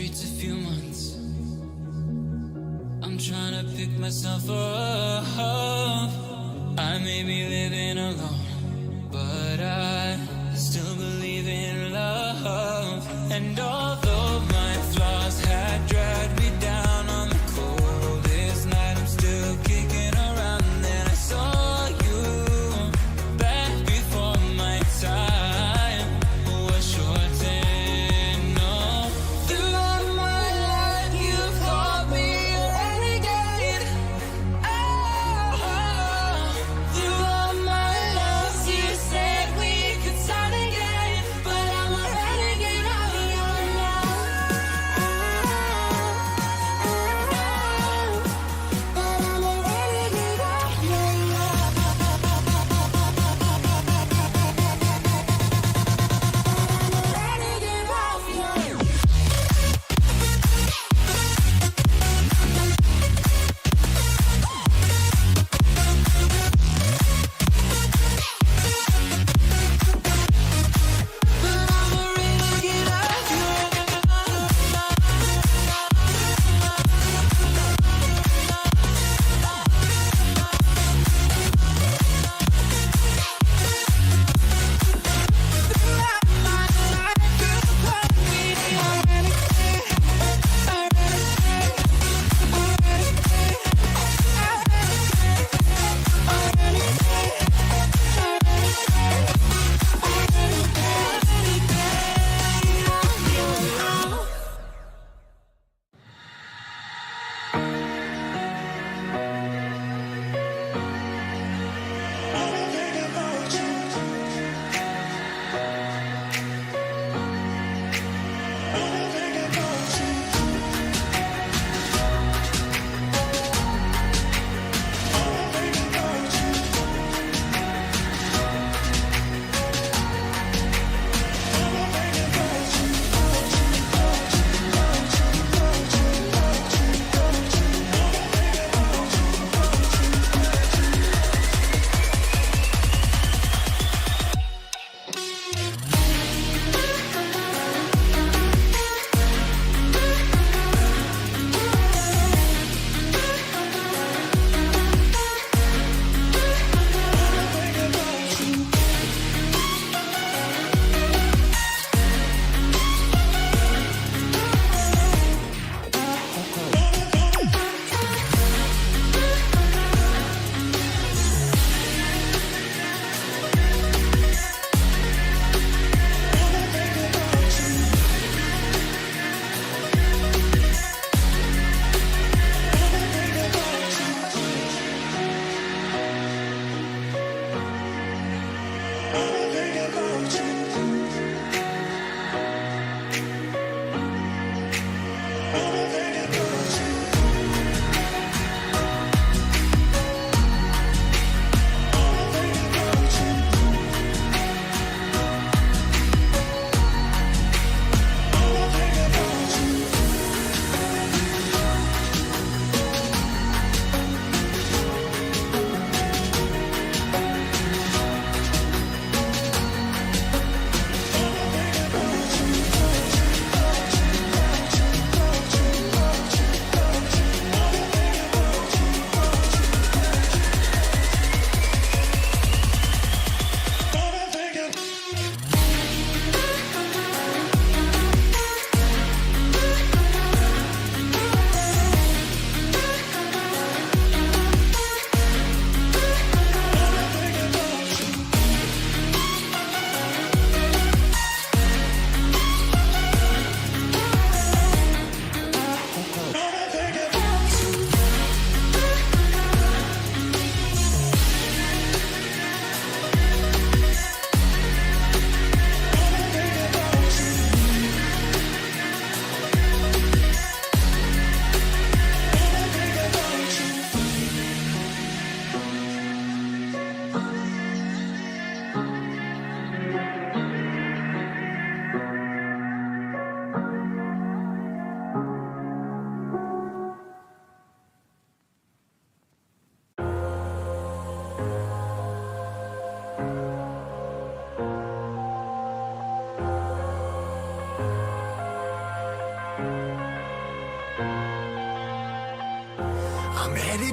streets a few months. I'm trying to pick myself up. I may be living alone, but I still believe in love. And although my flaws had dragged me down on the coldest night, I'm still kicking around. And then I saw you back before my time was shortened. No, throughout my life you've called me a renegade. Oh, throughout my life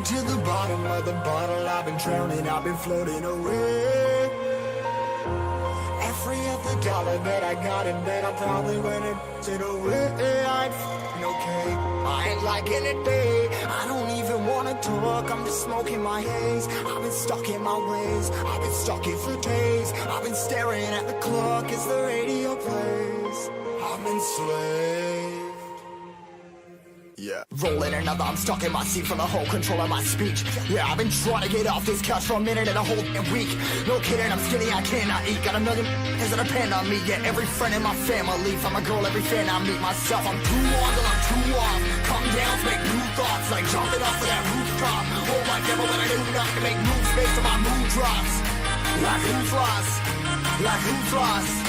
to the bottom of the bottle. I've been drowning, I've been floating away. Every other dollar that I got in bed, I probably went it away. I'm f***ing okay, I ain't liking it, babe. I don't even wanna talk, I'm just smoking my haze. I've been stuck in my ways, I've been stuck here for days. I've been staring at the clock as the radio plays. I'm enslaved. Yeah. Rolling another, I'm stuck in my seat for the whole control of my speech. Yeah, I've been trying to get off this couch for a minute and a whole week. No kidding, I'm skinny, I cannot eat. Got a million that depend on me. Yeah, every friend in my family, from a girl, every fan I meet myself. I'm too on till I'm too off. Come down to make new thoughts, like jumping off of that rooftop. Oh my devil, when I do not to make moves based on my mood drops. Like who's lost? Like who's lost?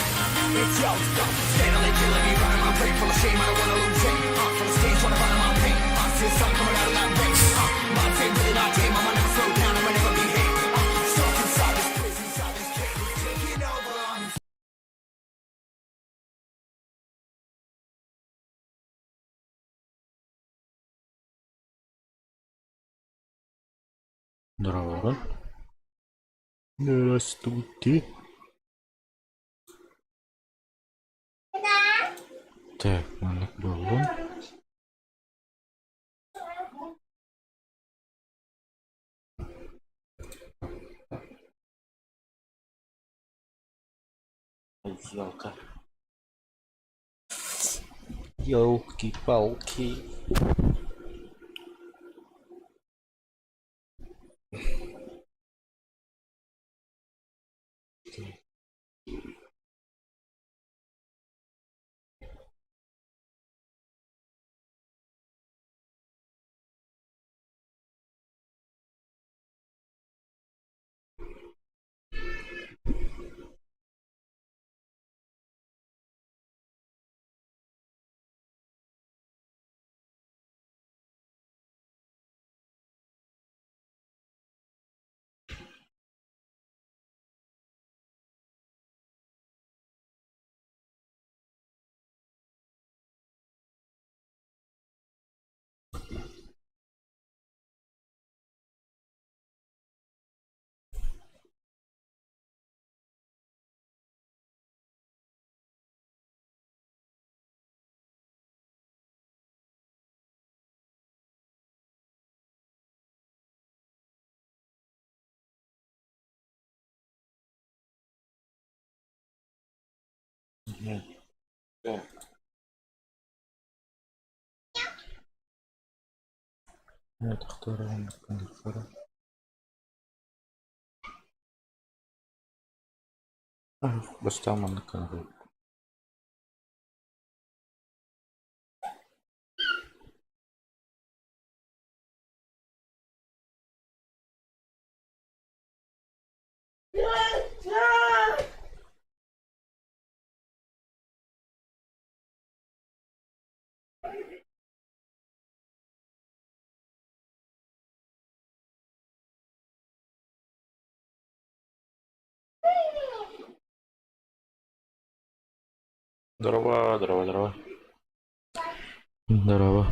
It's yo, stop. Standing killing me, running my brain full of shame. I don't wanna lose it. From the stage, trying to find my pain. I see the sun coming out of that rain. My pain really not tame. I'ma never slow down. I'ma never behave. Stuck inside this prison, inside this cage. It's taking over. Здорово. Здравствуйте. Так, надо было. Елка. Елки-палки. Так. Это вторая кондиционер. Поставим на канал. Здорово, здорово, здорово. Здорово.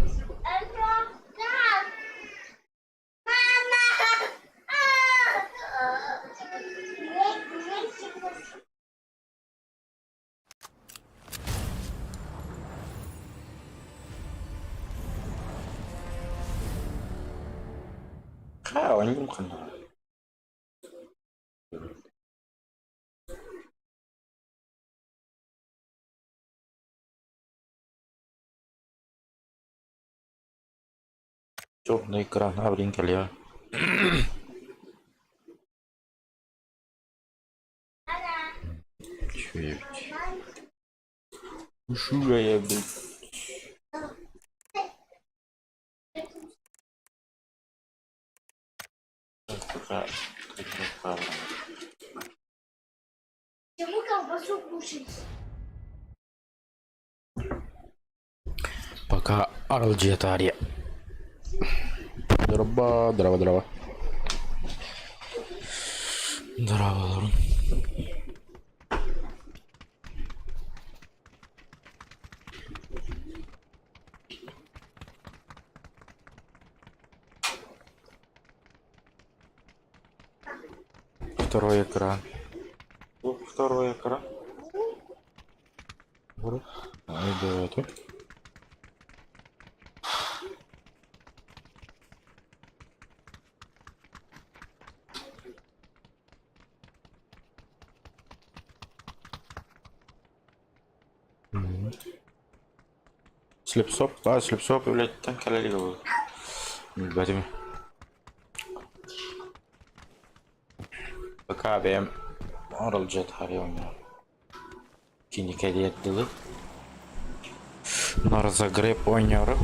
Он не мог. На экран, блинкали. Чё я ведь? Шура я, блядь. Чему колбасу кушать? Пока Арлджетари. Здорово, здорово, здорово. Здорово, здорово. второй экран. Второй экран. Иду эту. Слепсоп, слепсоп, блядь, там коллега. Бәдеме. Пока бем орал джет харионя. Киникадет дылы. На разогрев ойняры.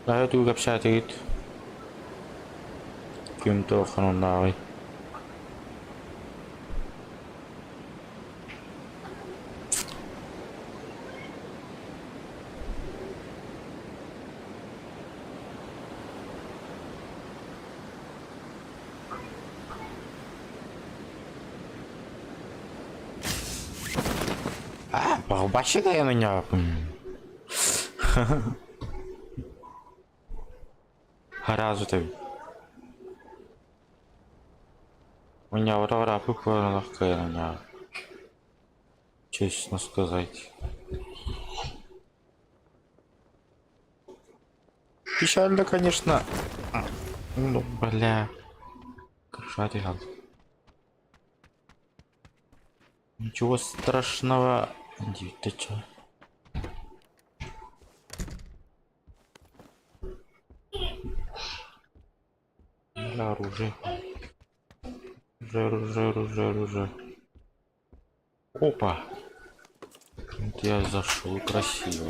Dah tu gak bisa tigit. Kim tu kanon nawi. Baru baca kayaknya. Разу ты. У меня врара попала легкая на меня. Честно сказать. Печально, конечно. Ну, бля. Кошатый гад. Ничего страшного. Ты чё? Оружие. Оружие. Опа. Вот я зашел красиво.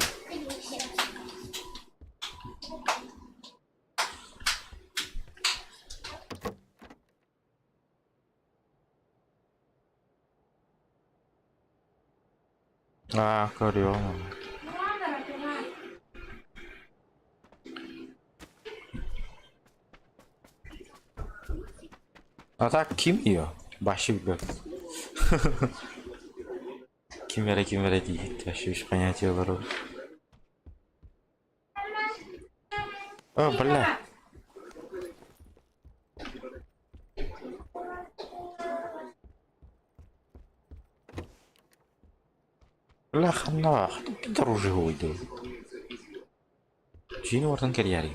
Корёна. А так kim yiyor? Başı bir Kimere değil. Taşımış понятия ворот. О, бля. Бля, хана. Кто оружие уйдет? Чьи ортан карьеры?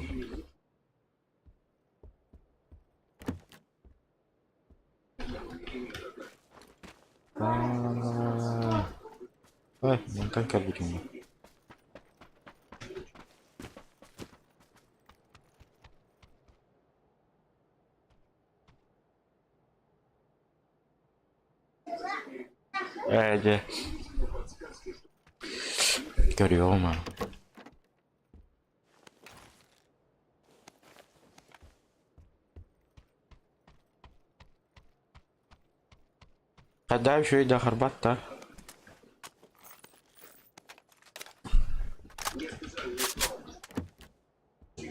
Ой, не так как будем. Эдди. Горёма. Когда еще и до Харбата?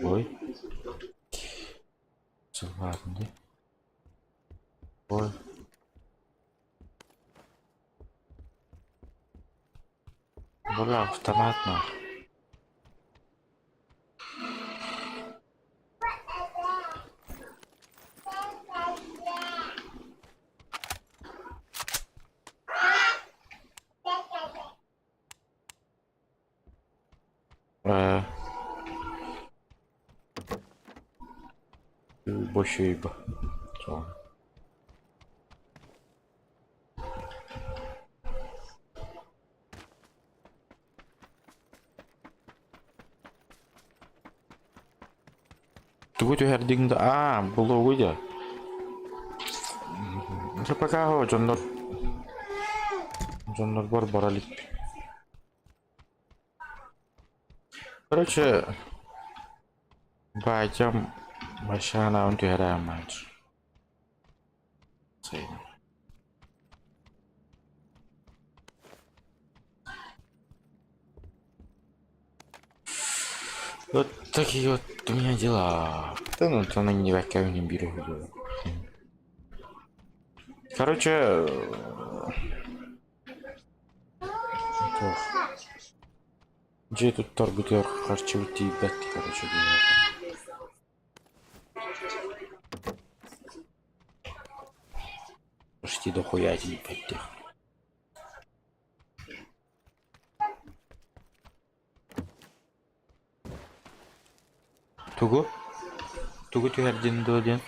Ой. Ладно. Ой. Бля, автомат нахуй. Больше ибо. Тugу herdiğinde buluydu. Пока о Джоннор бар баралик. Короче, пойдем Машина он тюря матч. Сейн. Вот такие вот у меня дела. Да ну то на не такая не беру. Короче, где тут торгутер харчевый бетти, короче, почти дохуя бетти. Тугу? Тугу тюрден доден.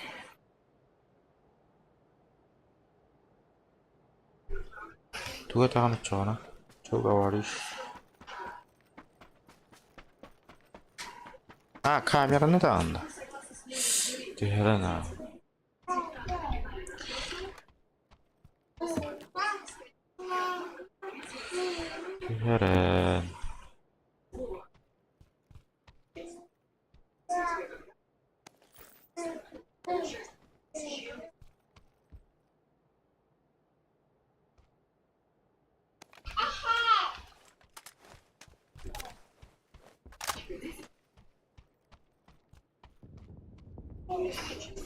Тугу таган чана. Что говоришь? А, камера не там. Тюрена. Тюрен.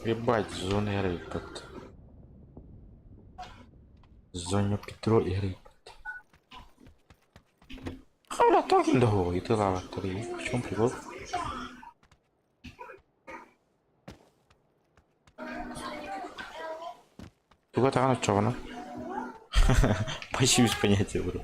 Ебать, зона рейпот. Зона Петро и рейпот. Хавля токен дого, и ты лава три. В чем прикол? Туга тагана чогана? Почти без понятия, бро.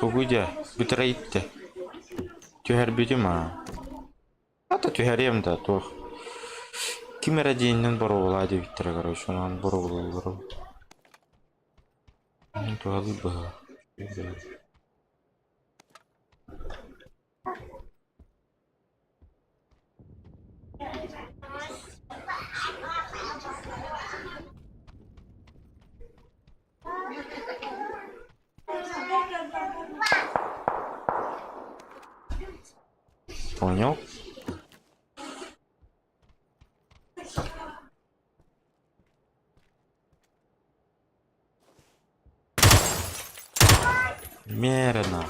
Тугуя, битрейте. Тюхер битима. Это тюхерем да, то. Кимера денен боро влади витра, короче, он боро. То алыба. Понял? Мерно.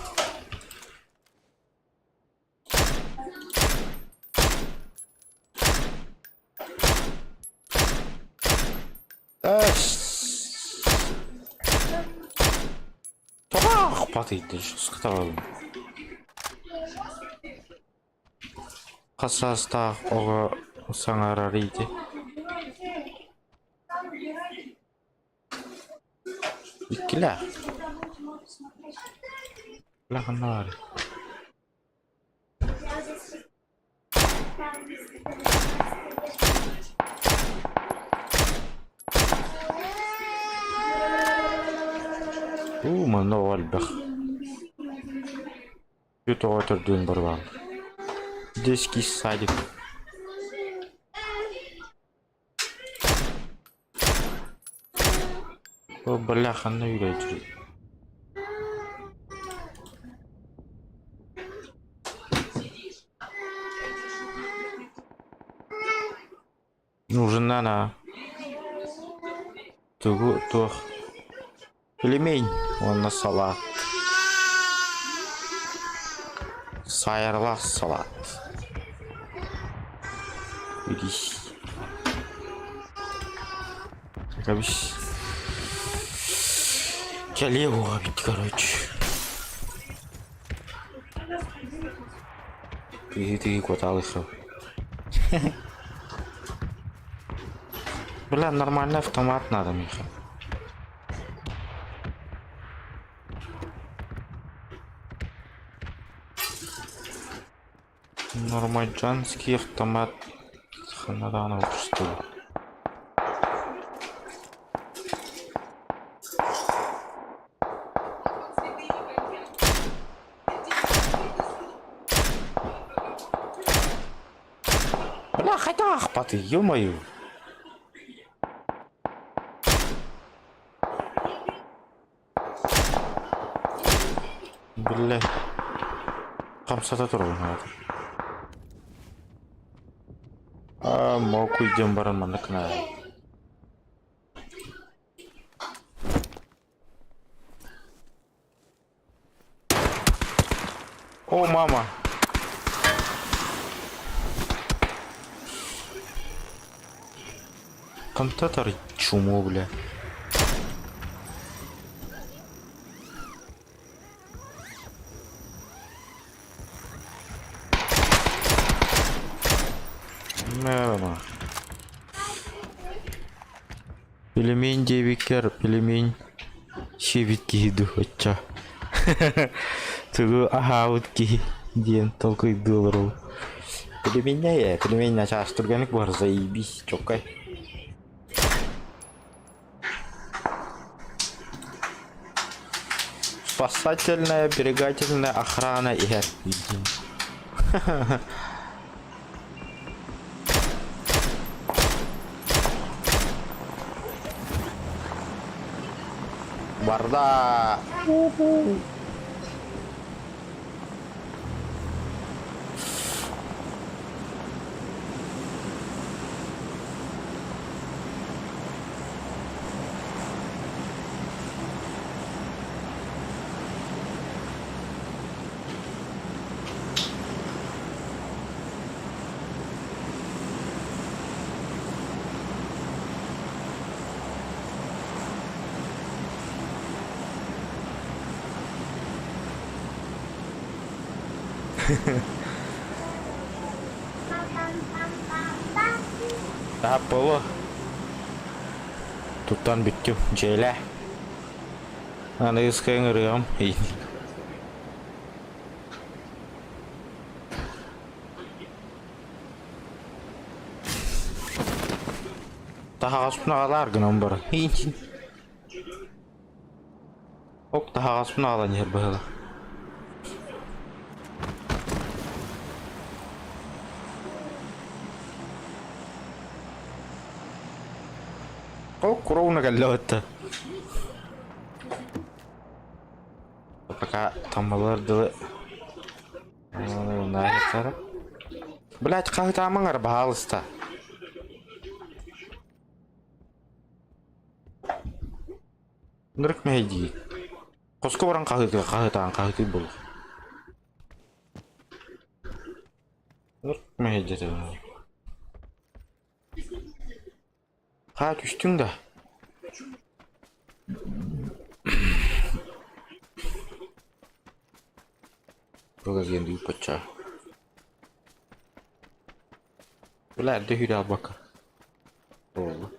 Patıydı, sıkıntı Kasasta oga sangararıydı. İkiler. Lahanlar. Мана вальбах. Юту отырдын барбан. Детский садик. О, бляха, на юречи. Нужен на. Тух. Пельмень, он на салат. Сайрла салат. Видишь. Как Леву ловить, короче. Ты хватал еще. Бля, нормальный автомат надо, Миха. Нормальджанский автомат. Ханадан что ли? Бля, хотя ахпаты, ё-моё. Бля. Камсата тұру надо. Могу идем баран мандакна. О, мама. Комментатор чуму, бля. Merhaba. Пельмень девикер, пельмень шевитки иду, отча. Тугу ахаутки ден толку иду. Пельменьня я, пельмень на час турганик бар, заебись, чокай. Спасательная, берегательная охрана и Барда. Apa lo? Tutan bitti Ceyle. Anayız kayırıyorum. Daha aspına alar gınam bara. Hiç. Ok daha aspına alan yer böyle. Oh, corona galota. Пока там было. Нахер. Блять, как там мангар пожалуйста. Нырк мейди. Коско баран кахыты был. Нырк мейди. Kaç düştün de. Burada yeni bir paça. Böyle de hüda bak. Oldu.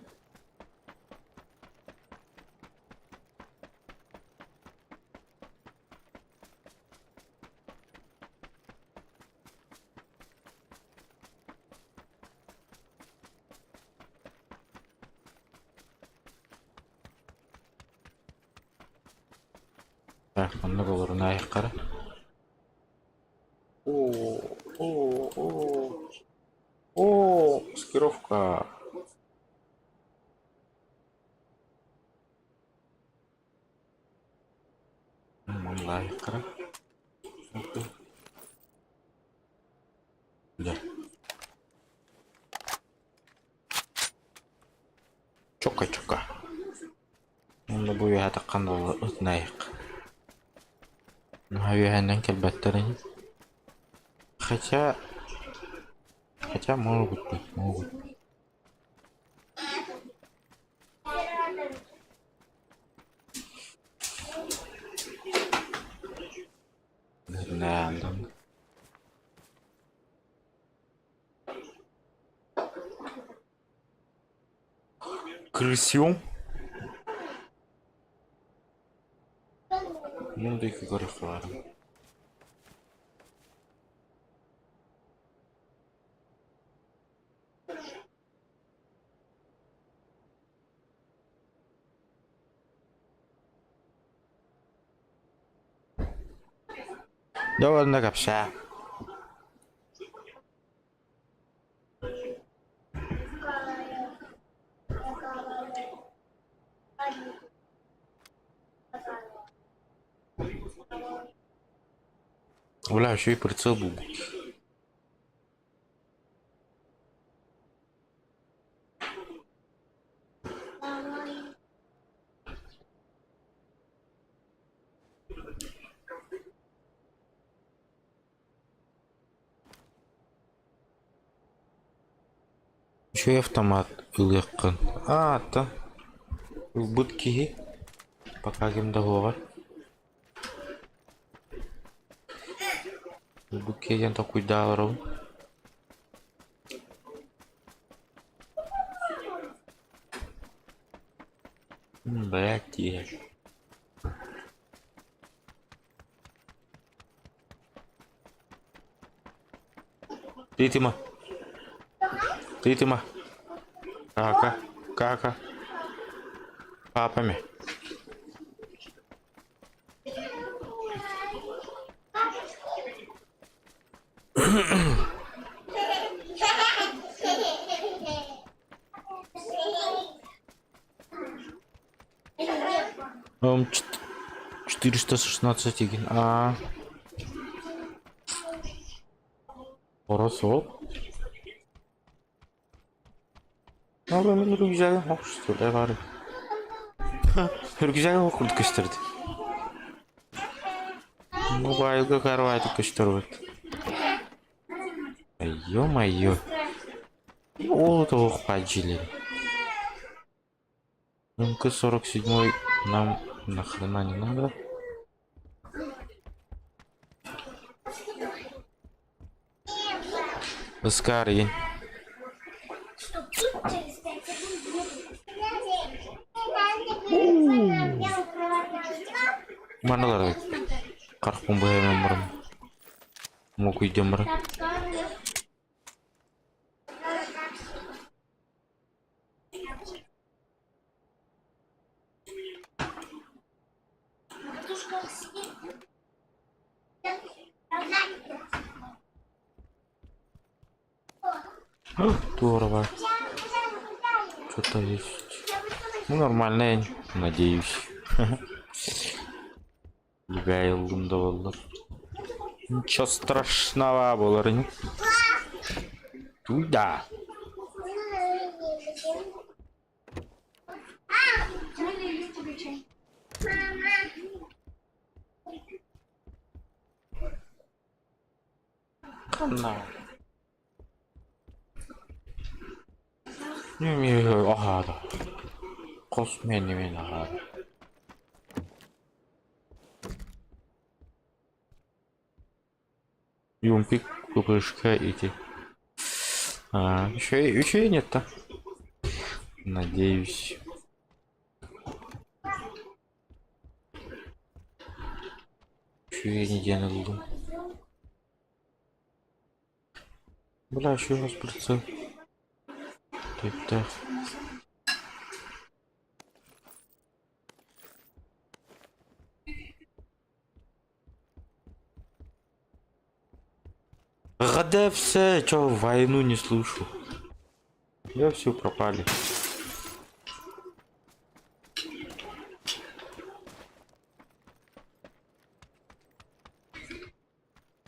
Bunda olur naikara. О, маскировка. Наикара. Да. Чока. Бunda bu ya takkan dolu naik. Навианен келбеттерин. Хотя могут. Нерден. Крысюм. Ну, да и горохваром. Довольно капша. Бля, еще и прицел был. Еще и автомат ылыккын. Ата. Будки. Пока кемде бар. Будки янта куйдалар. Блять, я. Титима. Титима. Кака. Папами. Он 416 еген. Оросол. Мен рюкзагы окушту да бары. Рюкзагы окурду көчтөрдү. Мобайлга карабайды көчтөрбөт. Ё-моё. Ол да окпай жилери. МК-47 нам нахрена не надо. Скорее. Mana lah? Karena pembayaran nomor mau kuijam mereka. Тур, что-то есть. Ну, нормально, надеюсь. Гаилдым да болар. Ничего страшного болар. Туда. Канал. Не умею. Ага, да. Космени ага. Юмпик, купышка эти. Еще и нет-то. Надеюсь. Еще я не делал. Бля, еще раз прицел. Так. Года все, чё, войну не слушаю. Я все пропали.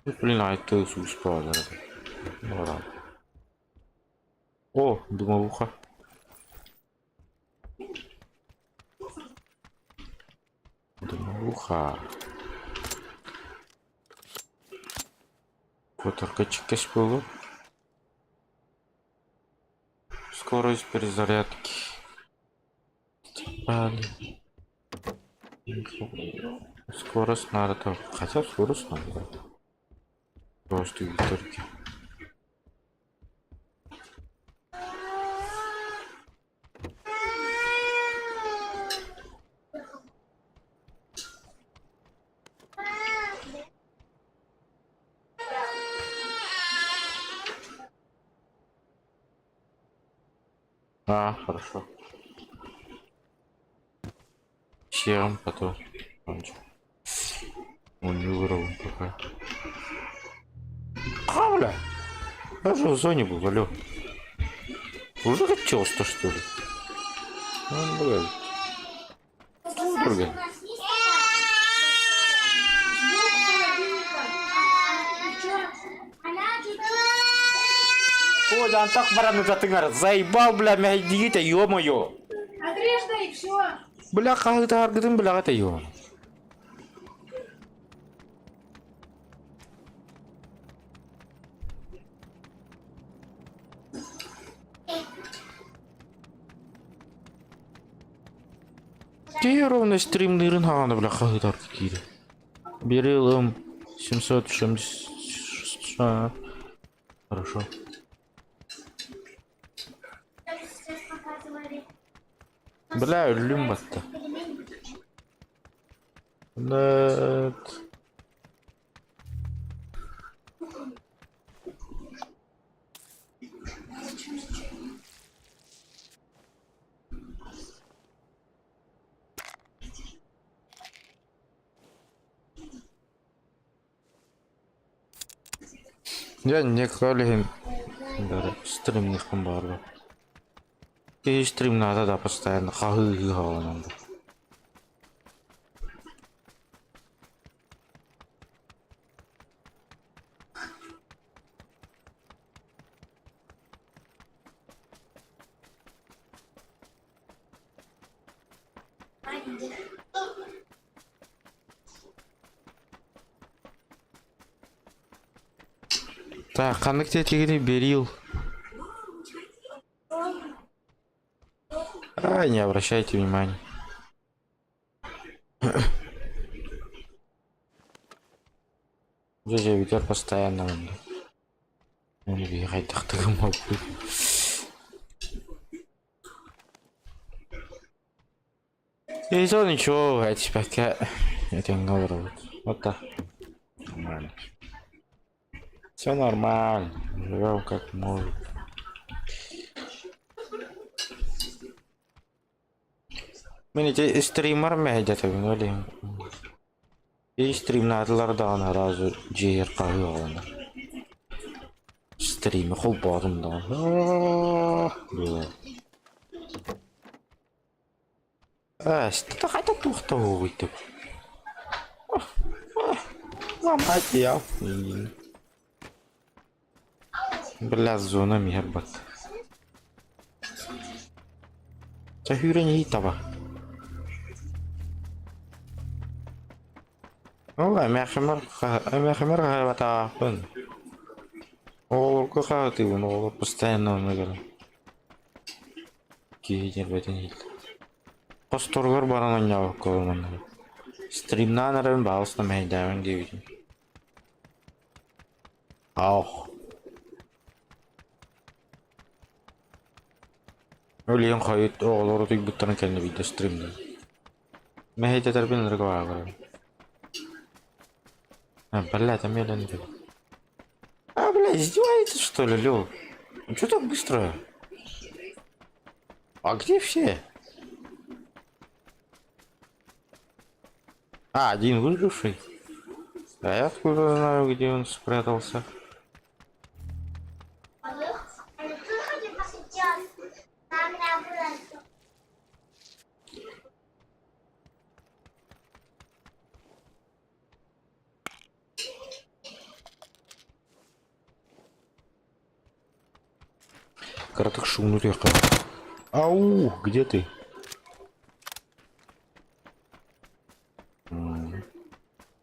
Блин, а это успел, да. О, дымовуха. Дымовуха. Фотокачик было. Скорость перезарядки. Скорость надо. Хотя скорость надо. Просто викторки. Хорошо. Чем потом. Он не вырвал пока. Ха, бля. Я же в зоне был, алё. Уже хотелось-то, что ли? Ну, блядь. Блядь. Ой, да он так барану затыгар. Заебал, бля, меня идите, ё-моё. Отрежь, да и все. Бля, как это аргадым, бля, это ё. Где ровно стримный рынок, бля, как это аргадым. Берилом 770. Хорошо. Сейчас показывали. Бля, люмба-то. Нет. Я не коллегин. Да, стримных комбарда. И стрим надо, да, постоянно. Хахы-хахы надо. Так, коннектите берил. А, не обращайте внимания. Здесь ветер постоянно. Он бегает, так могу. И то ничего, эти пока это не говорю. Вот так. Нормально. Все нормально. Живем как можем. Мените стример медиа виновали. И стрим надлардан разу джер кайгана. Стрим хол бадымда. Бля. Что хотя тухта уйти. Мамать я. Бля, зона мирбат. Чахюрень хитава. Ой, мехмер это пен. Ол как ты он постоянно наверное. Киедер бетен. Посторгор баран оня колман. Стримна нарен баус на мейдавен дивиден. Ау. Өлең хайыт оғлары тек бұттарын кәліне видео стримді. Мәйді тәрбен ұрғы бағыры. Бля, там я не видел. А, бля, издеваетесь что ли, Лёв? Ну что так быстро? А где все? А, один выживший. А я откуда знаю, где он спрятался? Короток шумну река. Ау, где ты?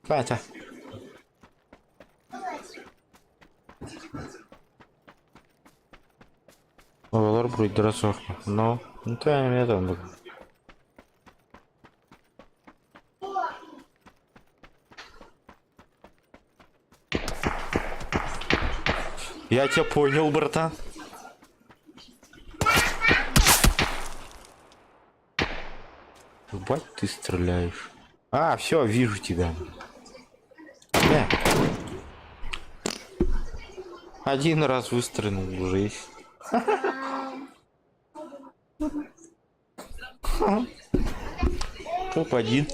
Катя. Олар будет дросох. Но, ну то я не там. Я тебя понял, братан. Бать, ты стреляешь. А, все, вижу тебя. Один раз выстрелил уже есть. Топ-1.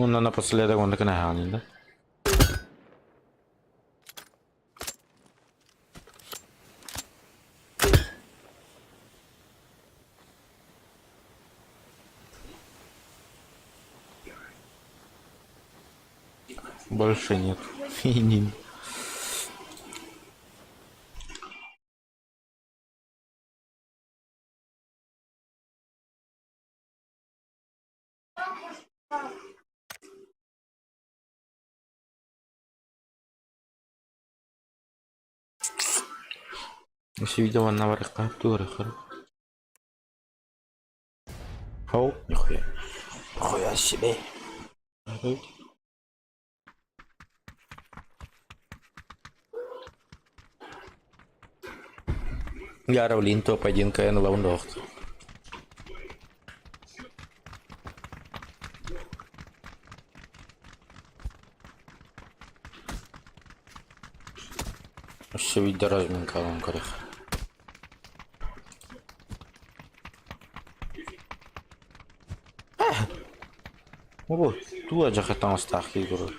Он напоследок он так нагонит, да? Больше нет. И не. Если видел он наверх каптуры, Хоу, нихуя. Нихуя себе. Я Раулин топ-1 КН Лаундохт. Все видно разминка вам корих. О, ту жахатан стахи гуру.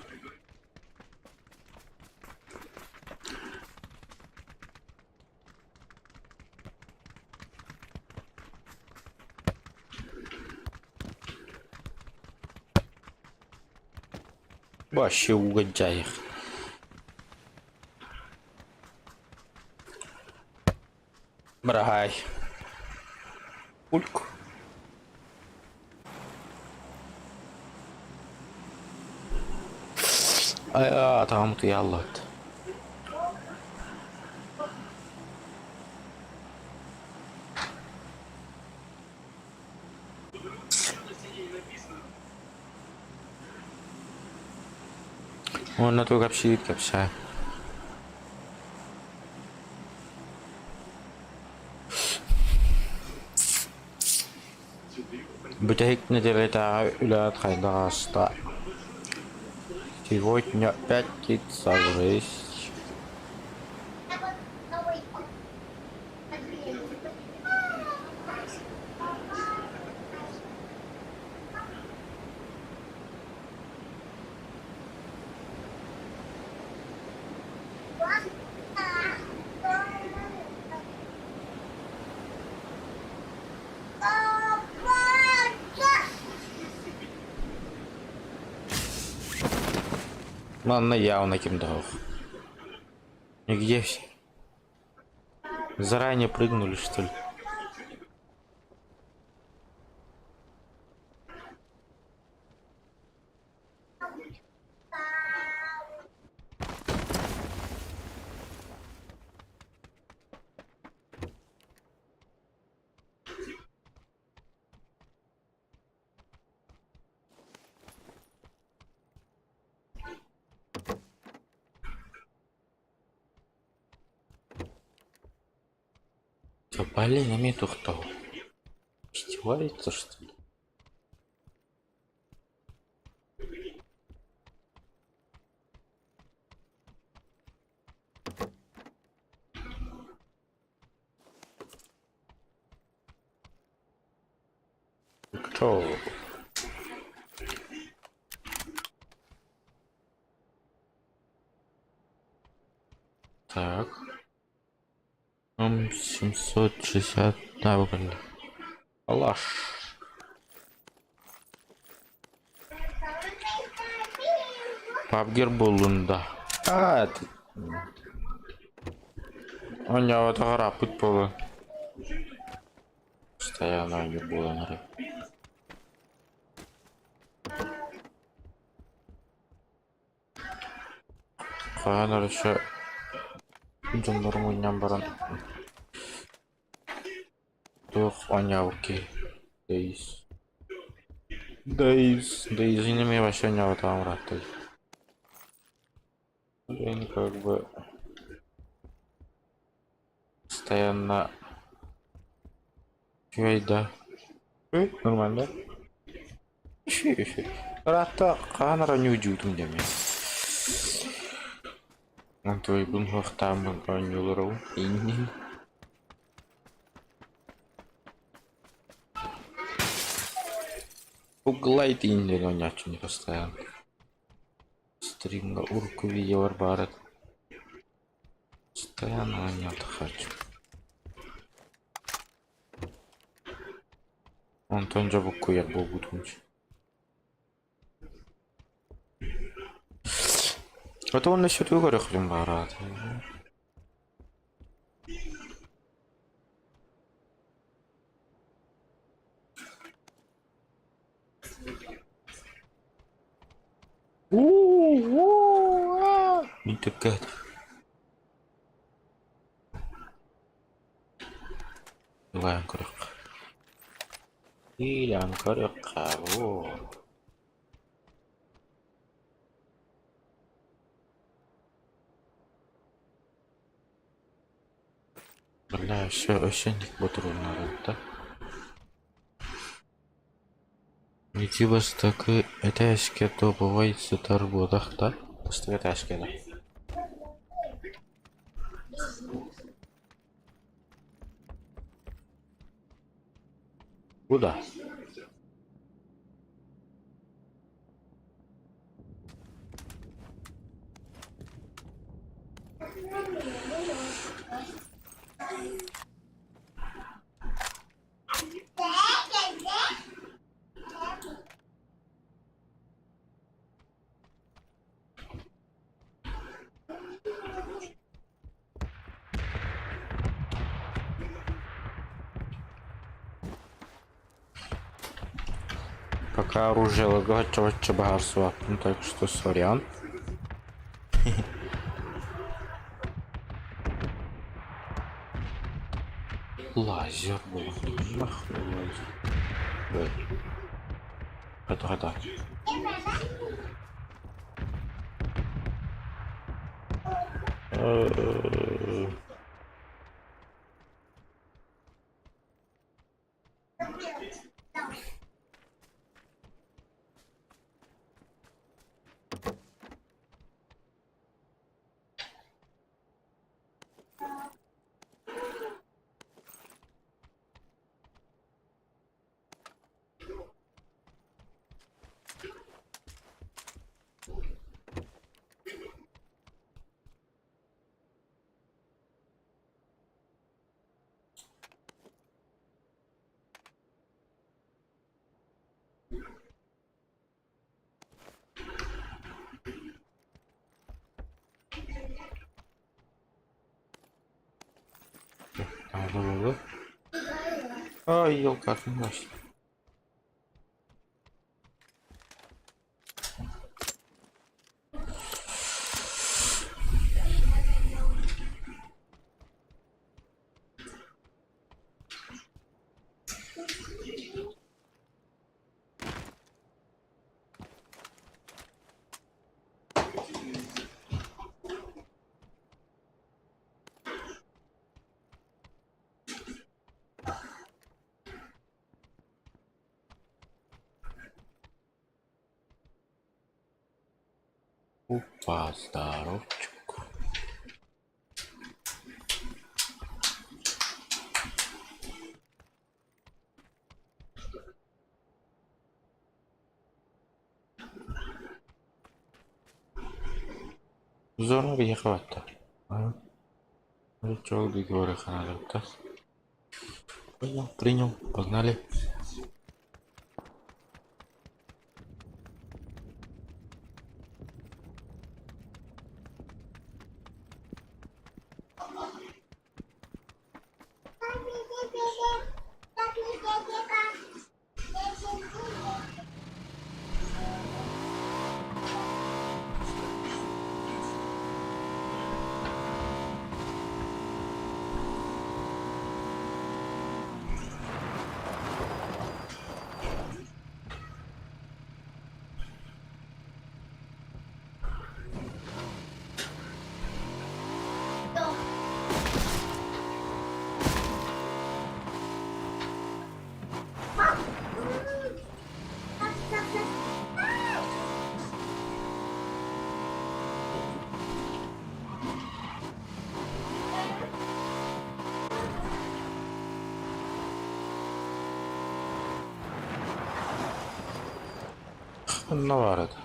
Вообще угодяй их. Брагай. Пульку. Там ты яллат. Он на то капсит капса. Бутик не делает уля хайдаста. Сегодня 5 6. Ладно, явно кимдов. Нигде все. Заранее прыгнули, что ли? Блин, имеет кто? Издевается, что ли? Кто? Так. 760 навык. Алаш. Пабгер болунда. Это... Он я вот гарапут было. Постоянно не было на. Ханар еще жандарму нямбаран. Тух онявки. Дейс. Инеми вообще не вот там раты. Блин, как бы постоянно. Да. Нормально. Еще. Рата ханара не уйдем для меня. Он твой бунхах там бронюлеру. Инни. Углайт инде ойнячу не постоянно. Стримга урку видеолар барат. Постоянно ойнатып хочу. Антон жабык кояр болбутунчу. Это он насчет выборов барат. Dikkat. Ilan kırık. İlan kırık bu. Бля, ще ошейник батарей надо, да? Иди вас так это эшке то бывает торбодах, да? Просто это эшке, да? Куда? Пока оружие лагает, чего багарство, ну так что сорян. Лазер был. Нахуй лазер. Это. Надо. Ай, елка, наш. Опа, здоровчик. Зона въехала-то. Чего договора надо-то? Понял, принял, погнали. Ne var это?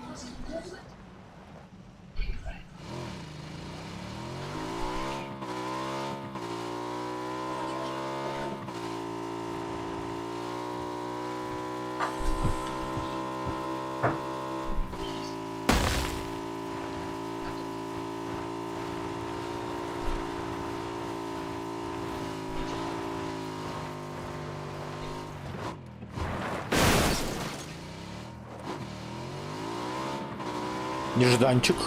Нежданчик.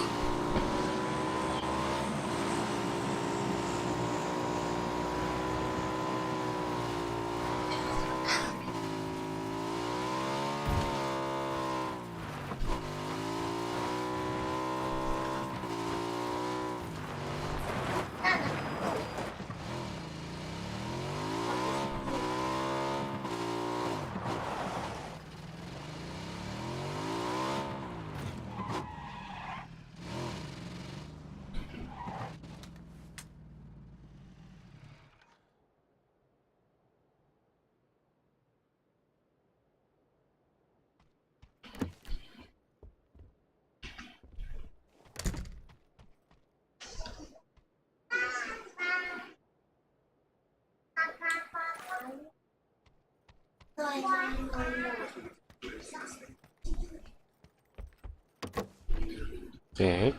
Так.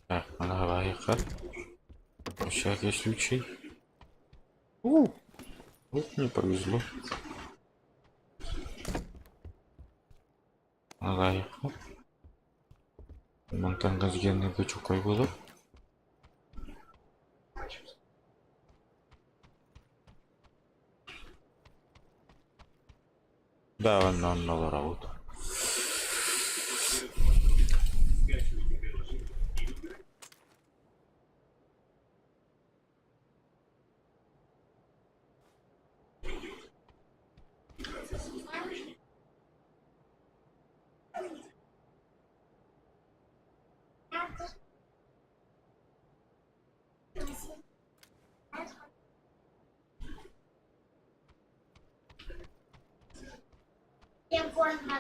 Так, она лайка. Всякий случай. Вот не повезло. Лайка. Монтан газгенный бычок будет. Да, он работает. Я поняла.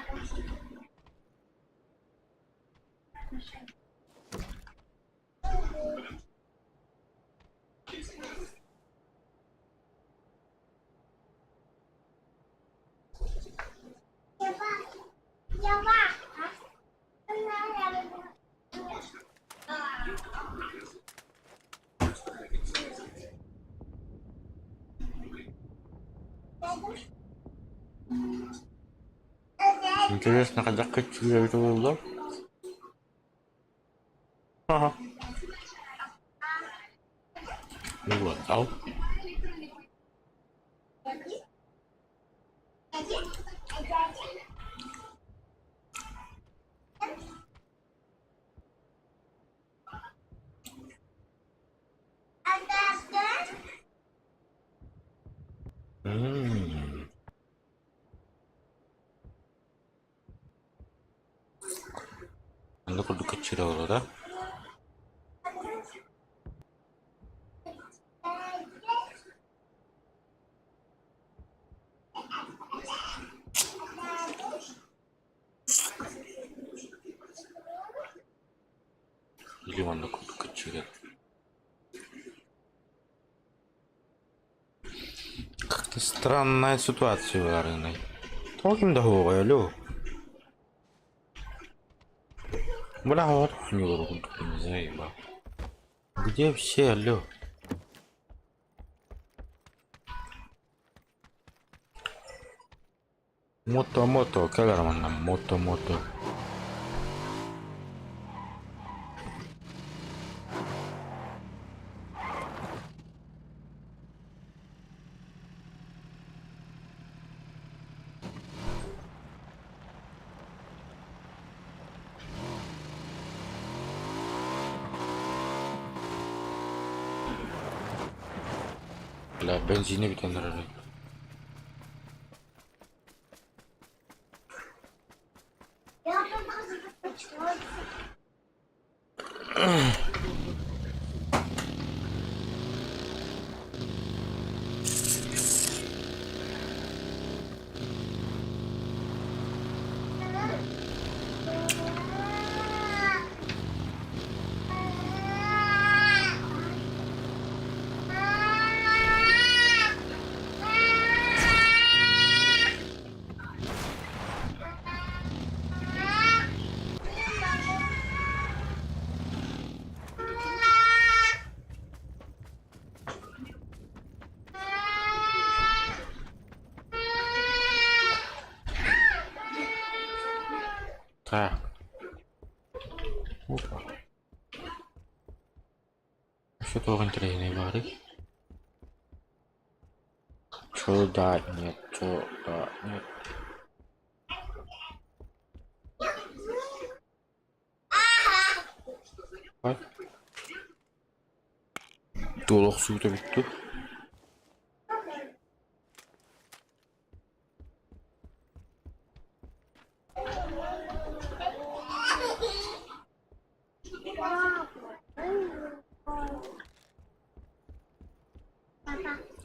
Интересно, когда качу это было? Ага. Вот, ау. Anda kudu kecil loh, dah. Или anda kudu kecil. Как-то странная ситуация в Ареной. Толким договор, алло. Бля, вот не буду, не заебал. Где все, алло? Мото, кэлэрман нам, мото. Бля, бензине битен рарай. Так. Опа. Что тоже интересное говорит? Чё да, нет, чё да, нет. Ай. Толық суыта бітті.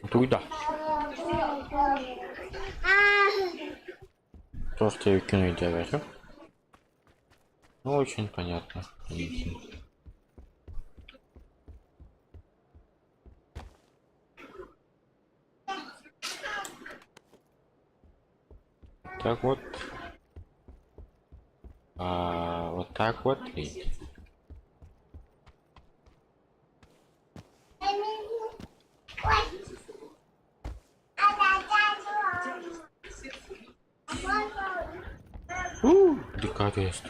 Туйда. То, что я кино делаю. Ну, очень понятно. Так вот. Вот так вот. И... Дикавест.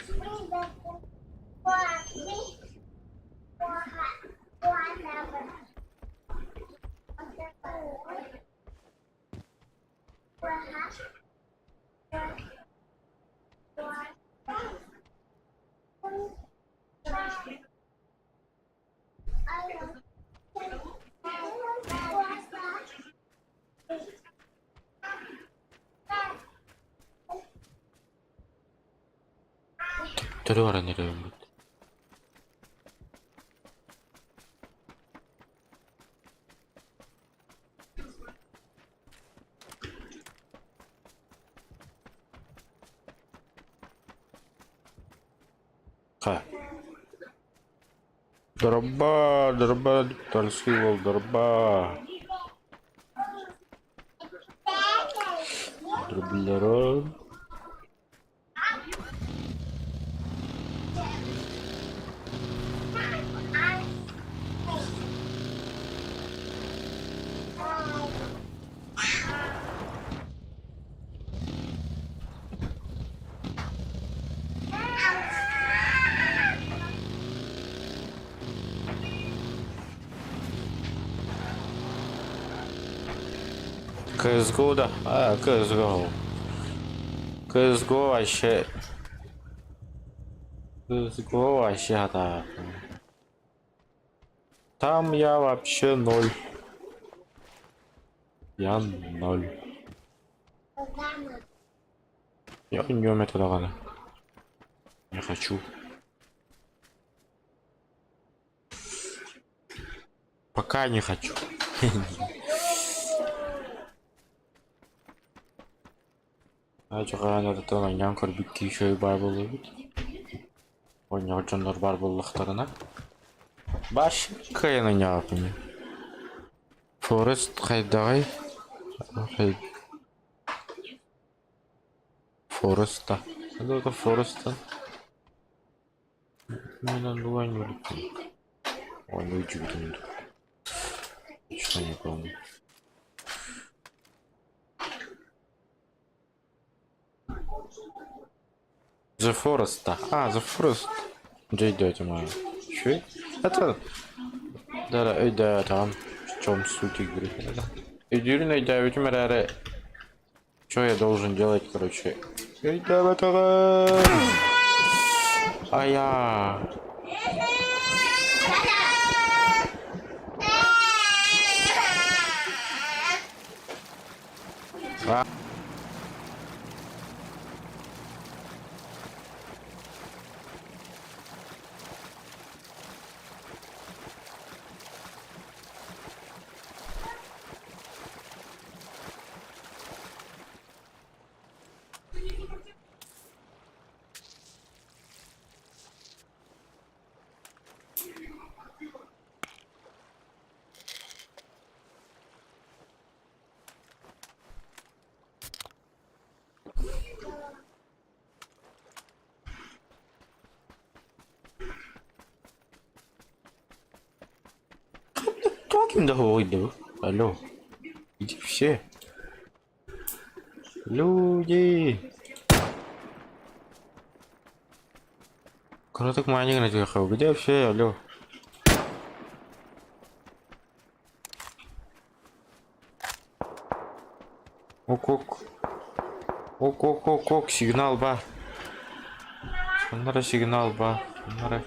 Түрі бар нерeye бит. Ха. Дорба, дорба, торский вол, дорба. Дроблерон. CSGO да? CSGO. CSGO вообще... CSGO вообще, да. Там я вообще 0. Я 0. Я не умею это давно. Не хочу. Пока не хочу. Acaba nereden oynayan bir köy var buluyor. Oynayanlar var bulduklarına. Başka yana ne yapayım? Forest kayday. Forest'ta. Hadi da Forest'ta. Bundan dolayı mı? Oynayıcı bir durumda. Что не помню. The Forest, да. The Forest. Где идете, моя? Че? Это... Да, да, там. В чем суть игры? Идеально, да, ведь мы что я должен делать, короче? Я... Talking the whole window. Алло. Иди все. Люди. Краток майнинг на тебя где все, алло. Ок. Ок, сигнал ба. Onlara сигнал ба. Onlara.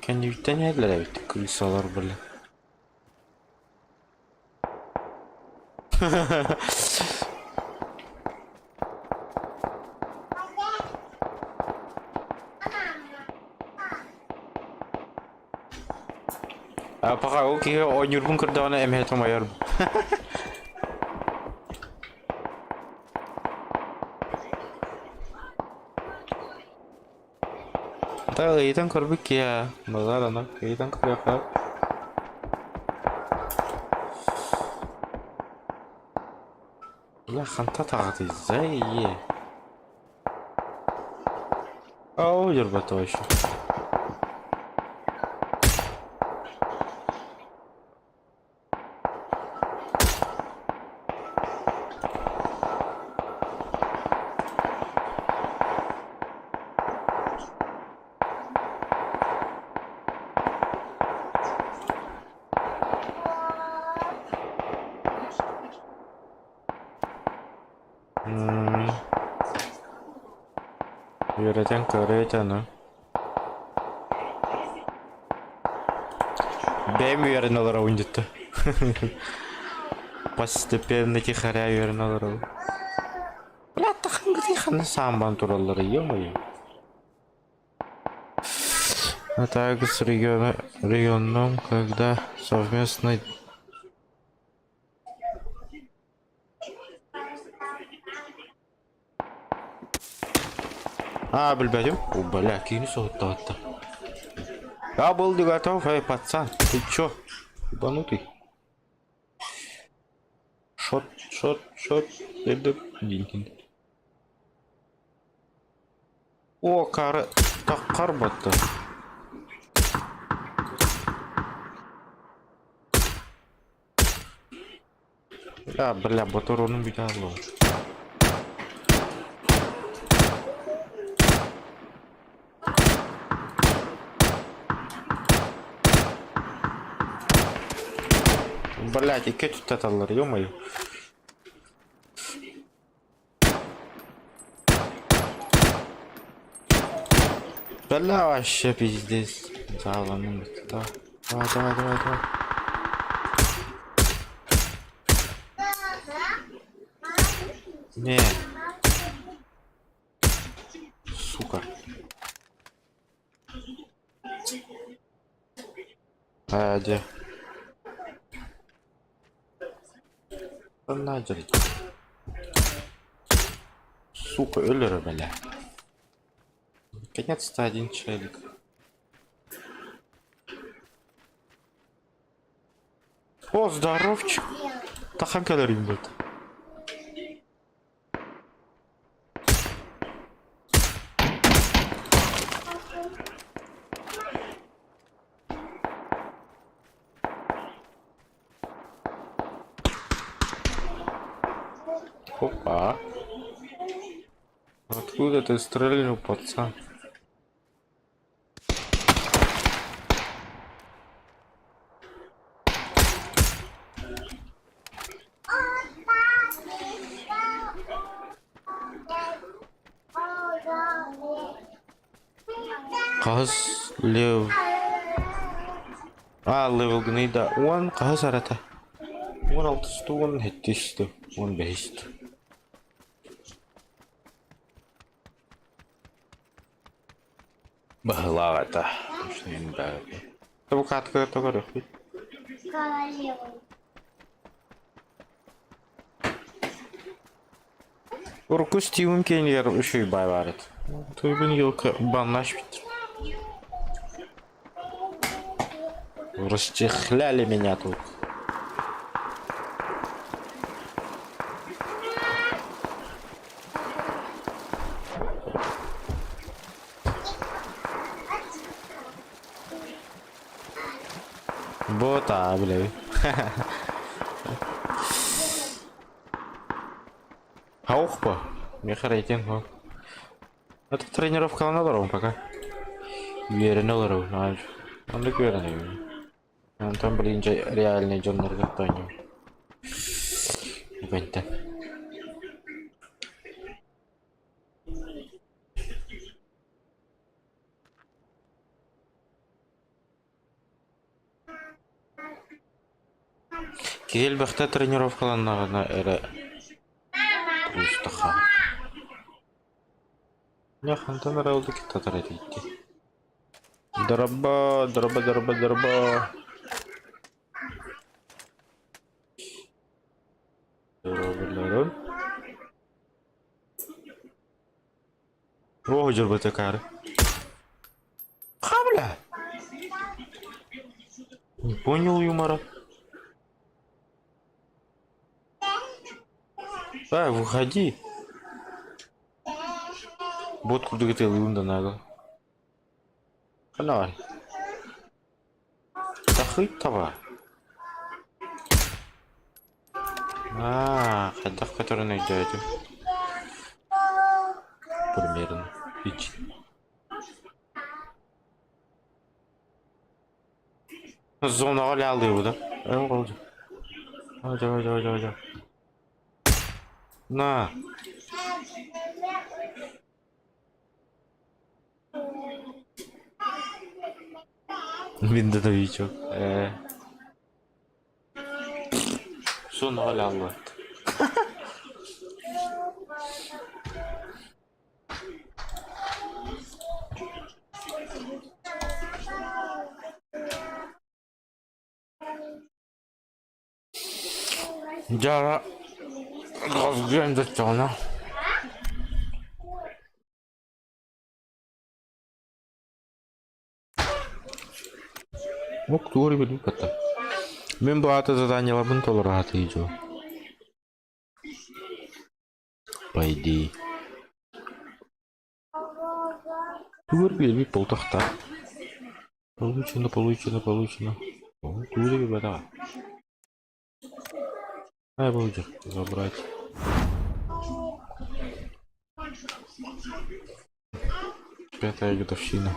Kendi bitten yerlere bitti. Kılıçsalar böyle. Apakah oke oynurum kerdana emhet omayarım. Ta idan korbik ya. Mazar anak idan korbik. Ya خانتا تاعتي ازاي او جربتوش Yüreten köreytanı. Benim yerine alır oyuncutu. Постепенно тихоря yerine alır o. Бля, такан где самбан туралları yiyor mu ya? Атака с регионом, когда совместно بالبدو وبلا كيني صوت توتا يا بولدي готов эй пацан ты чё ебанутый шот дедіп о кары таққар батты я бля ботор оның бүйтә алу Блять, и кетчут это лар, ё-моё. Бля, вообще пиздец. Давай. Не. Сука. Где? Нахер. Сука, ölür бля. Наконец-то один человек. О, здоровчик. Тахан калорий будет. Опа. Откуда ты стрельнул, пацан? Қағыз лев. Левел гнида. Он қағыз арата. 16 он 7 он 5. Баглата. Что не да. То катка это говорю. Королева. Уркустивым кейнер ушуй бай барет. Туйбин йылка баннаш бит. Расчехляли меня тут. Бота, бля. Хаухпа. Мне харайтен, Это тренировка на пока. Уверен олар. Он так уверен. Он там, блин, реальный Джон Ргатонин. Иванта. Кел бахта тренировкаларына эре плюстаха. Яхантан аралды китатар этейти. Дараба. Дарабаларын. Ого, журбата кары. Хабля. Не понял юмора. Выходи. Вот куда ты лунда нага. Канал. Тахыт тава. Ходах, который найдете. Примерно. Зона алды его, да? Давай. На. Миндановичок. Зона алды. Jara Gavgen de Tana. Ну, кто ребят это? Мен багато заданияларбын толураат ийжо. По идее. Тур билби полтахта. Получено. Тур ребята. Ай, будет забрать. Пятая годовщина.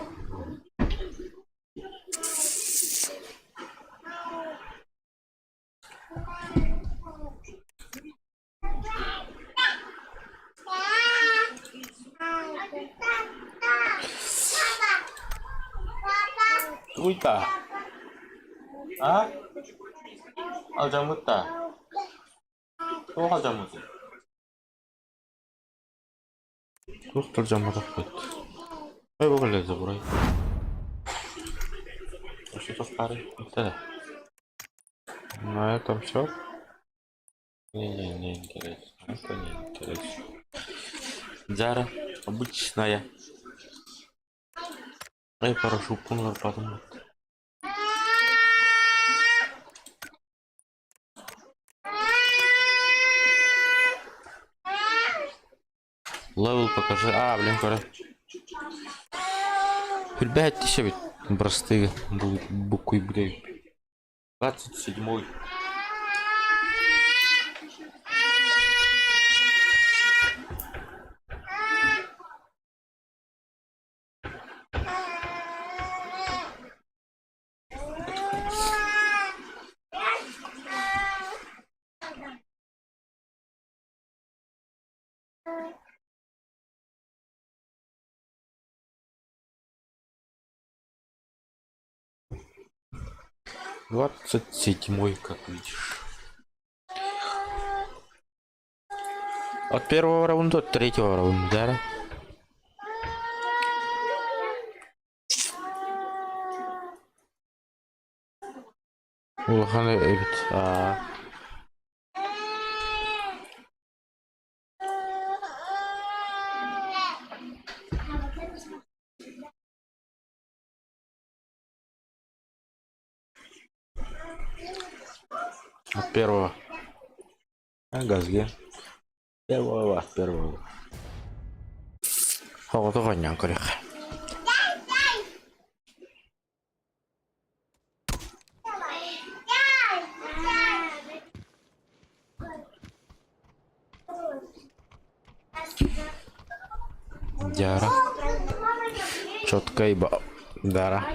Уйта. А? Алжамутта. 또 하자무지. 또 떨자마자 끝. 해보길래 забрать. Что-то старый. Это. На этом все. Не интересно. Это не интересно. Зара обычная. Ай, прошу пункт подумать. Левел покажи. Блин, пора. Ребят, еще ведь простые буквы, блядь. 27-й. Двадцать седьмой, как видишь. От первого раунда, от третьего раунда, да? Улаханы эбит. От первого. Газге. Первого. Хавата гонян корях. Яра. Четко и дара.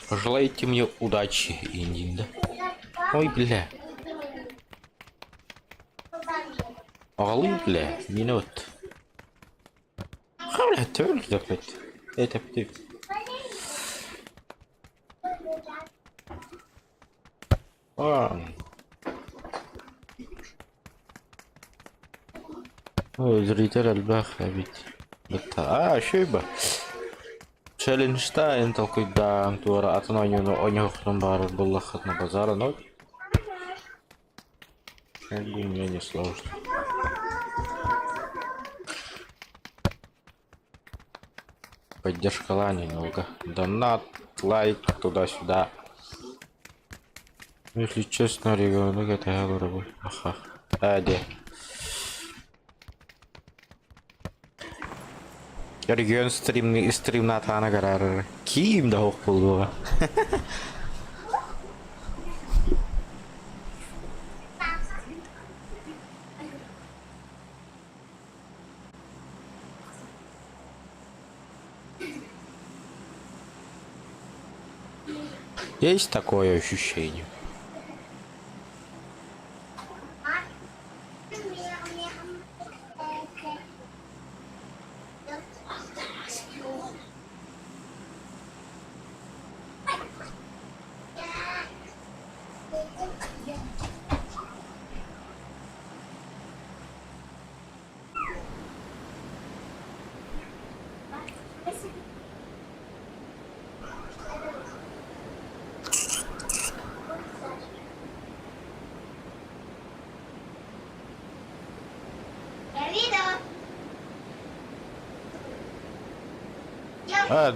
Пожелайте мне удачи, Индин, да? Ой, бля. Алы, бля, минут. Бля, твердо опять. Это ты. Ой, зритель альбах, ведь. Это, шойба. Челленджта интел кайда туара атананю но онёхтон бар буллахат на базара, но мне не сложно. Поддержка лани немного. Донат, лайк, туда-сюда. Если честно, регионы это я говорю. Ага. Аде. Регион стрим на тана гарар. Ким да хох булуга. Есть такое ощущение.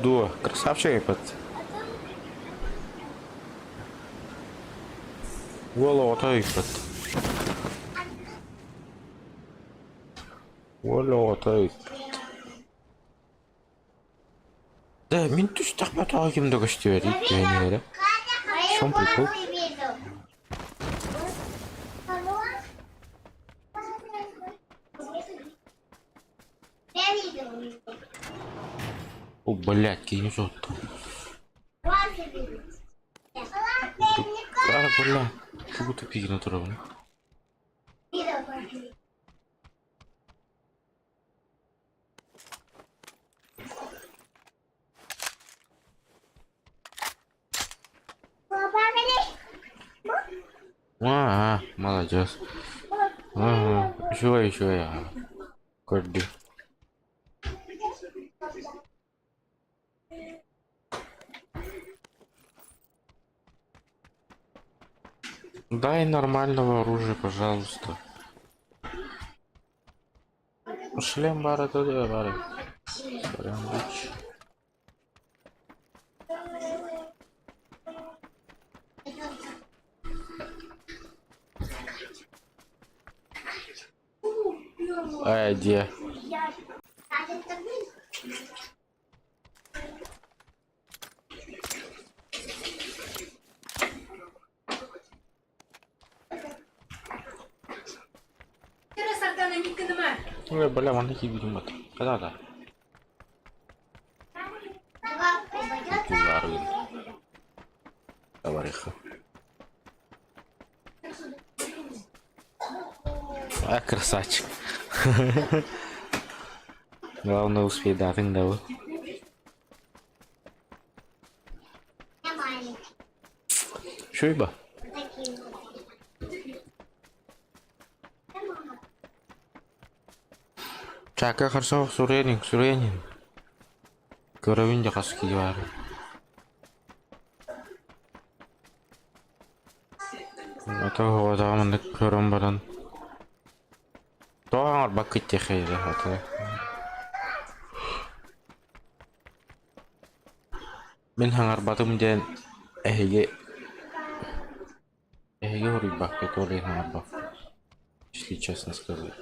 Дуа, красавчик, пот. Волотай, пот. Волотай. Да, мен түш тақпат ағымды көшті верейді, дегенері. Шон прикол. О, блядь, кинь жёлто. А, блядь, как будто пики натурально. Молодец. Ага, еще я. Корди. Дай нормального оружия, пожалуйста. Шлем бара туда, бара. Где? Ой, бля, вон такие видимо. Когда-то. Товариха. А, красавчик. Главное успеть, да, ты не Шуйба. Чака хорошо, Суренин. Коровин жақасы бар. Это вот там көрім баран. Тоғаңыр бақ кетте қайды. Мен хаңар батым ден әйге ұрый бақ кет олай хаңар бақ. Если честно сказать.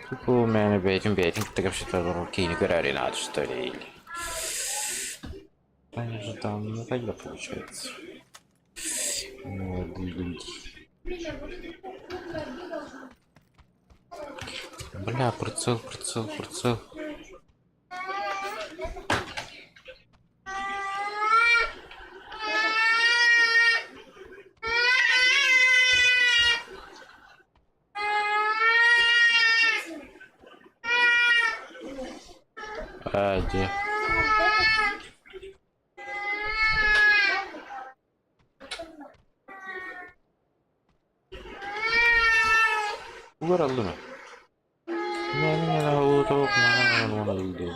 Типа, меня бейтинг, так вообще-то руки не горали надо, что ли. Они же там, ну тогда получается. Молодые люди. Бля, прицел, прицел, прицел. А, где? Uğradı mı? Benim yana uğradık, bana gidiyor.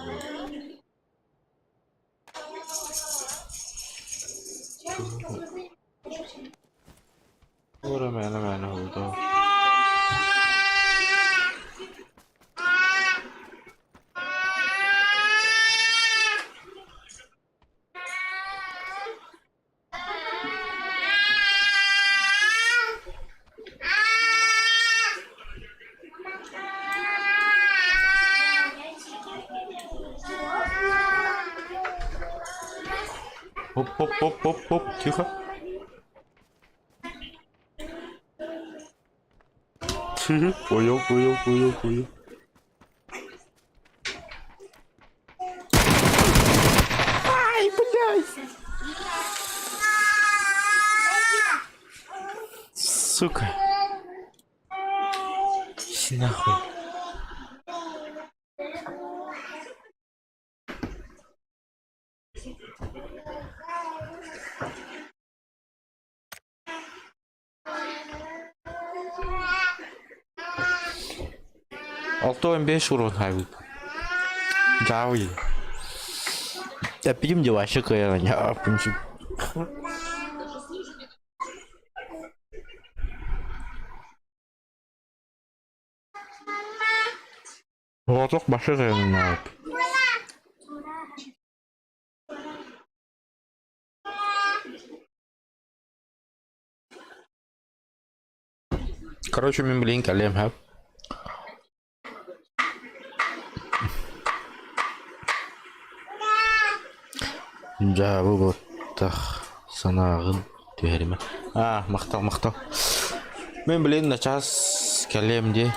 Uğra bana uğradık. Хоп, хоп, хоп, хоп, хоп, тихо. Понял, понял, понял, понял. Ай, блядь! Сука. Иди нахуй. Alto M5 урон Хайвуд. Жауи. Да пидим дела шикая, я принцип. Вот так башига на. Короче, мен блин калем хаб. Жабы боттах санағын түйеріме. Мақтал, мақтал. Мен білейін начас кәлемде.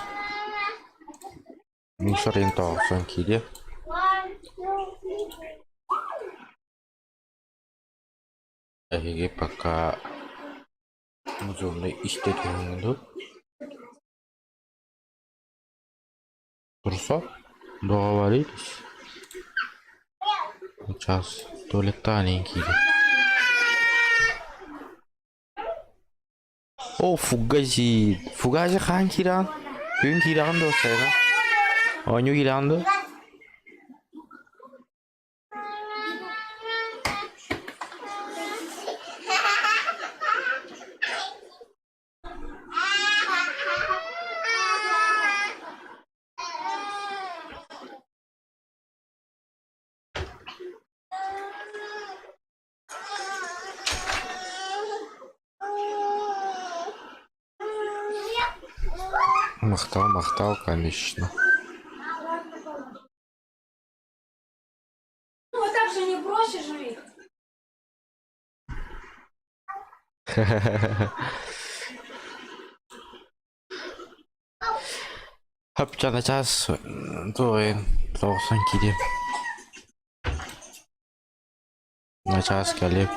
Мишар ең тоғысан кейде. Әйге пока мұзылны істетіңді. Тұрса, договорились. Сейчас туалетта кейде. О, фугази. Фугази қан киран? Бүгін киран достайна. Ойну киранды? Махтал, конечно. Ну, а так же не бросишь же их. Hấp на час rồi sang kia на час кале.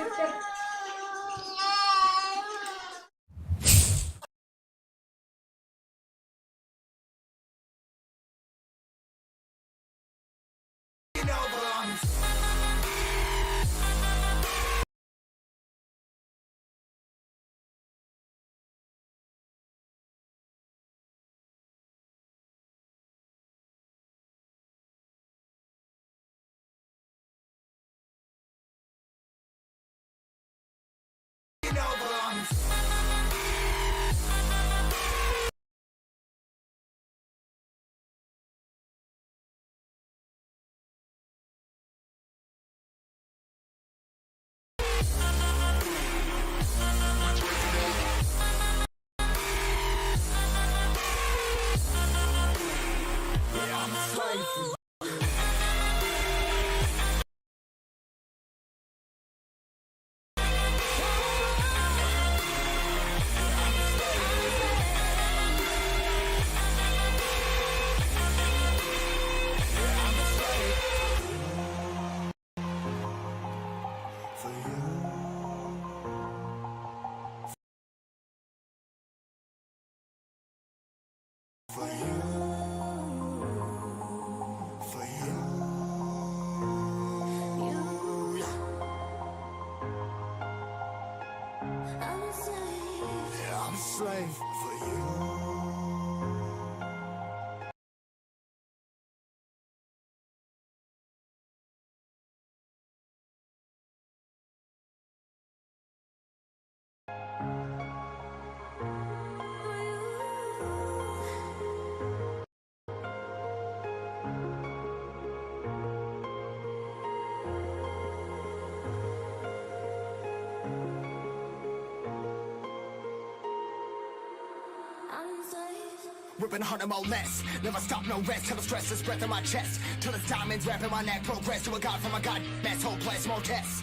ripping 100 more less. Never stop, no rest, till the stress is breath in my chest. Till it's diamonds wrapping my neck, progress to a god from a god. That's hopeless, more tests,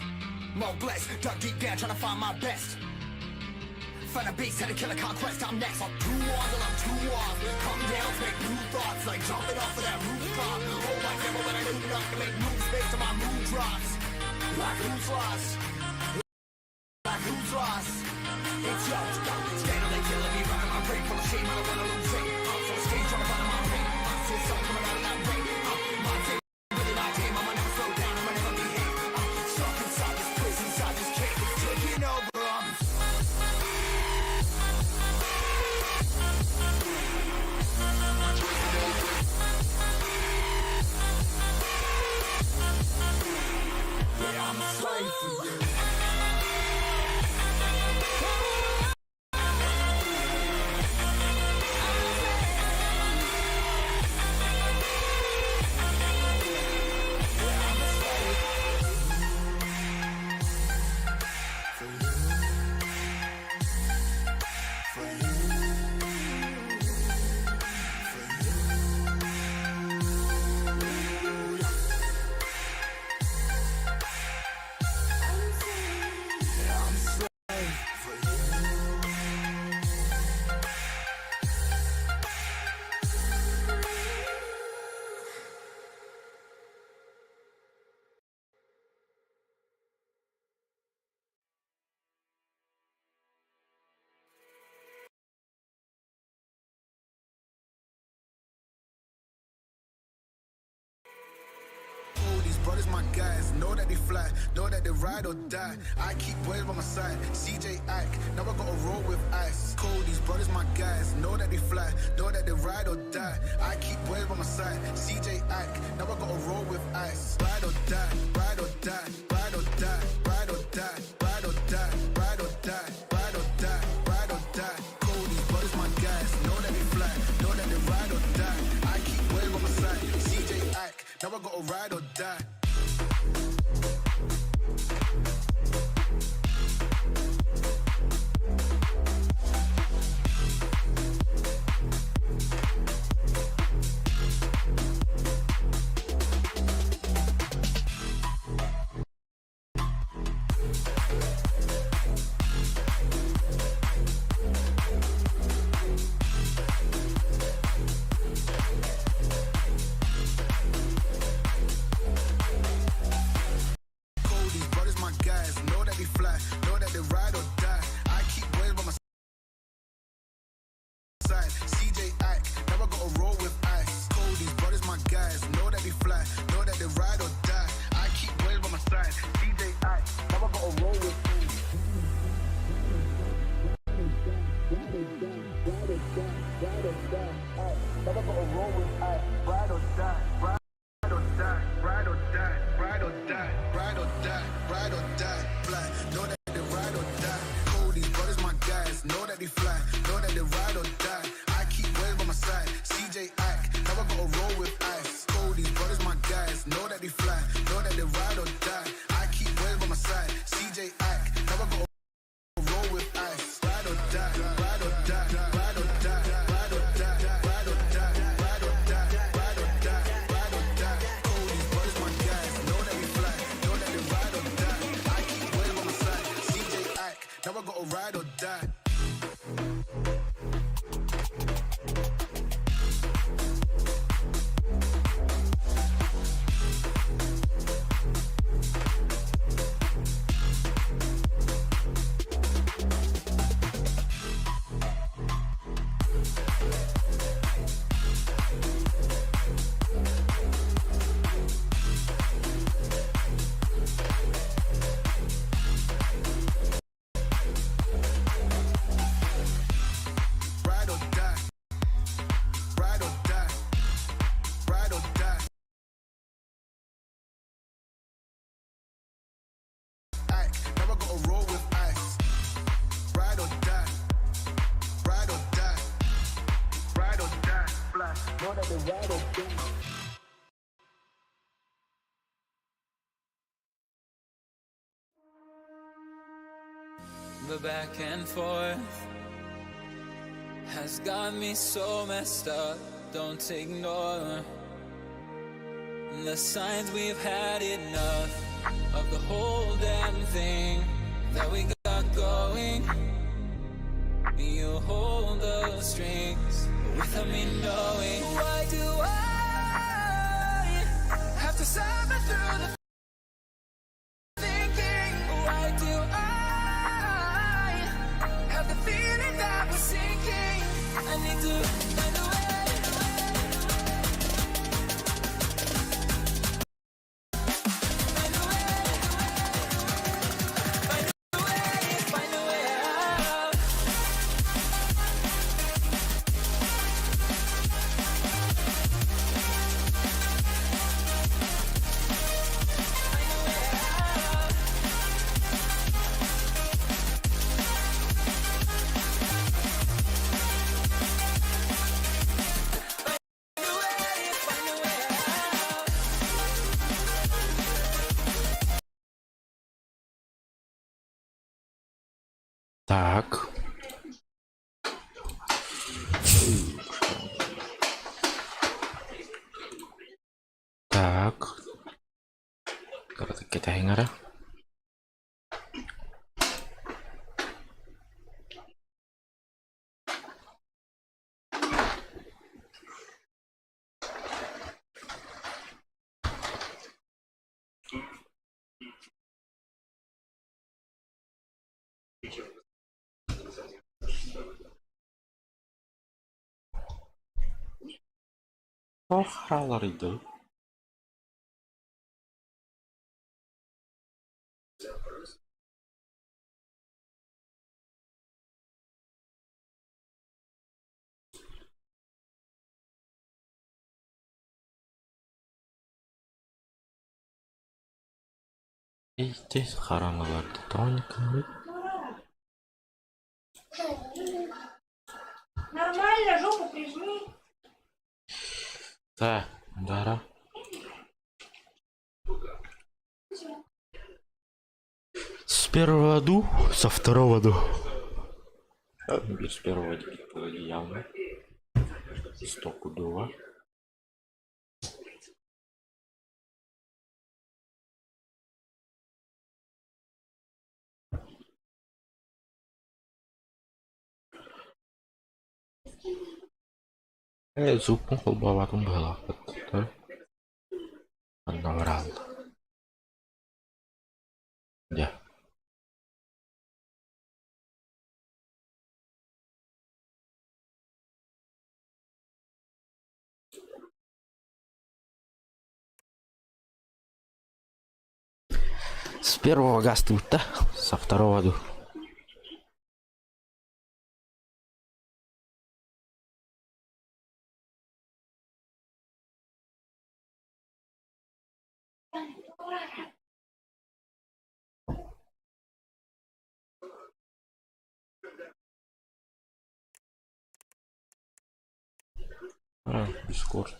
more blessed. Dug deep down, trying to find my best. Find a beast, had to kill a conquest, I'm next. I'm too on till I'm too off. Come down, make new thoughts, like jumping off of that rooftop. Oh, I never when I knew enough to make moves based on my mood drops. Like who's lost? Like who's lost? It's yours, steadily killing me, running my brain full of shame, I don't wanna lose it. I'm so stage, trying to find my pain. I'm still sun coming out of that rain. My team, really my team, I'ma never slow down, I'ma never behave. I'm stuck inside this prison, inside this cage, it's taking over. I'm a slave for you. These brothers, my guys, know that they fly, know that they ride or die. I keep boys by my side, CJ Ike, now I gotta roll with ice. Cold, these brothers, my guys, know that they fly, know that they ride or die. I keep boys by my side, CJ Ike, now I gotta roll with ice. Ride or die, ride or die, ride or die, ride or die, ride or die, ride or die, ride or die, ride or die. Cold, these brothers, my guys, know that they fly, know that they ride or die. I keep boys by my side, CJ Ike, now I gotta ride or die. The back and forth, has got me so messed up. Don't ignore the signs. We've had enough of the whole damn thing that we got going. You hold the strings without me knowing. Why do I have to suffer through the thinking? Why do I have the feeling that we're sinking? I need to find a way. Find a way. Find a way out. Так. Так. Kalau kita hengar. Oh, haralar itu. Здесь харамаларды тониками. Нормально, жопу прижми. Да, дара. С первого аду, со второго аду. Без первого аду явно. Стопудово. Зуб холбоватым было. Одновременно. Да. С первого гастута, со второго аду. Дискорд.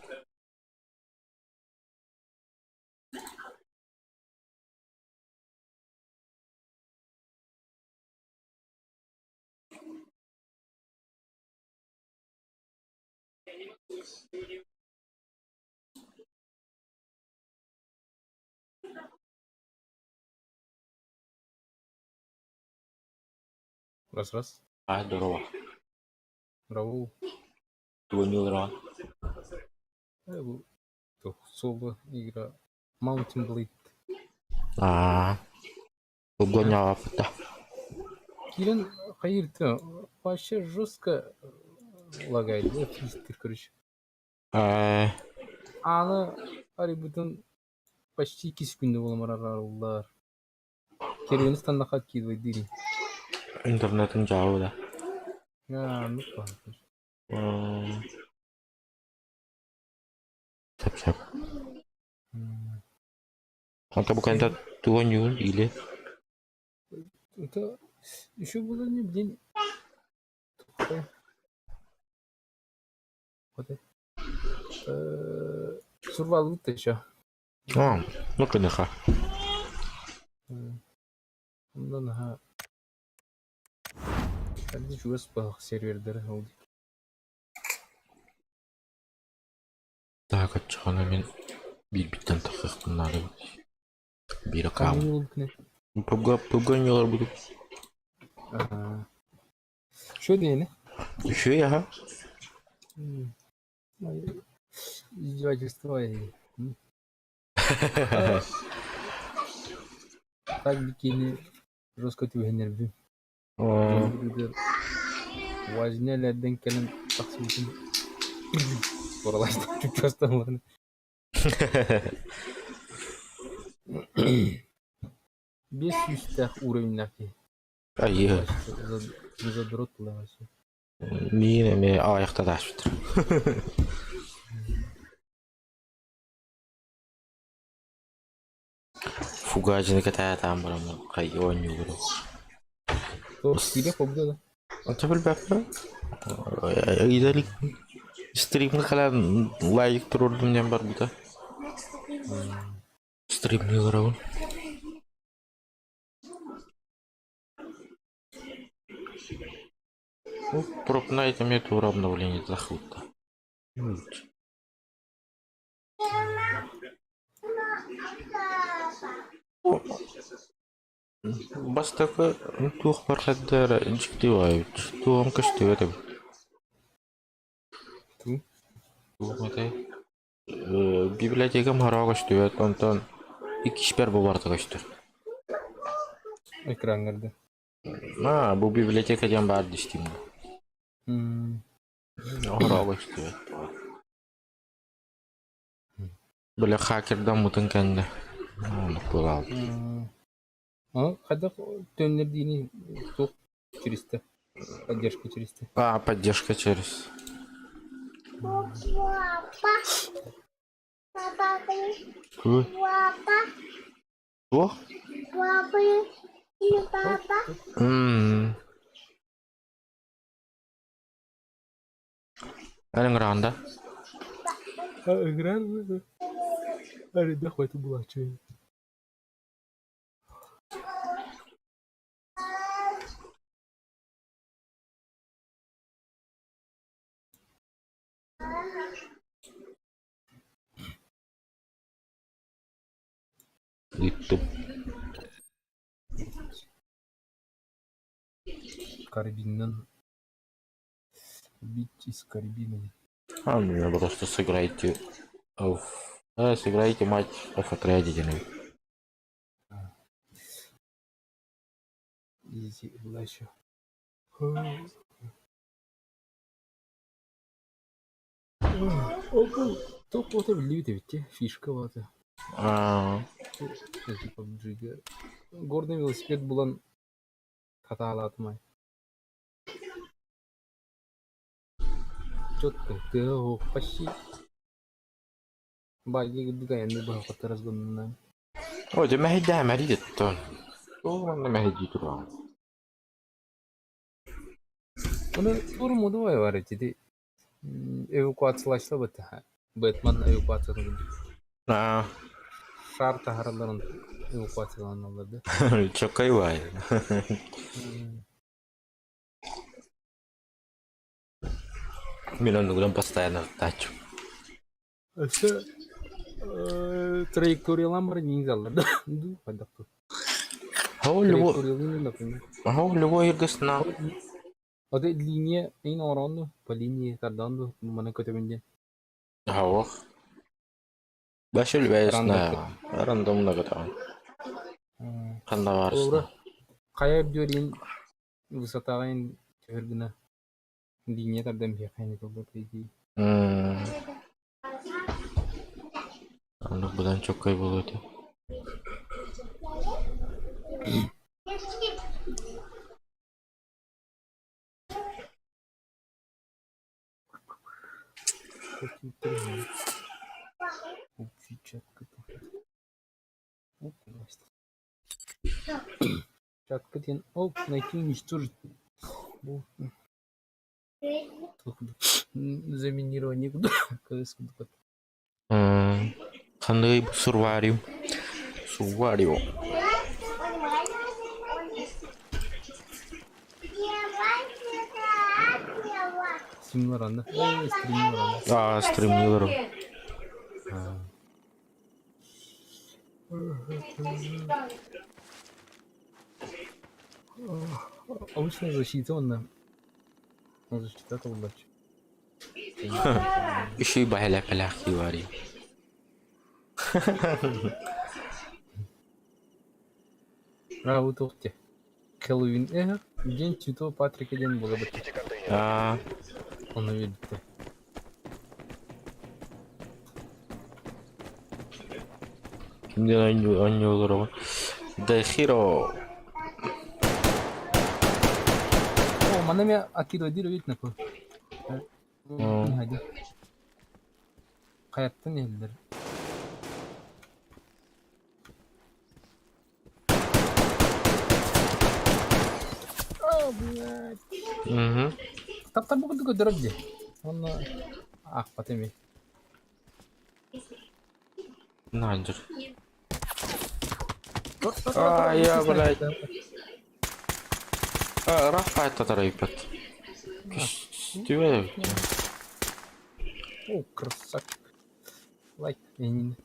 Раз. Здорово. Рау. Звонил Ран. Bu solo игра Mountain Blade. Угонял опыта. Кирин хайырты вообще жестко лагает, да, фристер, короче. Аны арибутун почти 2 секунды боламаралар. Кервенстан хат кидвай дiri. Интернетин жабы да. Ну па. Сап. Это буквально тугонюн или? Это еще было не блин. Сурвал вот еще. Ну конечно. Ondan ha. Ben de şu spah serverleri oldu. Так отчаны мен bir bitten takık bunları. Bir rakam. Камень oldu ne? Pubga oynuyorlar bu. Ага. Что день? Üşüyor ya. Издевательство. Так бикини жестко тюгенер бим. Vazinelerden gelen taksimetin oralarda çok hastalarını. Без yüzde уровеньлерки. Ayı. Zaдрот bulamazsın. Yine mi ayakta da açtır. Fugacını katayatan buramı. Kayı oynuyor. То стиле победа да. Tabii bakma. İdealik. Stream'e kadar layık dururdum diyen var burada. Stream'e göre. Ну, на этом это уравнение захута. Бастакы тух бархаттар жиктебайбыт. Тугам кыштыбы. Тугматай. Библиотека марага штыбыт. Онтон 2-1 буларды кыштыр. Экранlarda. Bu bibliotekadan бар диштим. Марага штыбыт. Böyle hacker'dan mutun kendi. Bunu aldı. А, когда тönler dini çok чрезто. Поддержка чрезто. Поддержка через. Папа. Папа. Что? Папа. Что? Папа. И папа. Elin granda. Экран. Ари да хватит была чай. YouTube. Карабиннен. Бить из карабина. Мне просто сыграйте. Сыграйте матч в отряде. Изи, еще. Топ вот это ведь фишка вот. Типа джига. Горный велосипед булан хата атмай. Четко. Ты почти. Баги гидга янды бага ката разгонна. О, да ما هي دعم عريضة الطن. والله ما هي جيتوا. Onu durmadı var idi. Evakuasyonlaştı bata. Batman evakuasyonu. Şar taharaların evakuasyonlanmaları. Çok kayıvay. Мен он постоянно тачу. Ese траекториялар нигзалlarda. Ду падапты. Любой иргысына. Ада линия ин оранды, по линии тарданды, мана көтөбүндө. Хавах. Башыл бәйсна. Рандомна ката. Канда барсың. Кая бдөрин высотагын чөгөргүнө. Линия тардан бия кайны болду дейди. Anlık buradan çok kayboluyordu. Чатка ден найти уничтожить. Заминирование куда? Кандай bu Survario. Survario. Стримлар анда. Стримлар анда. Стримлар. Обычная защита, он защита удачи. Еще и бахеля пляхи вари. Работа в те. Хэллоуин. День Святого Патрика день был бы. Он увидит. Kimden aynı olur ama. The Hero. О, манами акидо дир видно по. Не ходи. Каяттан елдер. О, блядь. Угу. Таптар бугуду көдөрөп же. Он акпат эми. Нандыр. Я, блядь. Рафа это тарайпат. Стиве. О, красавчик. Лайк, Ленин.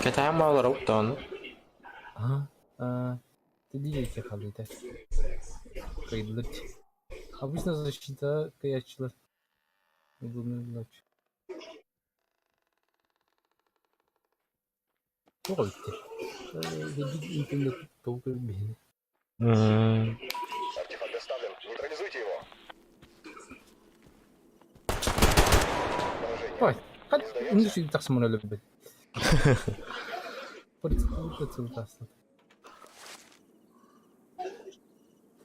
Кетая малар уктан. Ты дилейте халыйта. Кайдылыр. Обычно защита каячылар. Удобный ночь. Ой, ты. Интернет толком бедный. Артефакт доставлен. Нейтрализуйте его. Ой, ну что так смотрели бы. Прицел даст.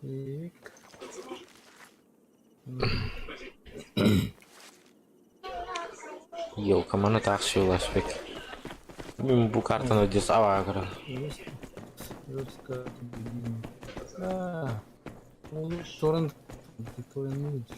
Так. Йоу, камана такси улашбек. Мен bu картаны дес авагра. Жестко. Он торрент. Торрент не видишь.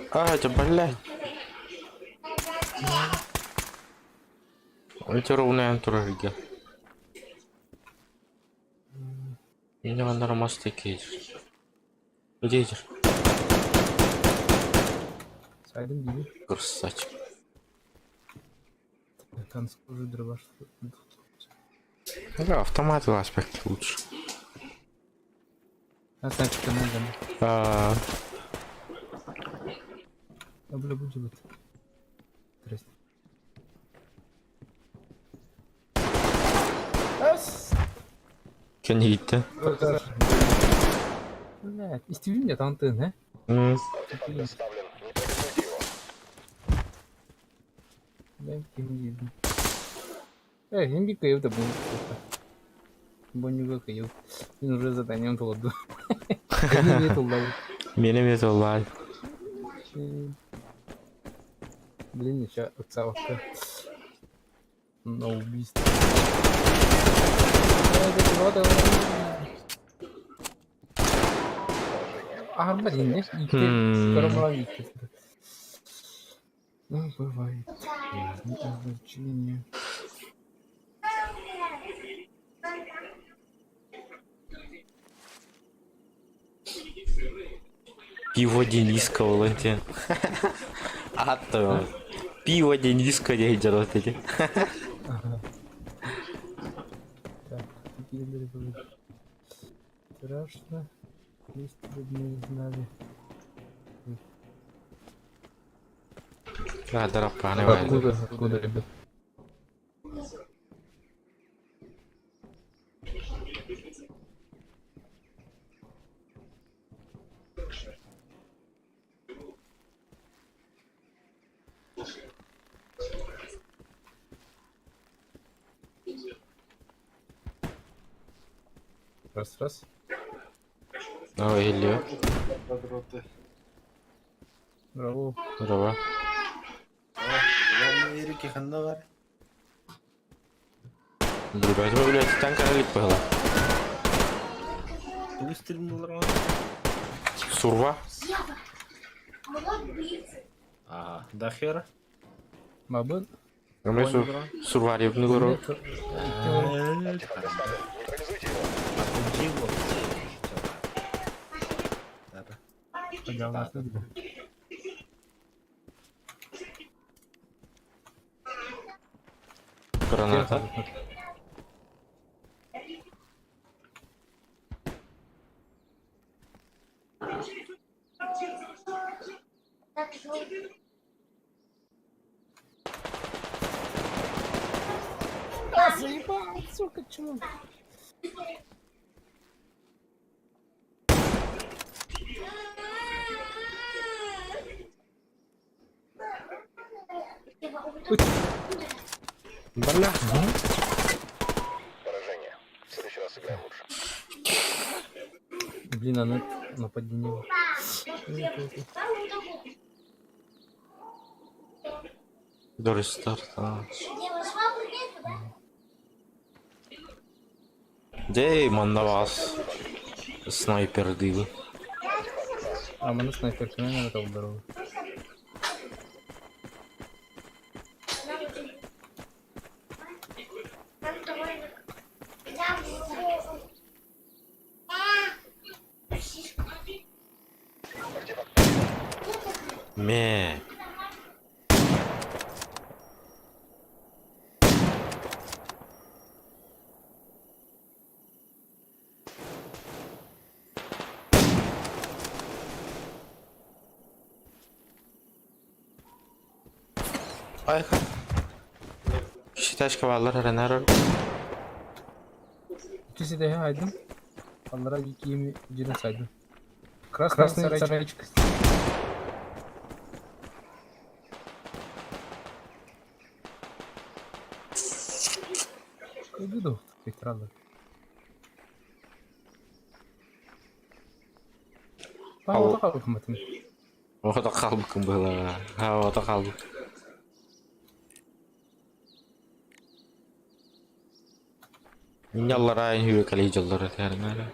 Кай. Это, блядь. Это ровная антурга. Меня надо рамасты кейдж. Где идешь? Сайден değil. Красавчик. Танц уже дробаш. Да, автомат в аспекте лучше. А значит, надо. Абля будет. Здрасте. Канита. Блядь, истеви меня там ты, да? Артефакт доставлен. Нейтрализуйте его. Да, не видно. Химби кайф да будет. Бонюга кайф. Ин уже заданием толду. Не толду. Benim de olay. Блин, еще отцавка. На убийство. Блин, нет, не ну, бывает. Огорчение. Пиво Дениска, Валентин. А то. Пиво Дениска не идет эти. Так, страшно. Есть трудные знали. Драпаны. Откуда, ребят? Раз. Ой, geliyor. Браво. Merhaba. Главное, Эрики Хандавар. Ебать, вы, блядь, танк ролик было. Выстрелил. Сурва. Ага, до хера. Бабы. Ömre survar yapını görüyor. Нейтрализуйте его. Подявляться. Granata. Заебал, сука, чё? Бля. Поражение. В следующий раз сыграем лучше. Блин, она нападение. До рестарта. Де манда вас? Снайпер див. А мене снайпер, не надо того здорово. Ме. Ayka. Şitaşka varlar her nere. İkisi de haydım. Onlara iki yemi cine saydım. Красный сарайчик. Иди до экрана. Ау. Ау, такая хматин. Orada kalbıkım böyle. Ha orada kalbık. Yallar ayın hüve kaleyicalları her nere.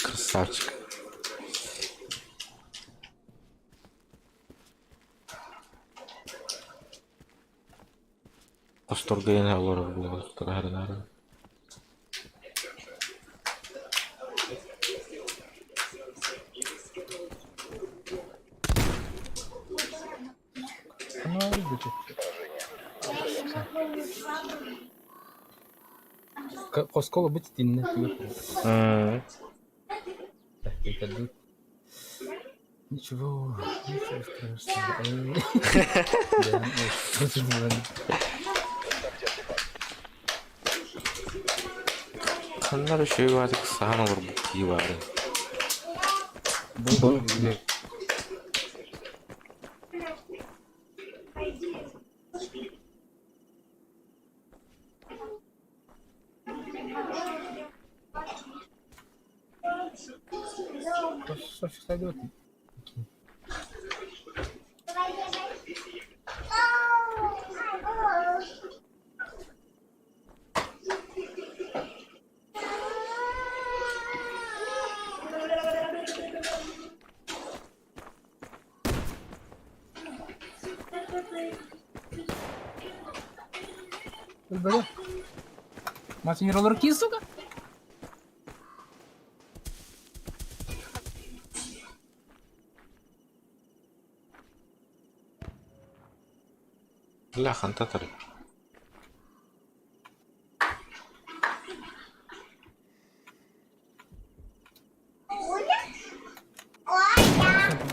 Красавчик. Восторгайна олар булар тарахарнары. Ну, видите. Коскола быть тинне. Ничего страшного. Kanlar şey vardı kısan olur bu iyi vardı. Bu Что сойдет? Бля. Мать не роллерки, сука? Бля, хантатор.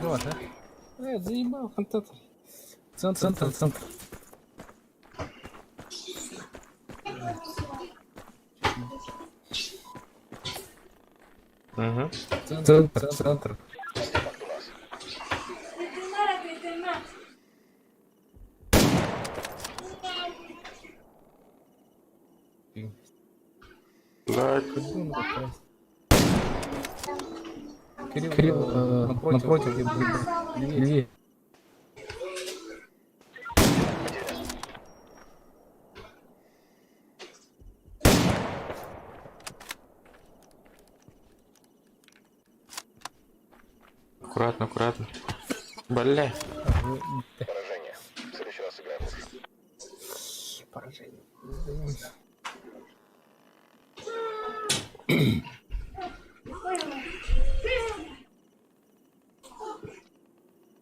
Вот, а? Заебал, фантазер. Центр. Центр. Ветеринара, ветеринар. Так, Кирилл, напротив, левее. аккуратно, аккуратно. Бля. Поражение. В следующий раз сыграем лучше. Поражение.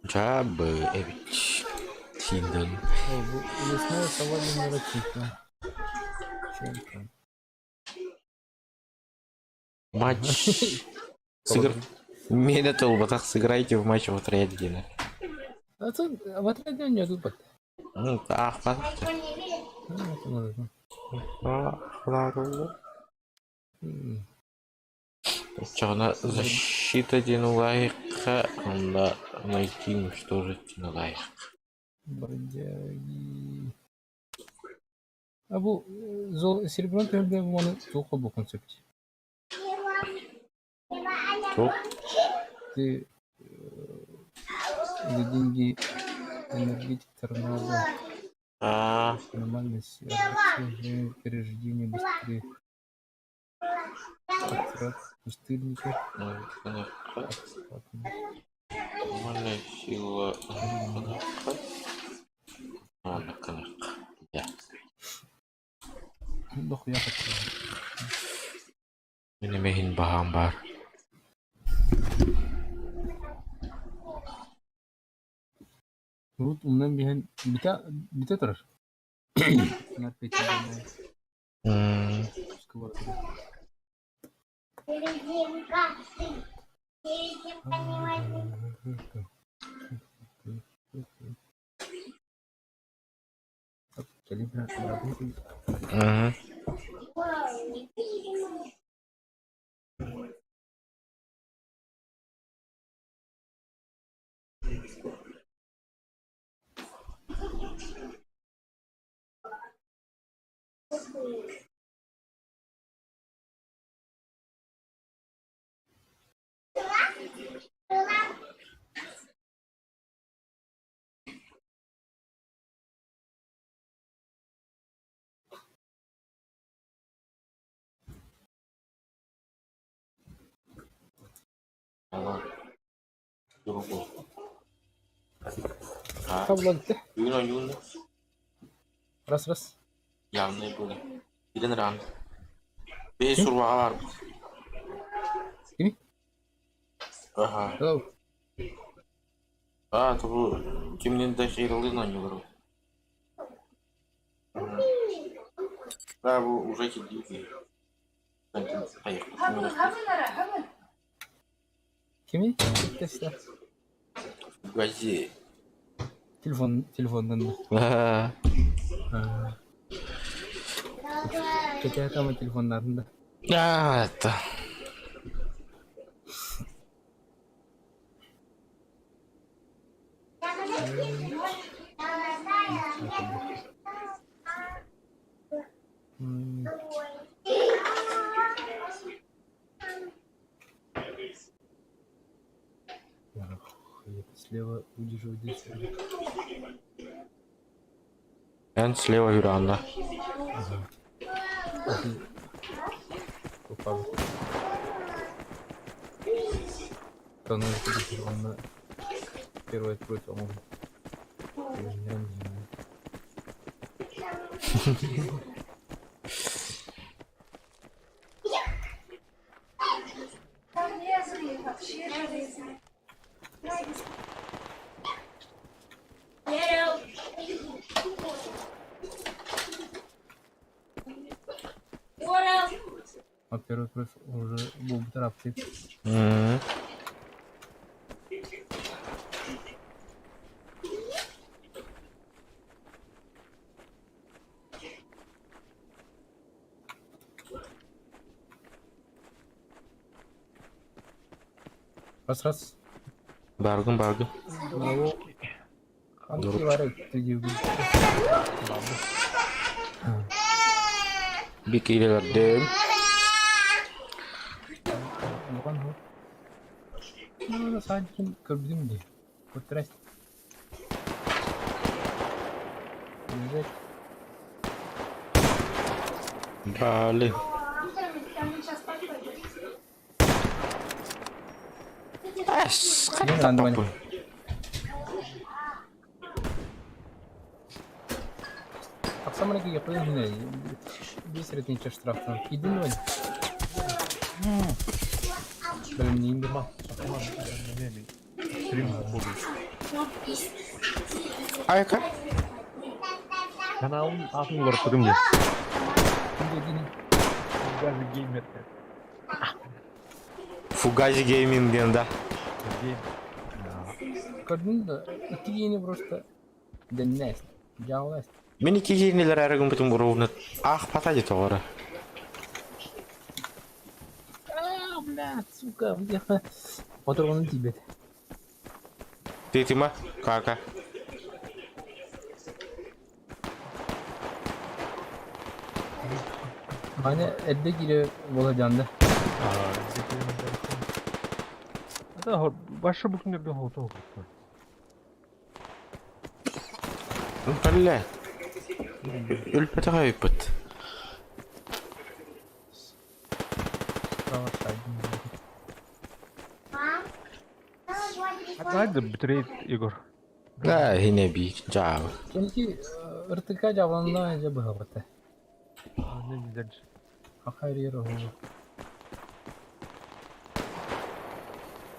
Джабевич. Синдон. Лесная сова Миротика. Чемпион. Матч. Сыгр... Меня толбатах сыграйте в матч в отряде, Дина. А тут в отряде у него тут. Ну, ах, Чана защита Динлайха, надо найти уничтожить Динлайх. Бродяги. А bu серебряный пембе оны тоқы бұл концепте. Топ. Ты за деньги энергетик торнадо, нормальность, перерождение быстрее. Отряд пустырников. Нормальная сила. Да. Дохуя хочу. Менемехин Бахамбар. Рут умнан биһэн бите турар. Наркотик. Серединка. Серединка не возьми. Табланты. Юна. Раз. Явный был. Один ран. Бей сурвар. Кими? Ага. Hello. А, то был. Кимнен даже иралы на него. Да, вы уже сидите. Поехали. Кими? Тесла. Газе. Телефондан. Ага. Какая там телефондарында? А, это. Слева удерживать здесь. Я слева Юранда. Попал. Становится телефон. Первая открыть, по-моему. Полезные, вообще полезные. А первый кровь уже был бы трапки. Раз. Баргын. Ханки бар өттү. Бик ийлердим. Буган хо. Ну, sadece gördüm diye. Fotoğraf. Güzel. Dale. Ас, Yine randı bana. Akşam bana ki yapalım yine. Bir süre tinçer taraftan. Gidin mi? Benim neyim de bak. Ayka. Kanalın adını görüp ya. Güzel bir gamer. Fugazi Gaming yanında. Gördün de iki yeni просто денес. Жалость. Мен iki yeniler her gün bütün buruğunu patladı doğru. Блядь, сука, где? Оторван тебе. Тетима, кака. Hani edde giriyor olacağında. Hatta başka bugün de bir hoto oldu. Kalle. Ülpete kayıpıt. Bravo saydım. Hadi bitireyim Igor. Ha, yine bir cevap. Çünkü ırtıka cevabında önce bu havata. Ne güzel. Hakar yeri oldu.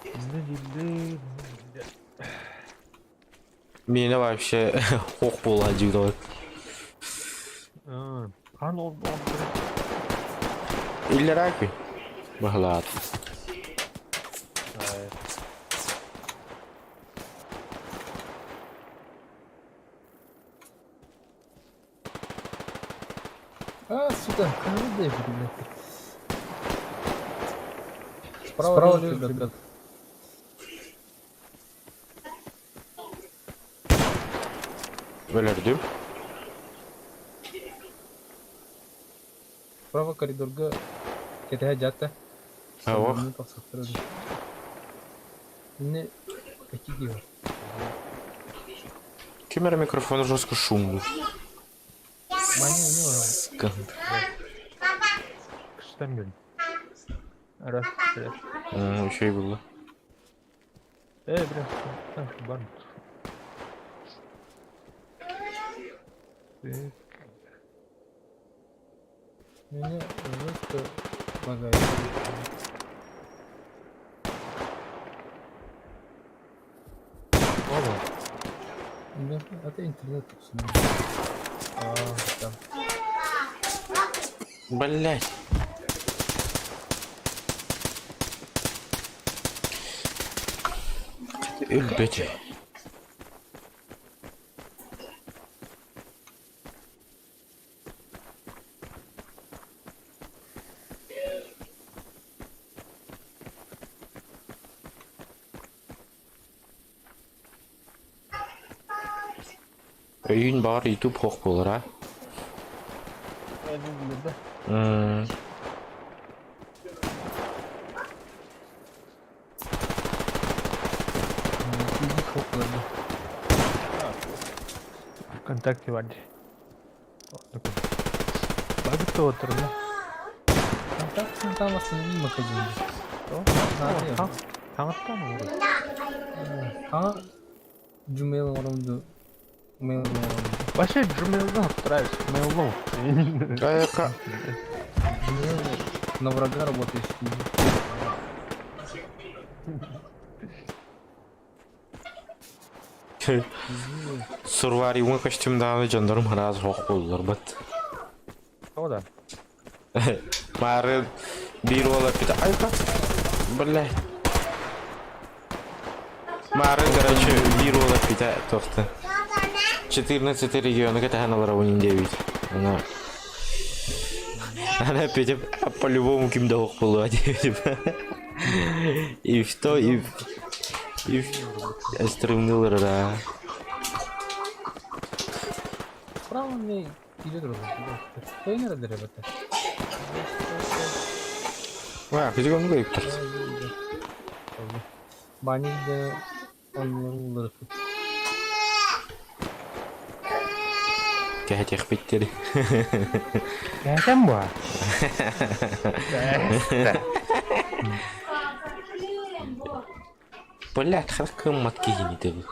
Ne güzel. Meni вообще хоқ болады жігіт. Kan oldu. Иллерак би. Бахлаад. А, сука, куда я блядь? Справа ребят. Бөлердім. Справа коридорга кетеге жатты. Ох. Не какие дела? Камера микрофона жестко шумный. Мани у него. Скант. Kıştan geldim. Раз, biraz. Şey buldu. Biraz. Tam şu var mı? Меня жестко лагает. Valla. Это интернет. Там. Блять. Ülpete. Үйін бар YouTube хоқ болыр, а? Вконтакте var. Bakıp da oturdu. Контакт там останови магазин. Tanıttı mı orada? А Gmail орамды. Mail орамды. Вообще Gmail'dan отправишь. Mail'dan. Аяқа. Gmail на врага работаешь. Survari un kostyumdagi jandarm haraz hoq bo'ldilar, bat. O da. Mari bir olab bitta ayqa. Billahi. Mari короче bir olab bitta to'xta. 14 регионга таханалар o'ynaydi. Ana bitib по-любому kimda hoq bo'ladi deb. И что, и стрімнили, да. Справа не келе тұрды. Қойнар әдір әбәті. Ва, күзі көмді көйіп тұр. Банигде онлар Кәйт еқпеттері. Кәсем ба? Блядь, хар қыммат кейін еді бұл.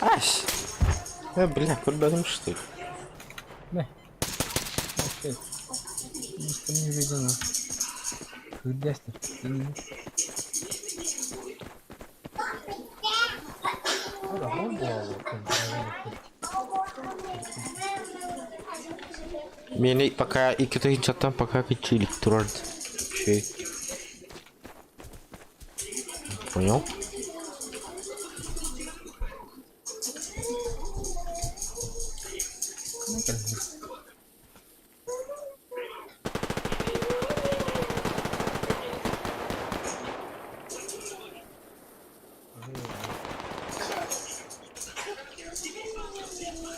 Ась! Бля, көрбәдім что ли? Не. Окей. Никто не видел. Күрдәстер. Мені пока iki чаттан пока кичилик тұрарды. Şey. Понял?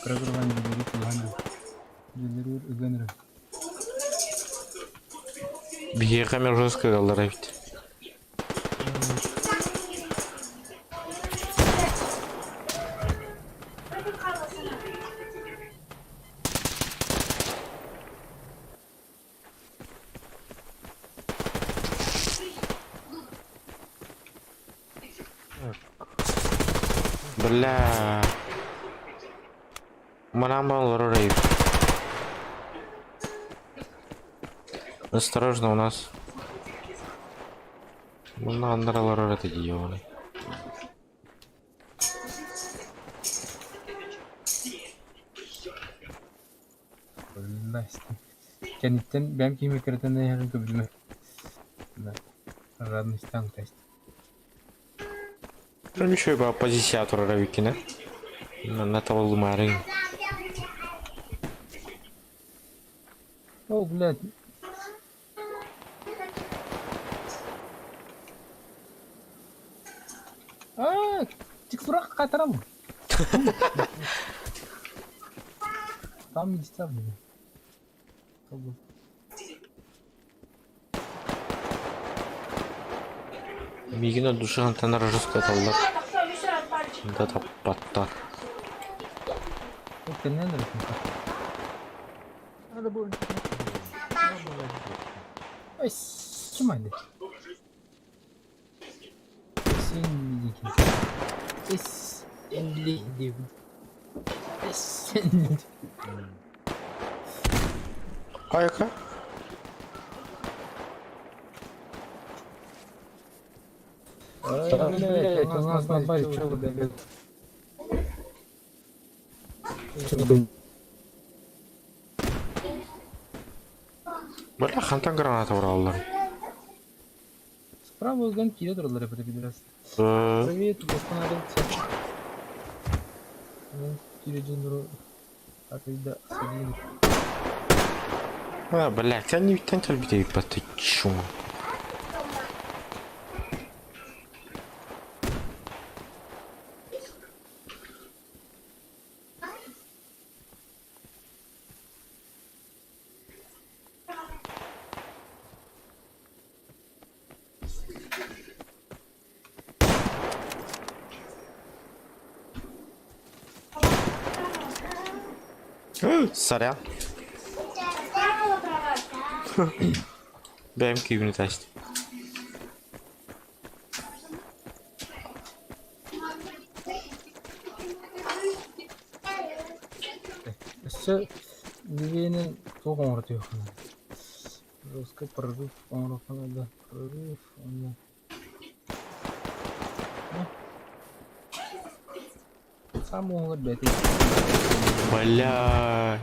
Программание берет Ивана. Генерирует Игенера. Бие камер жестко қалдыр бит. Бля. Манам баллар рейв. Осторожно, у нас. Мына андыралар это дiyoni. Настя. Кенеттен бәм киме керетен яһын көбүлмөр. Радностьтан тест. Ну еще по позициатору равикина. На того марын. О, блядь. Текстура кайтарамын. Там не ставлю. Мигина душан танар жестко талдар. Да таппаттар. Вот не надо. Надо было. Ой, снимай. Айка? Блядь, у нас на базе что бегает? Бля, хантан граната уралдар. Справа өзгөн келе тұрдылар эпеде пидорас. Да. Привет, восстановился. Телевизор. Отойда, сидели. Бля, я не видел телевизор, ты чё? Сорян. БМК юнит аст. Все двиенин тоғын ұрты еқына. Жестко прорыв, он да, прорыв, он. Сам он бәті. Бля.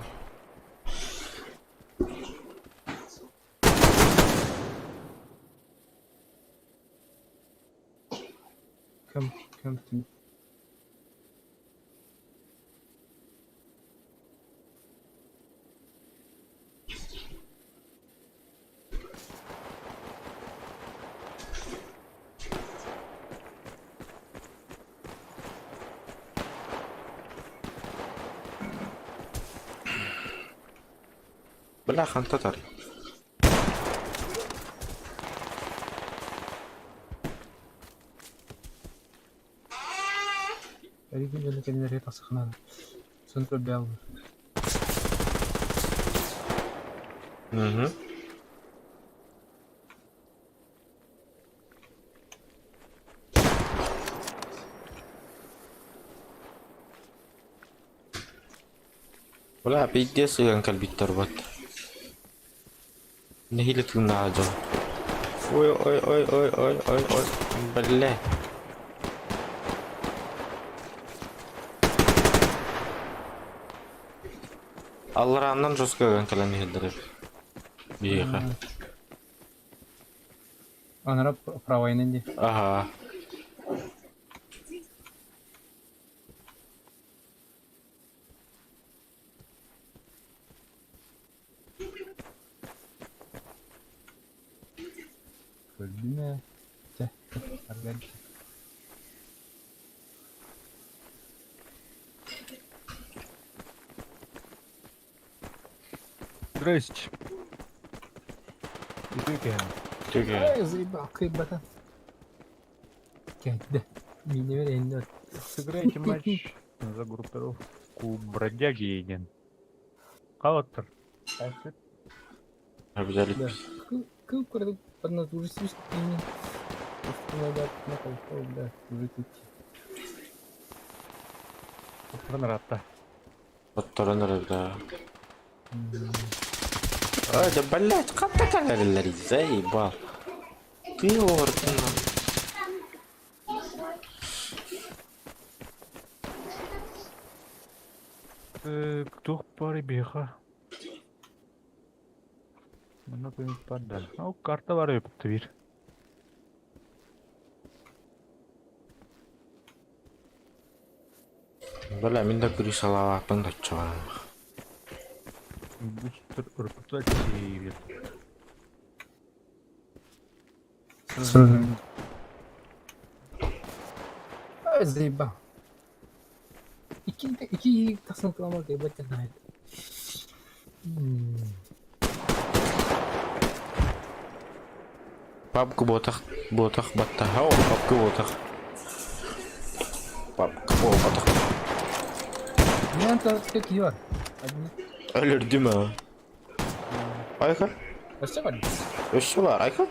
Кім? Бля, хантатар. Эрики жолы кенелер тасыхнар. Центр бял. Угу. Бля, пиздец, иган кальбиттер бат. Нехиле тына ажа. Ой, ой, ой, ой, ой, ой, ой. Бля. Аллараннан жоскаган калан хеддереп. Биха. Анара правайнын де. Ага. Көлдүмө. Те. Арган. Здрасте. Иду екен. Теге. Ай, заебал, кайбата. Кәдді. Мені бер енді. Сыграйте матч за группировку бродяги деген. Қалаттыр. Әсет. Обязали. Да. Кыл көрдік. Подназ уже свистит менен. Установят на колпак, да. Уже тут. Граната. Отторонор да. Ай, да блять, как так говорили, заебал. Ты орден. Кто пари беха? Мына көмек падда. Ау, карта бар өпті бир. Бля, мен да күрес алабын да чоң. Бустер ұрпытла кейбет. Ай, заебал. İki tasın kılama kaybetten hayır. Папку ботах батта. Ау, папку ботах. Папку ботах. Ne anta tek iyi var. Ölürdüm ha. Ayka. Başka var. Öşü var Ayka.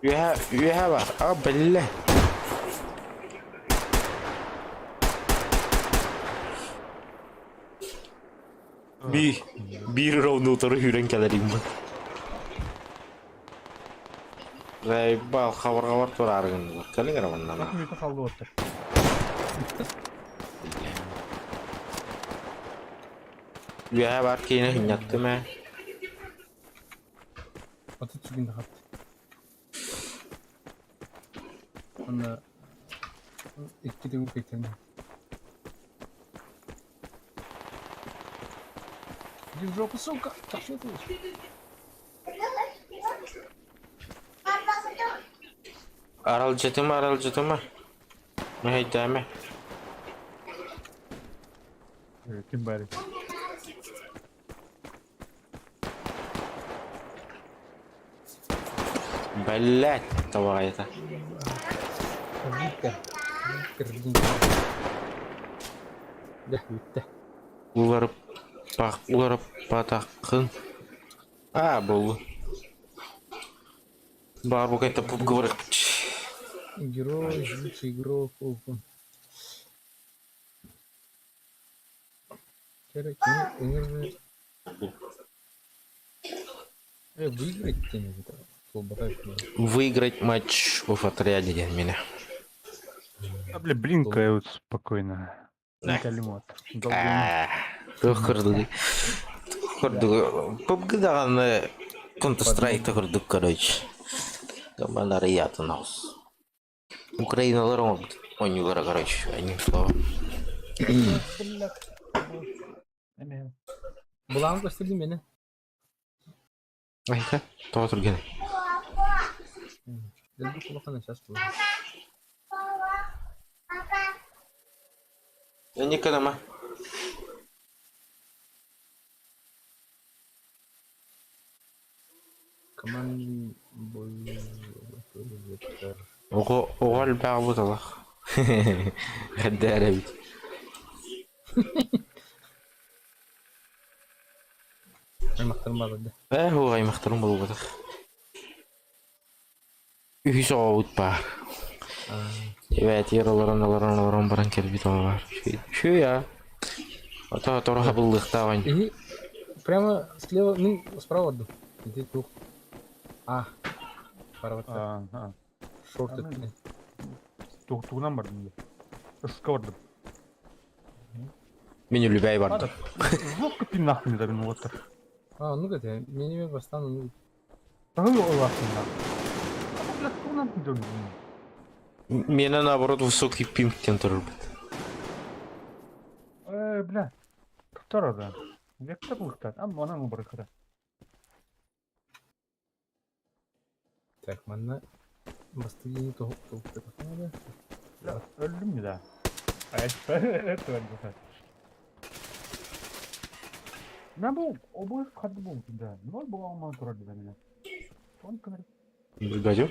Üye var. Aa belli. Bir round oturup hüren kelerim ben. Zaybal kabar turargın var. Kalın arabandan. Көмекті қалды отыр. Üye var ki yine hünyattı mı? Atı çıkındı hat. Onda iki de bu beklendi. Bir ropu soka. Taşıyor. Aral jeti mi? Ne heydeme? Кім бәрі? Блять, давай это. Вика. Да, bitti. Ularıp batakın. Aa bu. Бар bu kayıtta pub говорит. Герой, лучший игрок. Керек, выиграть где-нибудь. Выиграть матч в отряде для меня. А, бля, блинкают спокойно. Калимат. Кырдык. PUBG'da Counter Strike'da kırdık короче. Команда приятно нас. Украиналар oynuyorlar короче, одним словом. Bulan gösterdi beni. Ayka, toğa tur gene. Geldi kulakana şaş bu. Ya никогда ма. Командный бой. Вектор. Оғал бағы бұталақ. Ғаддар әбіт. Аймақтарым бар еді. Ол аймақтарым болу бұтақ. Үйі соғауыт бар. Evet, оларан баран келбет олар. Şu ya. Ата торға бұлдықта ғайын. И прямо слева, ну, справа отдал. Иди тух. Параватта. Шорт ettin. Туғынан бардым де. Ысқа бардым. Мен үлібәй барды. Жоқ көппен нақтым да мен отыр. Ну где? Менеме бастан, ну. Тағы олақтым да. Блядь, туғынан бардым. Мені, наоборот, высокий пимптен тұрыр бұд. Бля. Тұқтар да. Вектор ұлықтар. Оның бір қыры. Так, манна. Бастыгини тоғып надо. Öldüm bir daha. Evet öldüm. Ne bu? O bu kadı bu da. Ne oldu bu olmadan duradı benimle? Son kadar. Бригадир?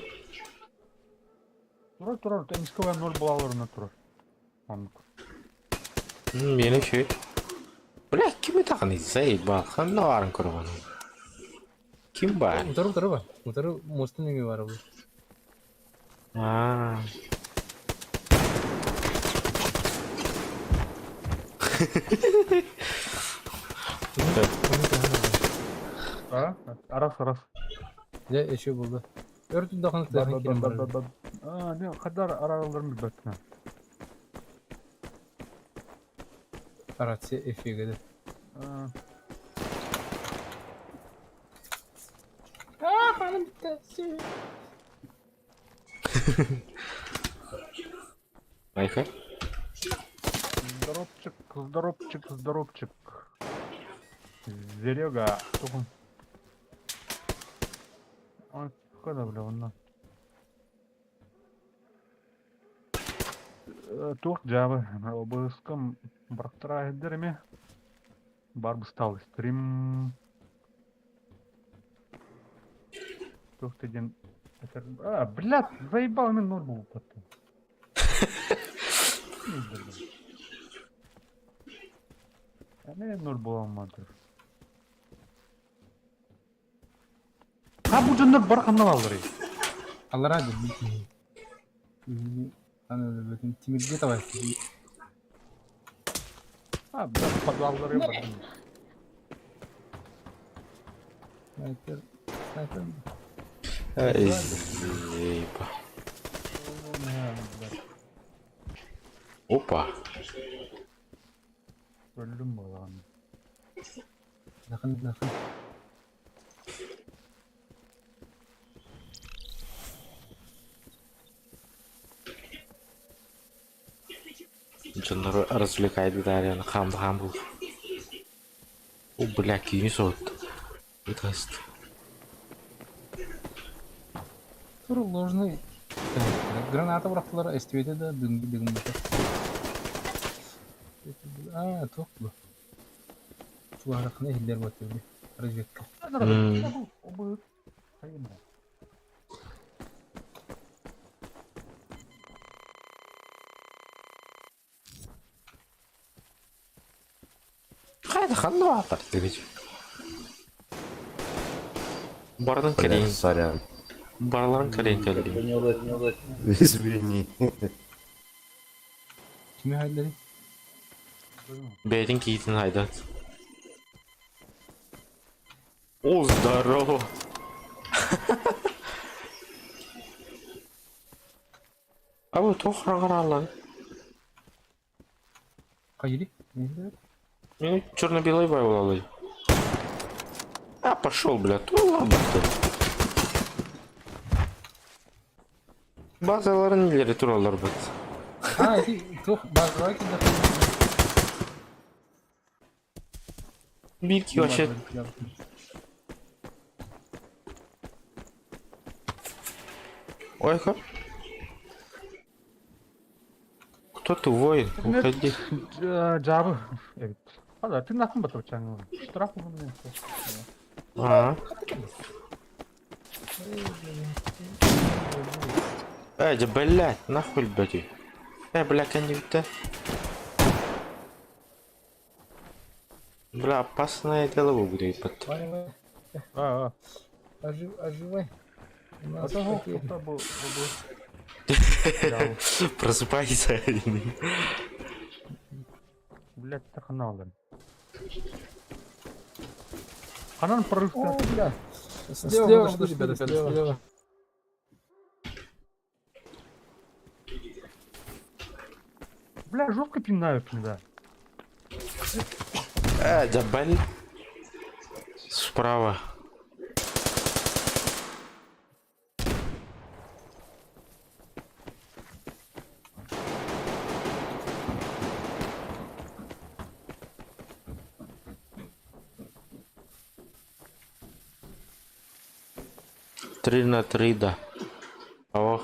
Durar. Temizlik ve nol bulalarına durar. Anlık. Meni şey. Bля, kimi taqın izay bak. Qanday varın көрген. Kim var? Утары бар. Утары мостын неге бар бұл. Araf. Ya eşi buldu. Örtün dağınık dağınık kirim var. Ne kadar aralarım bir bakma. Aratsi eşi gidi. Hanım bitti. Ayka? Здоровчик. Зерега, тухum. Ой, куда, бля, он. Тух жабы, обыскым бұрақтыра еддереме. Бар стал стрим. Тух деген. Блядь, заебал мен ноль был потом. Ne nur bulamadı. Ha bu canlar barkandan aldırıyor. Allah razı olsun. Hani bakın timide de var. Ha bu padvalları bakın. Sniper. Eyba. Опа. Öldüm bu lan. Yakın. Жанр развлекает Дарьяна. Хам был. О, бля, кинь сот. Тест. Тур ложный. Граната бұрақтылар әстебеді да дүнгі. Тоқ бұл. Şu arasında ehiller batıyor. Разведка. Қандай батыр дегенше. Бардың кірейін. Сорян. Барларын кірейін кәлерейін. Не удать. Извини. Kime halleri? Бәйдің кейтін айдат. О, здорово! А вот охрана алады. Қайли? Мен черно-белый бай алады. А, пошел, блядь, ладно. Базаларын нелері туралар бәт. Тоқ базаға келді. Билки вообще. Ой, как? Кто ты, воин? Уходи. Жабы. Evet. Hadi tırnakın batır çanğı. Штраф mı bunu? Ага. Блядь, нахуй, блядь. Блядь, они это... Бля, опасное дело будет. Ваня, А, оживай. У нас это потери. был. Просыпайся. Блядь, это ханалан. Ханан прорыв. О, бля. Слева, подожди, ребята, слева. Бля, жестко пинают, да. Джабаль. Справа. Три на 3, да. Ох.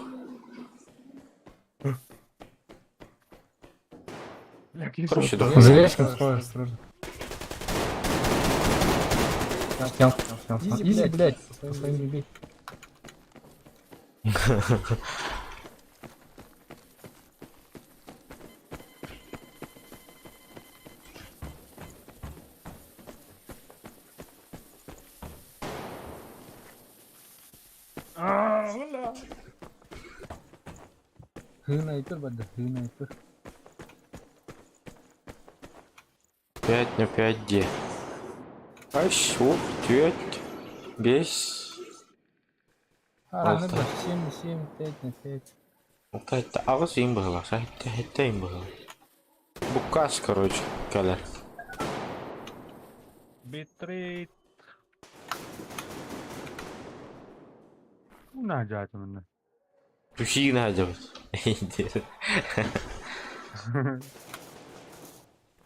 Короче, да. Железка справа, осторожно. Снял. Изи, блядь. Своим не бей. Хынайтыр барды, хынайтыр. 5 на 5 где? Аш, оп, 4, 5. Араны бар, 7, 5 на 5. Вот это ağız им было, это им было. Букас, короче, калер. Битрейт. На жаатым мына. Туши надо.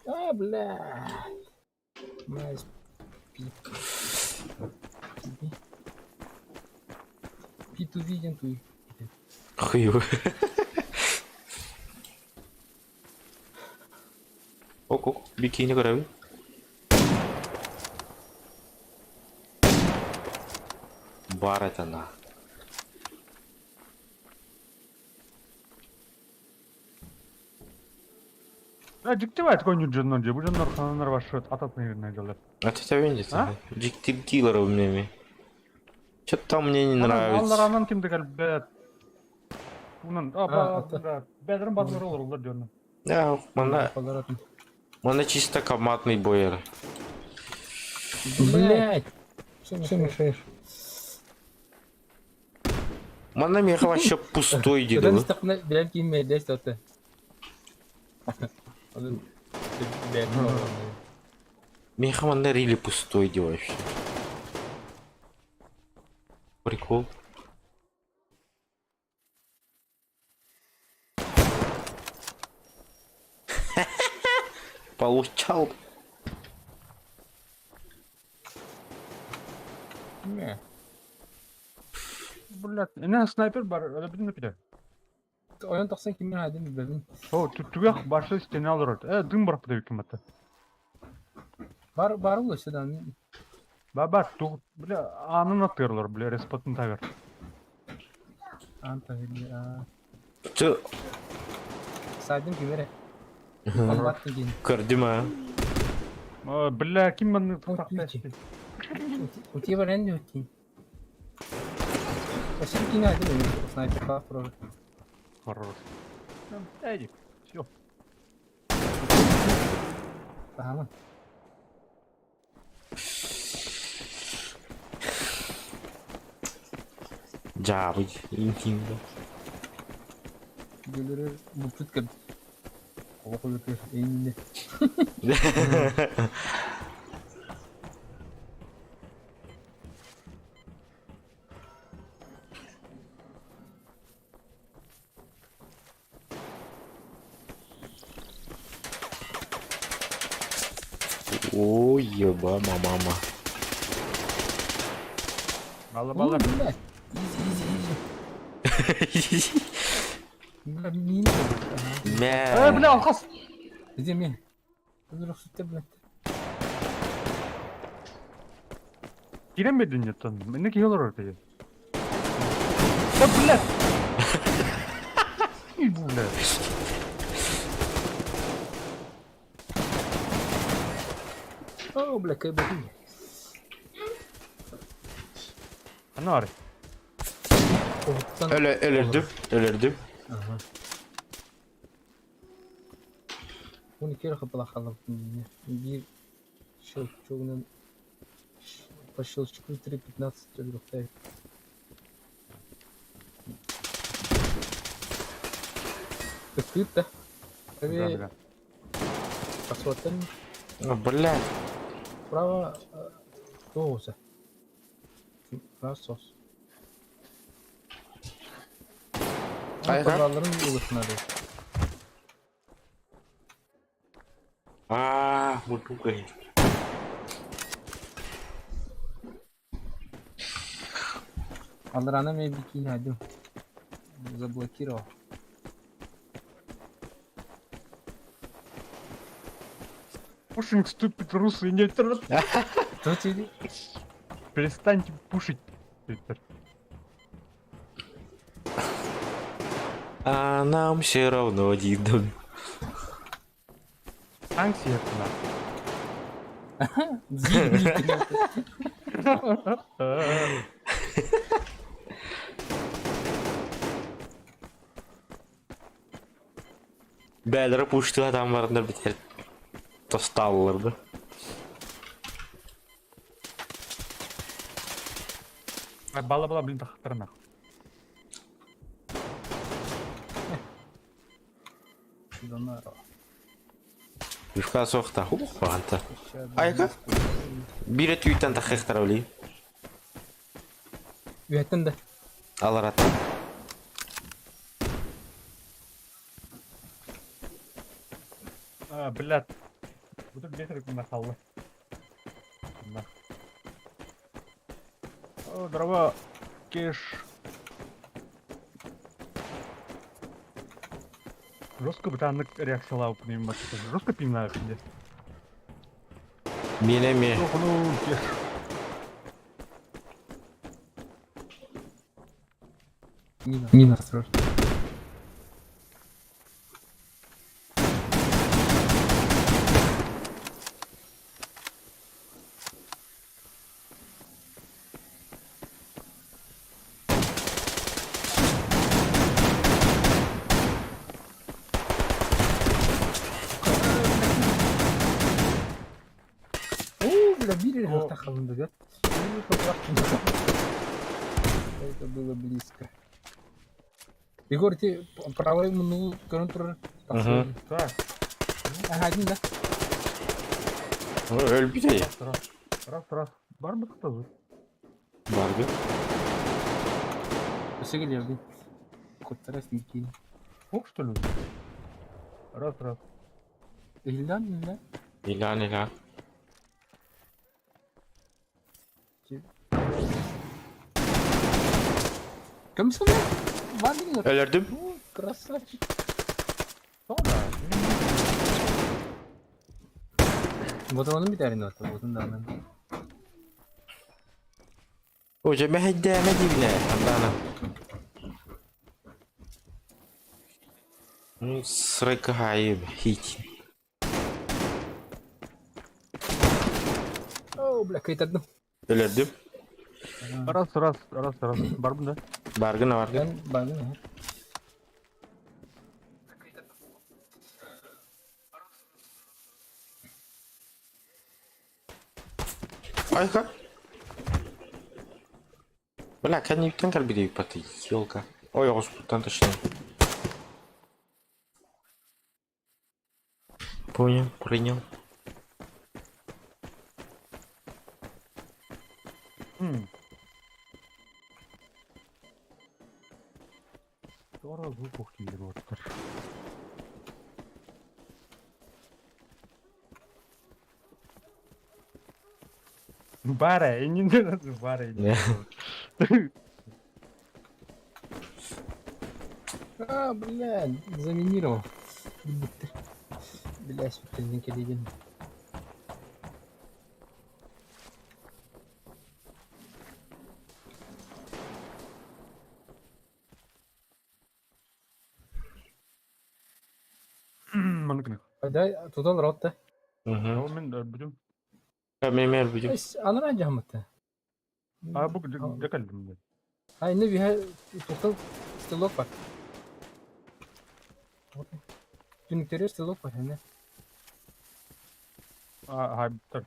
А, бля. Найс. Питу виден туй. Хуй. Ок, бикини кораби. Бар это на. Жиктебайт койнун жөнүнөн же, бул жөндөр ханандар башырат ататын жерине жалат. А ты это видишь? А? Диктив киллеров мне. Что-то мне не нравится. Алар анан кимди келбет. Унун, А, бедрин базары олор улар жөнүн. Да, Поворотом. мана чисто командный боер. Блять. Что мешаешь? Мана меха вообще пустой Куда не дедовый. стопна, блядь, кимме, десь то-то. Меха мана рили пустой де вообще. Прикол. Получал. Не. Блядь, эне снайпер бар, эле бирин пиде. Oyun taksan kimin halini bildim. О, түгөк башы стене алыр. Дым барып деп ким атты. Бар ул сюдан. Баба, бля, анын атырлар, бля, респотун тагыр. Анта вили. Ты Сайдым кибере. Албаттын кейін. кардима. Бля, ким маны тактайсты. У тебя вариант өткен. Сен кино один снайпер бар про. Хорош. Эдик, всё. Tamam. Жабы. Интимда. Gelir bu tutkal. Oku götür. Elinde. Ой, еба, мама. Бала. Блядь. Изи. Бля, мина. Мя. Бля, алкас. Где мен? Öldürük sütte blядь. Киренбедин жеттен. Эмне киелер орта. Да, блядь! И, блядь. О, бля, кайбахи. Анар. Ölürdüm. Ölürdüm. Ага. Он кері қапыла қалыптың. Bir щелчогынан по щелчку 3.15 өлгіқтай. Тык-тык, да? Да, бля. Посмотрим. Бля. Право... Кто осы? Насос. Айға? Подвалдарын ұлысына да. Вот тука. Алрана мен бикини найдем. Заблокировал. Пушинг ступит русы, не трот. Что тебе? Перестаньте пушить. А нам все равно, Дидон. Анксия Бәліріп ұшты адамларында бітер тосталылырды. Бала-бала, блин, тахтарна. Вивка соқта. Уқуанта. Айға? Бір әт үйттен тақиқтар өлейін. Үйеттін да. Алар аты. Блядь. Буду бехрик нахаллы. О, дрова. Кеш. Жестко бытанлык реакциялау пневмат. Жестко пимнақінде. Менеме. Тоқыну кеш. Мина срочно. Били Рахтахалында, да? Это было близко. Егор, ты правой мнул контур. Так. Ага, один, да? Өлбейді. Раз. Бар ма тазы? Барды. Посыгали, блин. Коттарас микин. Ок, что ли? Раз. Илдан, да? Илян. Кім сонда? Вагнер. Өлірдім. Красавчик. Вот onun bir tane var. Onun da anam. Hoca mehdeme dibine. Andana. Sırıkı hayıb. Hiç. Oh, bля, kayıtladım. Өлірдім. Раз. Бар ма да? Баргына. Ben bazen ya. Айға. Бля, коньюктен кәлбедей паты. Елка. Ой, ғоспуттан ташын. Понял, принял. Sonra звук ухтилер оттыр. Бара, не надо бара. А, блядь, заминировал. Блядь, светильник один. manık ne? Hadi total rotta. Hı. O men öldüm. Memel bücüm. Alır ancak mıttı. Aa bu dekaldım ben. Ay ne bir total stilok var. Dünükleri stilok var hani. Aa hay tabii.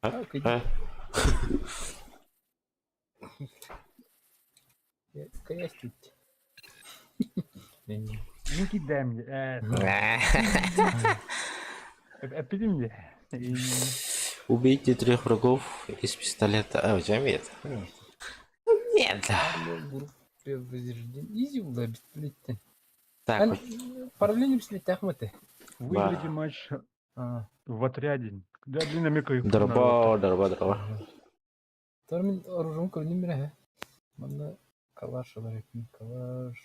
Ha. Kıyas gitti. Linki dem. Эпидем ли? Убейте 3 врагов из пистолета. Заметь. Нет. Изи было бесплетен. Так вот. Параллельно бесплетен тахматы. Выиграйте матч в отряде. Да, динамика их. Дрова. Тормин оружием көрдüm bile he. Bunda kalaş olarak kalaş.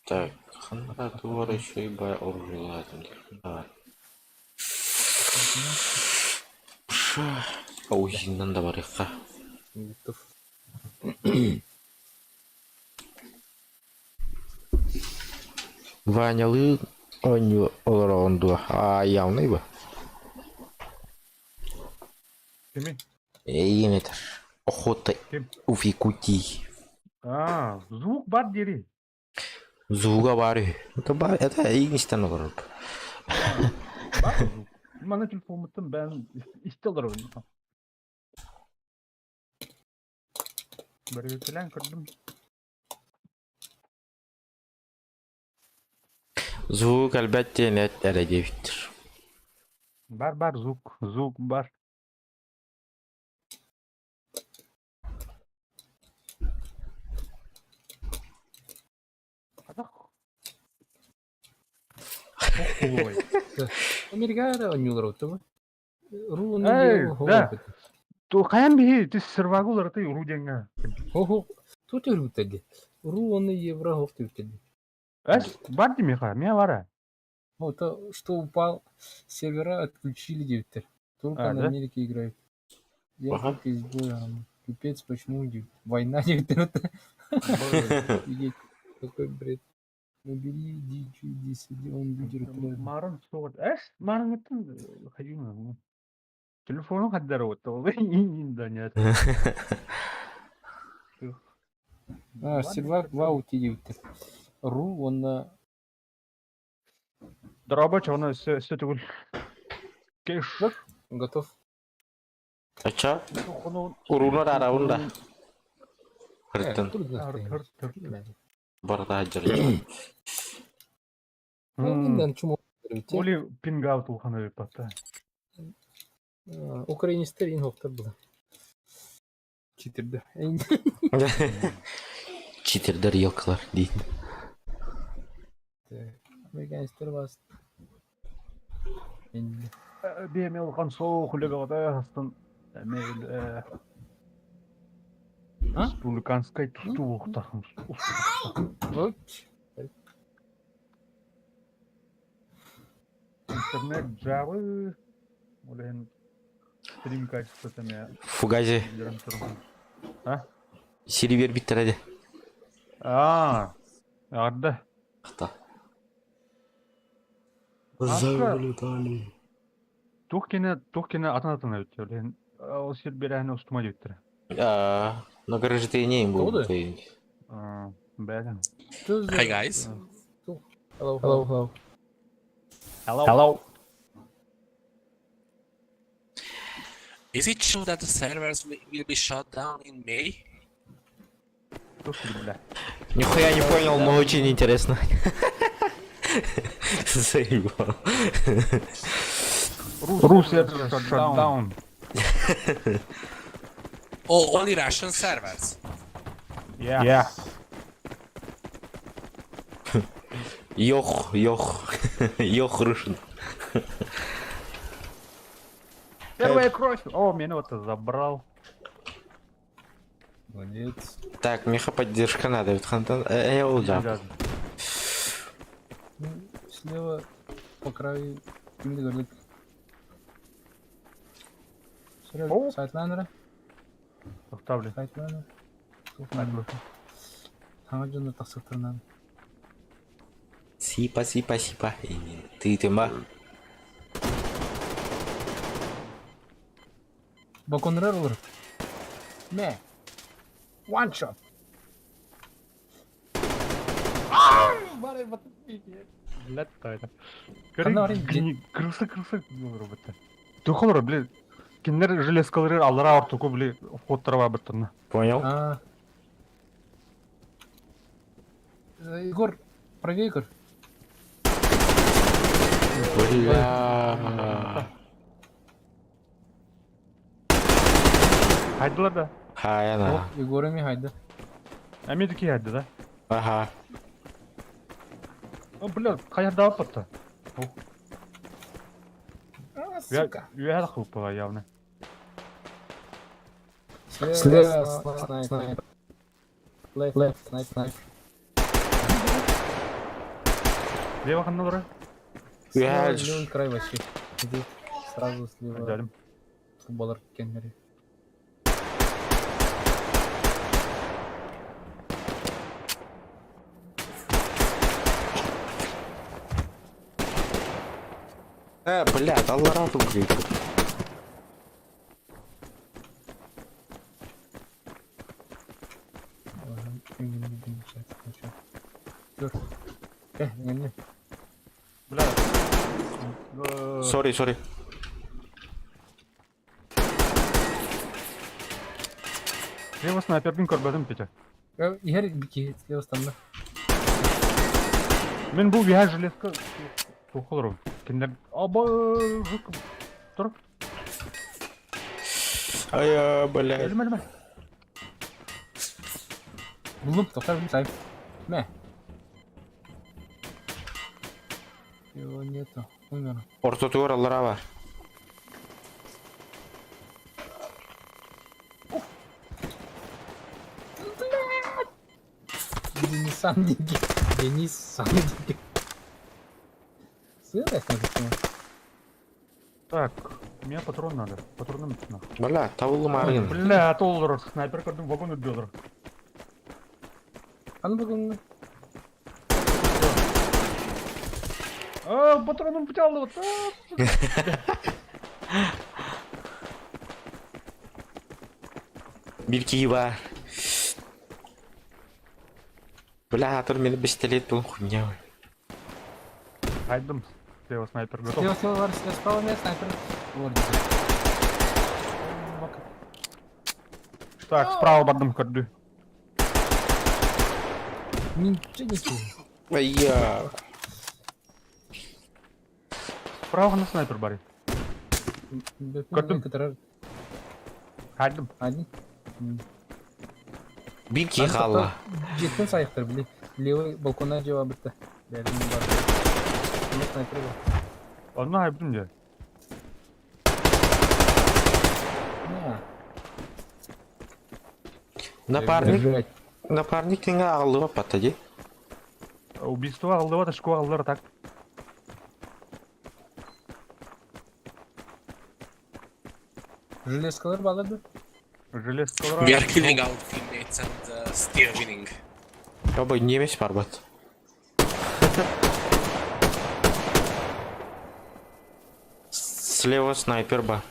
Так, хандатура еще и бай оружие лазим. Давай. Аузиннан да бар яққа. Готов. Ванялы оню оларонду. А явный бы. Kimi? Yenetер. Охота Kim? в Якутии. Звук бар deri. Зуга бары. Это единственный город. Бар звук. Bana telefon unuttum ben istiyorlar onu. Böyle falan kırdım. Звук әлбәттә нет дәрәҗәдер. Бар звук бар. Ой. Америкада онюлар отты. Ру Да. То каян бихи тис сервагулар ты руденга. Хо. Тут рутеги. Ру он евро хофтуте. Бар демеха, меня вара. Вот что упал сервера отключили девтер. Только на да? Америке играют. Я Ага. только из боя. Пипец, почему война девтер? Офигеть, какой бред. Набери D10, он лидер отряда. Марын соғыт. Марын еттің қайын. Телефону қаддар отты. Ол да нет. Сервак ваути девтер. Ру он на... Дробач оны істе түгіл. Кеш. Готов. Ача? Урунар арауында. Хырттын. Барда ажыры. Мен чему Оли пингаут улханы деп батты. Украинистер ин хоқтар бұл. Читерді. Читерлер йокалар дейін. Американистер басты. Бейме олған соқ үлігі ғадастын. Республиканскай тұту оқтақым. Интернет жабы. Олен стрим качествотами. Фугази. Сервер биттер әде. Арды. Қыта. Залетали. Тухкені атына өтті. Олен ол сервер әне ұстыма жеттірі. Награждение им было. Бәдім. Hi guys. Hello. Is it true that the servers will be shut down in May? Нихуя не понял, но очень интересно. Заебал. Rus shut down. Oh, only Russian servers. Yeah. Йох, Рушин. Первая кровь. О, меня вот забрал. Молодец. Так, меха-поддержка надо. Ведь Хантан... Я улжал. Слева по краю kimdi gördük. Şöyle Sightliner'a. Оставлю. Sightliner'a. Таңа жонда тақсықтырынан. Сипа. Ты ма? Балконрар olur. Мә. One shot. Бар батып кетті. Блядь, қайда. Қана барайын, Крысы olur бітті. Тухолыр, блядь. Киндер железкалары аллара артуку, блядь, входтарға біттірні. Понял? Егор, правее, Егор. Бля. Хайдылар да. Хаяна. Егор эми хайды. Әмедікі хайды да. Ага. О, блядь, қайырда алып бітті. Сука. Үйәді қылып бұға явны. Слева снайпер. Left снайпер. Лева қанна дұры? Левый край вообще. Иди сразу слева. Дәлім. Футболар кеткендер. Блядь, аллара тут где-то. Gör. Ne? Блядь. Sorry. Лева снайпердің көрбәдім пете. Егер бики слева станда. Мен бұл виha железка тоқылырым. Кендер... Аба... Тұр. Ай, блядь. Әлім. Buldum, toqtar bir sahip. Ne? Его нету. Умер. Orta duvar allara var. Денис Сандики. Ссылка почему? Так, мне патрон надо. Патроным нужно. Бля, тавылым арыгын. Бля, толдыр. Снайпер көрдім, вагон өтбедір. Аны бүгін... Патроным пыталды вот. Bir kiyi var. Бля, атыр мені пистолет бұл хуйня. Айдым. Слева снайпер готов. Слева бар, справа нет, снайпер. Вот. Так, справа бардым көрді. Ничего. Ай-я. Справа на снайпер бари. Көрдім. Айдым. Один. Bir kiyi қалла. Жеткен сайықтыр, біле. Левый балконна жауа бітті. Бәрінің бар. Бұл снайпер бар. Оны айбдым же. Напарник теңе ағылыға паттади. Убийство алдыва да школа алдылар так. Железкалар бағады? Железкалар... We are killing our teammates and still winning. Оба немес бар бат. Слева снайпер бар.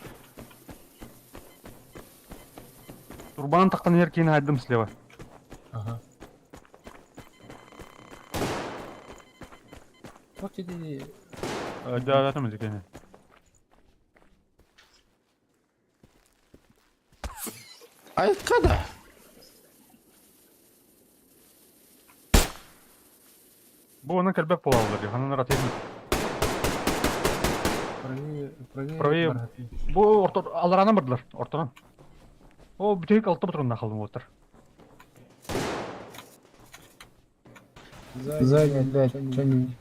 Турбанын тақтан еркейін айдым слева. Ага. Бak dedi. Да, там екені. Айтқада. Бұл оны кәлбәк бола олар, ғанын рат едім. Правее. Бұл аларана бардылар, ортынан. О, бүтек алты бұтырында қалдым отыр. Сзади, да, что-нибудь.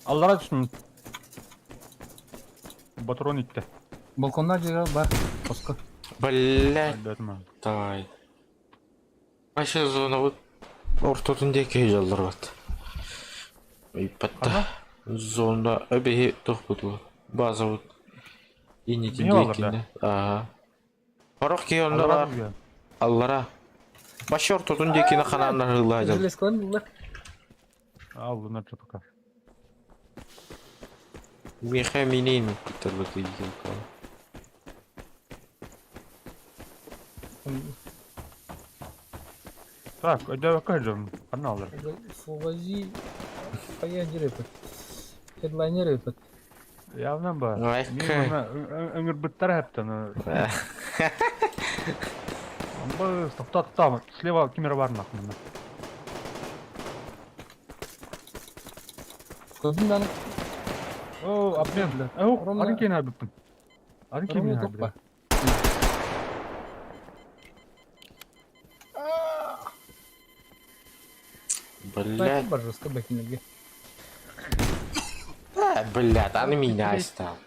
Аллара түсін. Батурон итті. Балконда жері бар, қосқы. Блядь. Дәтім. Давай. Аша зона вот. Ортотунде кей жалдар бат. Ипатта. Зонда öbehi тоқ бұтылы. База вот. İnitin Ne var dekinde. Aha. Horok ki onda Allara var. mı gel? Allara. Başı ortadın dekine kananlar hırlayacağım. Желез кылан булар. Al bunlar çapıka. Миха минейми питерлы дейген кал. Так, öde bakacağım. Kanı alır. Фувази. Паядир этот. Хедлайнер этот. Явно ба. Ай, Мен ona öngür bitter hepten. Амба тоқтат. Слева камера бар нахуй. Көбүн аны. О, обмен, блядь. Ромна- Арын кейін абыптым. Арын кейін Ромна абыптым. топпа. Блядь. Пожалуйста, бакинерге. Блядь, аны меня оставил.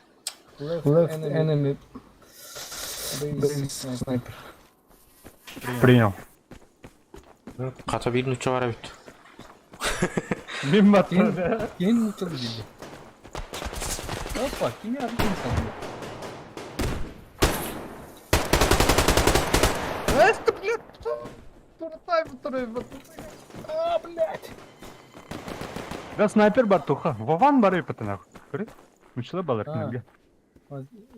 Left enemy. Base sniper. Принял. Ката бир нуча бара бит. Мен баттым. Kendi mutlu gibi. Hoppa, kimi yaptın sen bunu? Да снайпер бар туха. Вован бар епіті нахуй. Көрет? Мүшілі балар А. кінемге.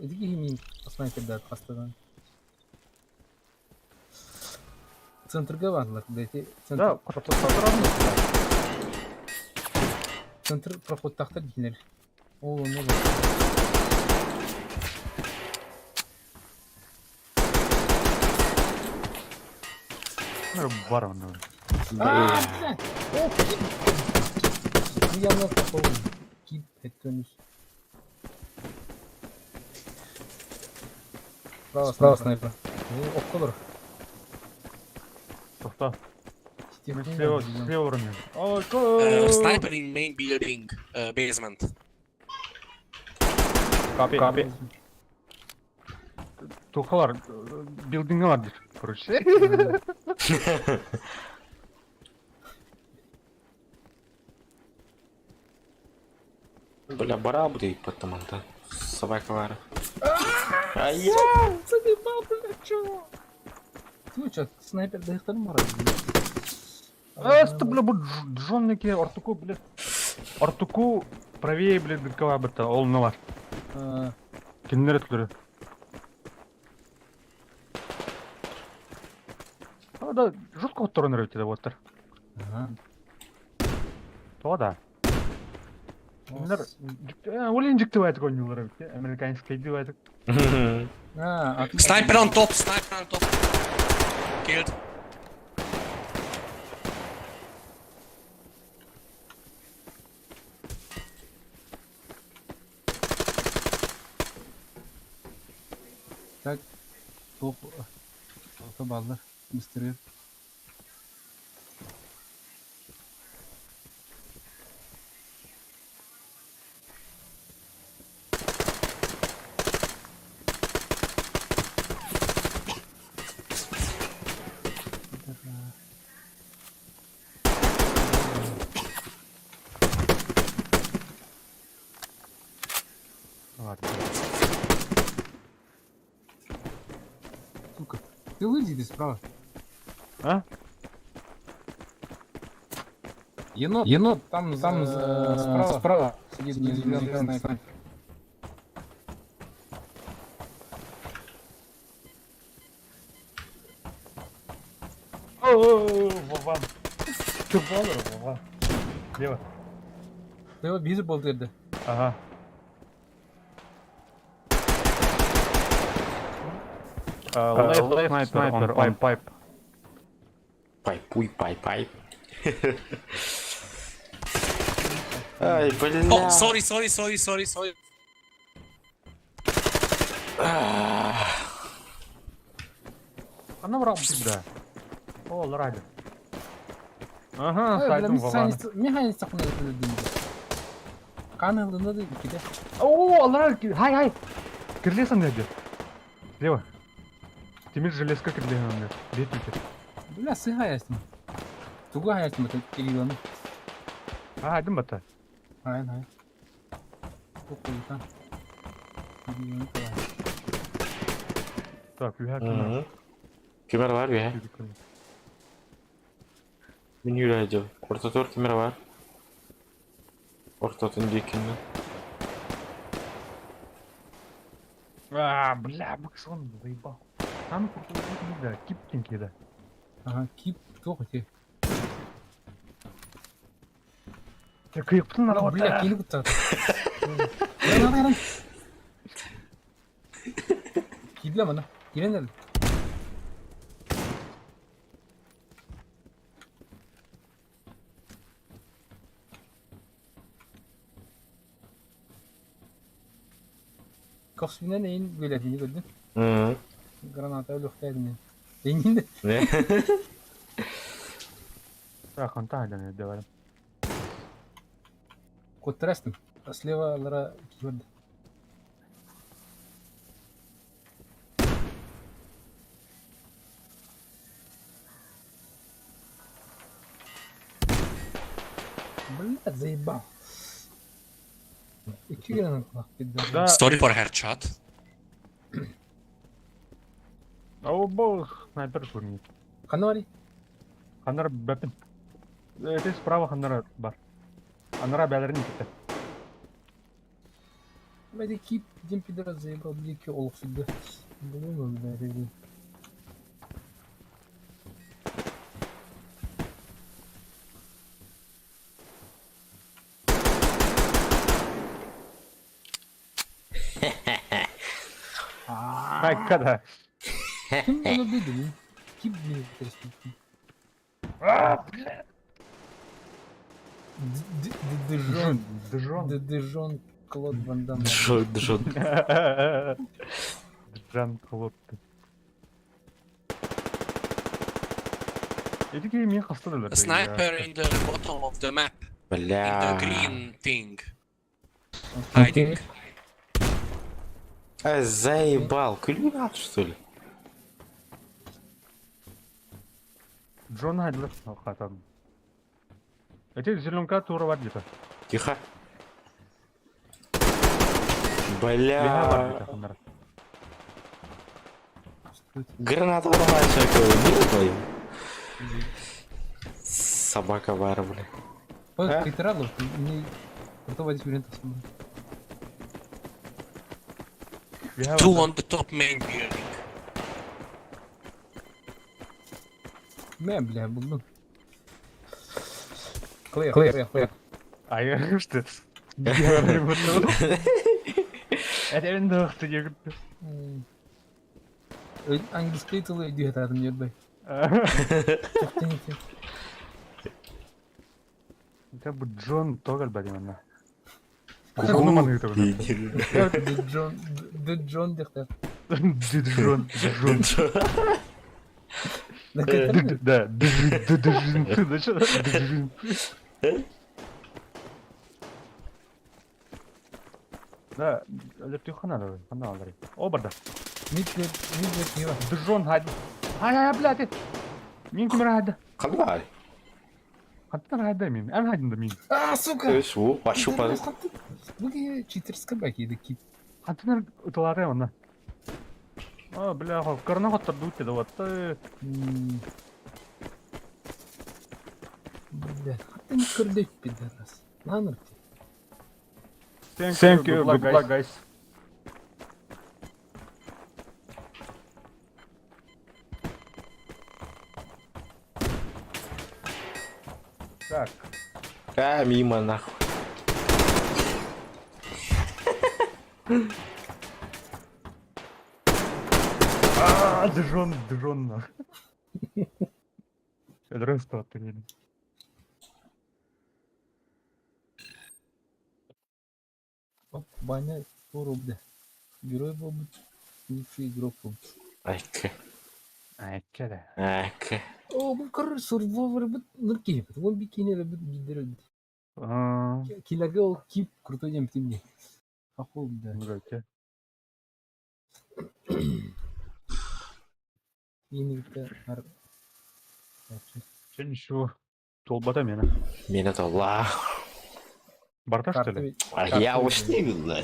Эдики химин снайпердар кастыган. Центрга бардылар, дети. Да, қатырады. Центр проход тахта дикилер. О, не бар. Бар оны. Блядь! О, кип! Я на попал. Кип, это Справа снайпер. Околор. Тоқта. Мен слева ұрымен. Sniper in main building, basement. Капи. Тухалар, билдинге бар дейір. Короче. Бля, бара будет потом анда. Собака бара. Ай-я! Забивал, блядь, чё? Ну чё, снайпер дайықтар ма? Асты, бля, бұл джоннеке, ортуку, блядь. Ортуку правее, блядь, дыркава бітті, ол не бар. Кеннер етлері. Да, жутко оттырын рөйтеді, оттыр. То да. Кеннер, олен жіктіп айтық ойнылар өтті, американский деп айтық. Sniper on top. Killed. Так, топ. Балдар, быстрее. Сука, ты выйди справа. А? Енот, там справа. Сидит зеленый снайпер. Вован. Что балыр, Вован? Лево. Лево бизі болды ерді. Ага. Left sniper on pipe. Пайп. Ай, бля. Oh, sorry. Она врал тебя. О, ради. Ага, сайдым Вован. Механист сақын өтілі деймді. Қан алдында да кеде. О, ради. Хай. Кірлесің деді. Лево. Темір железка кірлесің деді. Бетмекер. Бля, сы хаястым. Тугу хаястым, это перегоны. Айдым бата. Айын. Çok koyutan. Так, you have to Hı. Kamera var ya. Ben yürüyeceğim. Ortada kamera var. Ortadan dikinde. Бля, Максон, заебал. Там да, кипкинки, да. Ага, кип, кто хотел? Кыйыктын арабы. Бля, келіп құттар. Lan. Kibla mana? Giren Kosmine neyin böylediğini gördün? Hı. Granata öyle uhtaydım. Engin de. Ne? Так, он так, да, давай. Контрастым. А слева Лара Киверда. Блядь, заебал. И че я Да. Sorry for headshot. О, бог, снайпер турнир. Ханвари? Ханар бәпін. Это справа ханара бар. Ханара бәлерін кетті. Блядь, кип, дем пидора заебал, блядь, ке олық сюда. Блин, блядь, Когда? Kim onu dedi lan? Kim bilir interesting? Дежон. Дежон. Дежон Клод Ван Дам. Джон. Джан Клод. Эдики мен қастадылар. A sniper in the bottom of the map. In the Бля. green thing. Hiding. Заебал. Кулинат, что ли? Джон хайдылар. Хатам. Эти зеленка тура бар где-то. Тихо. Леха бар Бля. где-то ханара. Граната вырывает всякую. Не твою. Собака бар, бля. Ой, Кайтераглов, не... Крутого дифферента смотри. Леха Two бар. on the top main building. Бля, buldum. Clear. А я что? Я не буду. Это ben de wachten je. Hangi title'ı ediyor hayatım Yod Bey? Это бы Джон Тогал бадимана. The John дехтер. Джон. Да, да, электrik kanal kanalları. O burada. Midlet ne var? Джон hadi. Hay блядь. Min kim hadi? Kaldı bari. Hatta hadi min. En hadi min. А, сука! Evet, bu. Пощупали. Bu ne читерская баки кип. Hatta utulare ona. А, бля, карна хаттар дутте да вот. Бля, хата не кырдык пидорас. Наныр ти. Thank you, good luck guys. Так. Мимо нахуй. Джон нахуй. Здравствуй, ты. Оп, баня порубде. Герой был бы лучший игрок был. Айка. Айка. Айка. О, bu karı survivor bu nırki. Bu bikini ve bu gider. Kilage o kip kurtulacağım timli. Akıl da. Здравствуйте. Yeni bitti. Sen ничего. Толбата мена. Меня то ла. Барта что ли? А я уж не видел.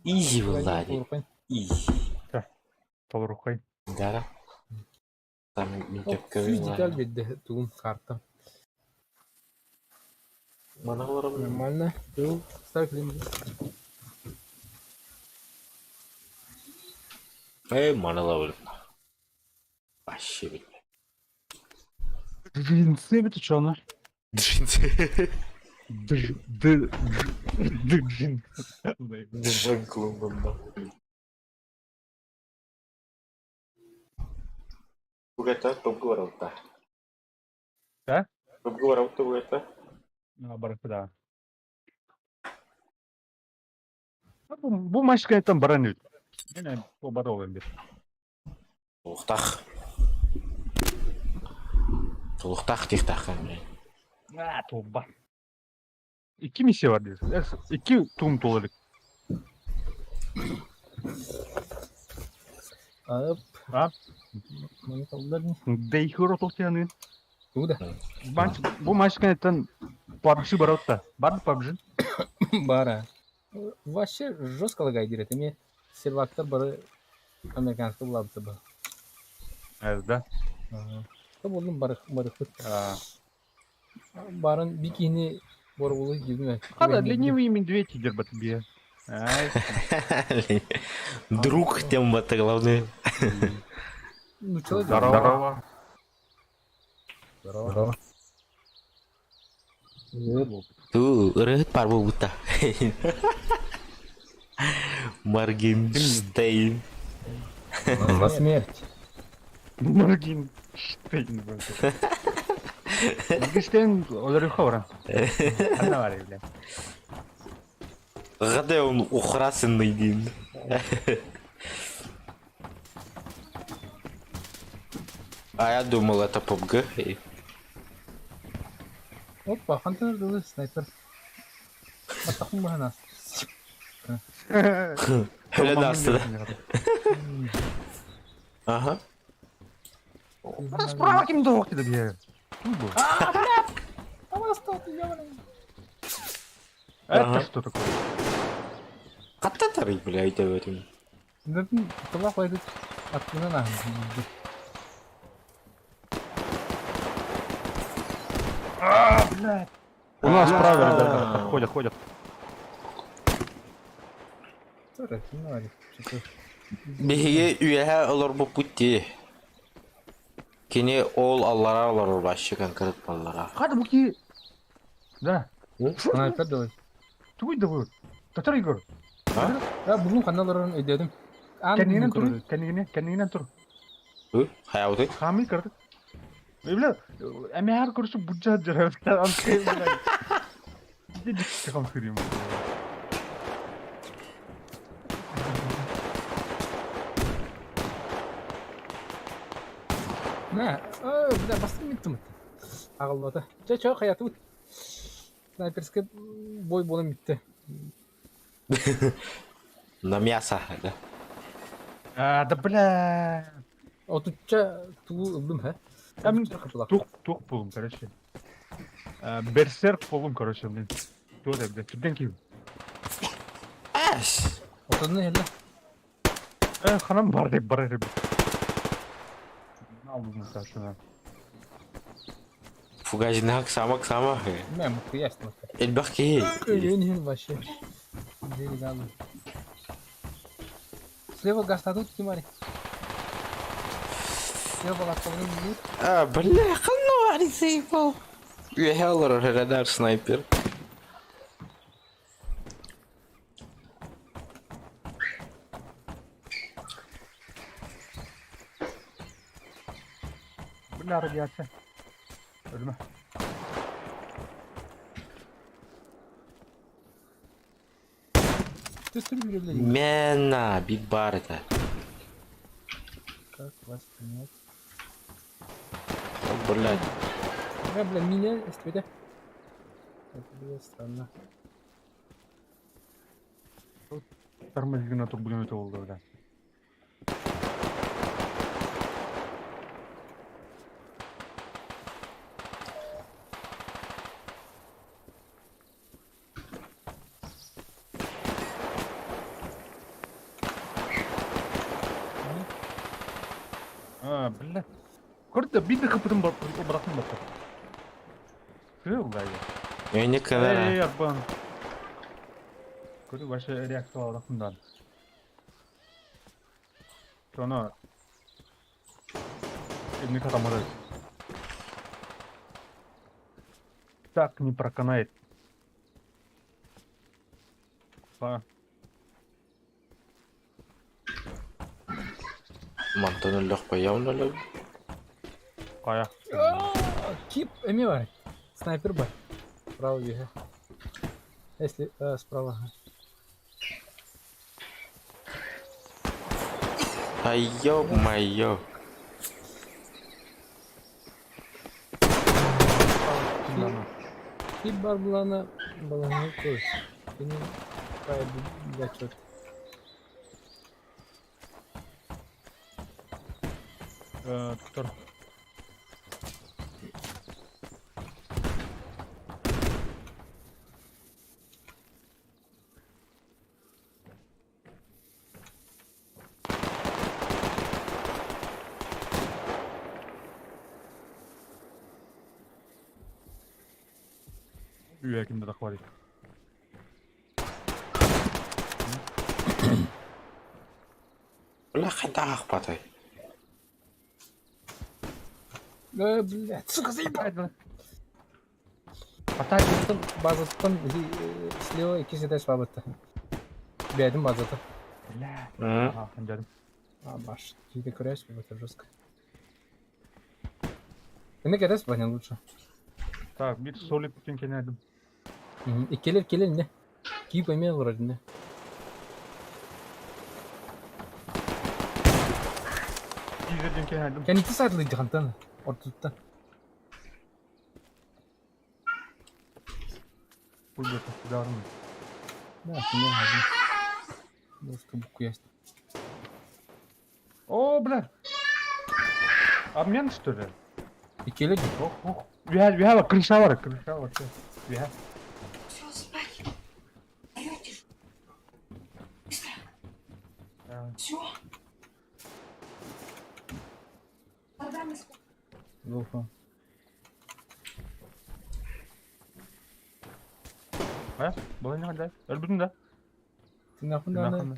Изи Влади. Изи. Толрухай. Да. Там мектепке Физикал бедде тугум карта. Маналарым. Нормально. Ту ставь линзу. Маналарым. Вообще блин. Джинсы это что она? Джинсы. Джин. Джин клубында. Бугата топ говоралта. Да? Топ говоралта бугата. Баракта, да. Bu maçka там баранит. Yine o bara olan bir. Толықтақ. Толықтақ тихтаққан. Тоба. İki misya var diyorsun. İki tum tolalık. Ап. Ап. Мені kaldılar. Дейхоро толтянын. Туда. Bu maçka там PUBG бар отта. Бар PUBG? Бара. Вообще жестко лагает директ. Мне сервактар бары американский лабты был. Evet, да. Та болдum барыхыт. Барын бикини борбулы гибме. Хада ленивый медведь идет по тебе. Друг тем это главное. Ну человек. Здорово. Здорово. Ту рыгыт парбу бута. Моргенштейн. На смерть. Моргенштейн. Моргенштейн олар хора. Ана var evde. Гадай он украсенный дин. А я думал это PUBG. Опа, хантер дылы снайпер. Батахым бахана. Öyle de aslında. Ага. Справа ким дог dedi bir yer. Kim bu? Это что такое? Катта тарый, блядь, этим. Датын тыла қойды. Аттынан ағын. У нас справа ребята ходят. Беге üyehe olur bu putti. Kini ol Allah'a olur başı конкрет баллара. Hadi bu ki. Да. Снайпер давай. Туй да вы. Татар Игорь. Ya bunun kanallarını ödedim. Kendine tur. Hı? Hayatı? Hamil kardı. Öyle. Ama her kuruşu bucca jarı. Anlayayım ben. Ciddi çıkam kırayım. Ne? Bir bastım bittim. Ağılmadı. Çok hayatı bu. Снайперский бой болым битти. На мясо, да. Да бля. Отуча туу ылдым, ха? Там тук болум, короче. Берсерк болум, короче, мен. Тук да бля. Кимден ким? Аш. Отаны хеле. Ханам бар деп бар деп. Алдым сашына. Фугажинак самак сама. Мен кыястым. Элбахки. Ölüğün başı. Deli kaldı. Слева газ тут Тимари. Слева газ тут. Бля, ханно арисейпал. Üyehe olur radar sniper. Bля, радиация. Ölme. Ты стреляй, блядь. Мена, бибарда. Как вас понять? Блядь. Бля, меня стреляй. Это было странно. Тормозина турбулеметі болды да. Бля. Көрді, биді кыпытын бұратын баттыр. Көрі бұл бәйге. Не kadar. Арбан. Көрі, башы реакция алақындан. Соны... Не катамадайды. Так не проканает. Mantın öllük bayağın öllük. Кая. Кип, эми бар. Снайпер бар. Справа бега. Если... справа. Ага. Ay ё-моё. Кип бар буланы... Баланы көз. Сені... Кайды... Зачет. Тұр. Үйе кімді дақвар ек. Ulan қайда ақпатай. Блядь, сука, заебал! Атай. Базаттан слева ikisi de свободта. Бедім базата. Бля. Hı. Ага, қанжарым. Баш, ты куряешь, это жестко. Ты не кидайся, Ваня, лучше. Так, bir solid bütün kenardım. Келер, не? Кип имел вроде, не? İzlediğim kenardım. Yani 2 saat lıydı kantan. Ortada. Burada silahım. Да, не один. Доска букву есть. О, бля. Обмен, что ли? И келер, Ох, ох. Виха бak, крыша var. Виха. Все, спать. Даете же. Все. Тогда мы спать. Волфа. Ha? Bana ne kadar? Öldürdün de. Ты нахуй надо?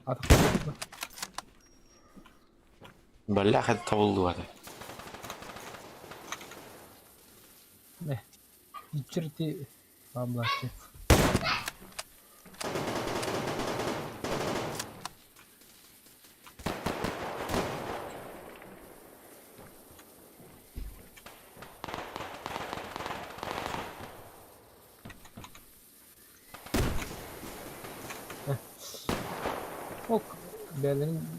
Атақ. Бля, қайда табылды бады. Не. Ичерти. Области. Ok. Beylerin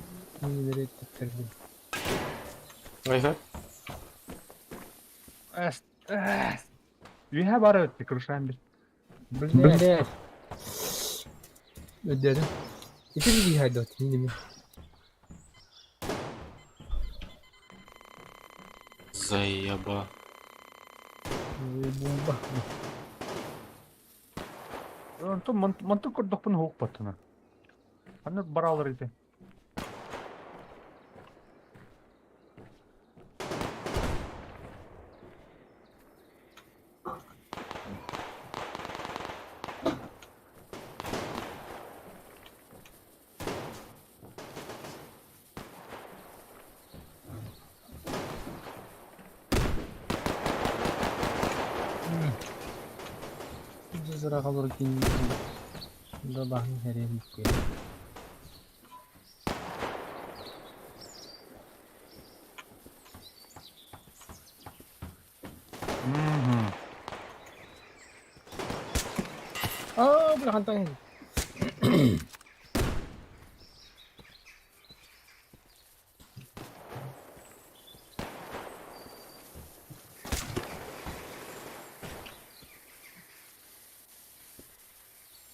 neleri tepkirdi. Neyse. Виха var evet, крышаем bir. Блядь. Ödedim. İki bir haydi atayım değil mi? Заеба. Bomba. То мантық көрдіқпін хоқ баттына. Аны бар алыр еді. Zara kalır ki da bahane hereye gitti. Bu hantan.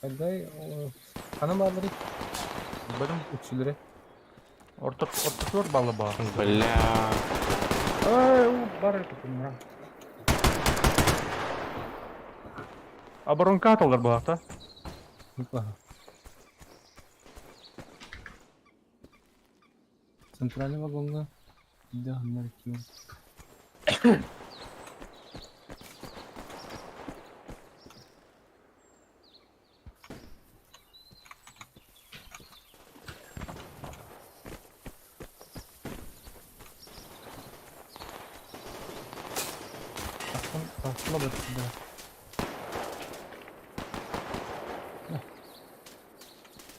Hadi hanım alırı Benim üçlüre. ortak var balı bağ. Бля. Бар еді бұмыра. Оборонка атылыр бұлақта. Неплохо. Центральный вагонга. Да, наркин. Пошла бы сюда.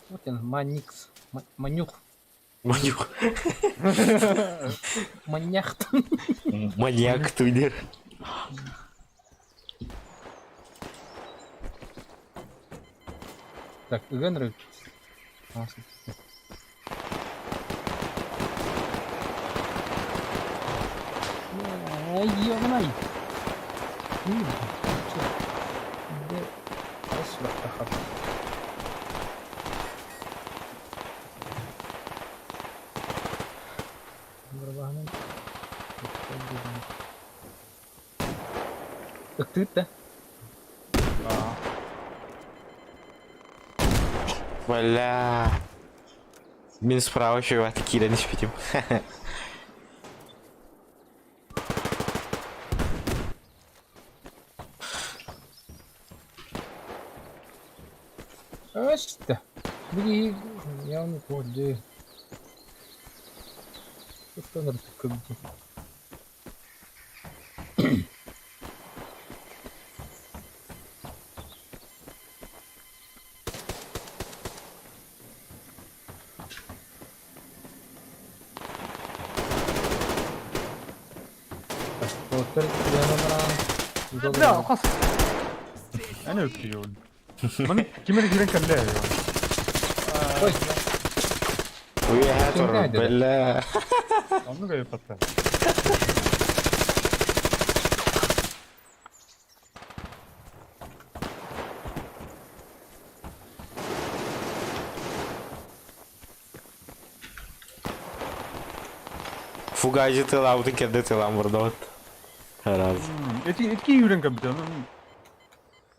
Вот он, Маникс. Манюх. Манюк. Маньяк. Маньяк тудер. Так, Генри. Ёбаный. Так ты-то? Бля. Мен справа еще его атаки не спитим. А что? Блин, я не понял. Что надо как бы. Doktor yanına لا خلاص انا وكيون من كيما اللي كان لا ويا هاتر بلا. عمرو جاي يقطع Fugacı tılavdı kendi tılam burada ot. Herhalde. اتكي يورن كبتان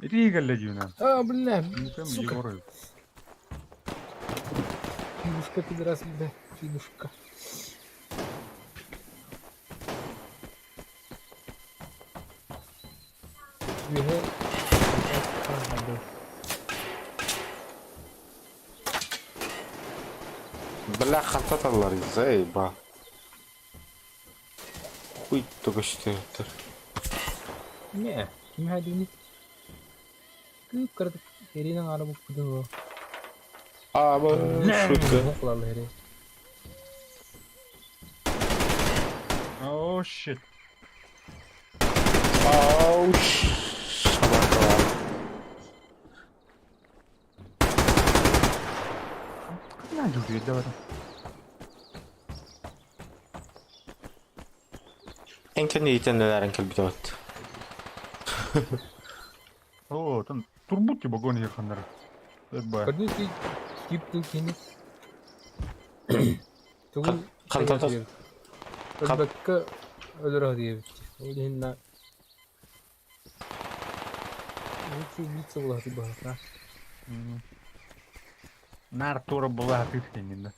اتكي قال لي يونا بالله كم يوري фидушка пидорас, бля, фидушка. Бля, хантаталар ازاي با. Хуй только что. Не, не hadini. Kıp kırdık. Herinin araba kudu. Abi şutku. Oklarla heri. اوه شيت Auş. Sabah. لا جوجي دابا Enken yiyeceksin nelerin kelbi dağıt. اوه تن تربط يبقى جوني يا خنر بقى Kadın ki tip tu kini. Tugul Kantatar. Kadbakka ölür hadiye bitti. Öyle hiç bir sabah hadi bak. نار تورا بالله فيك هنا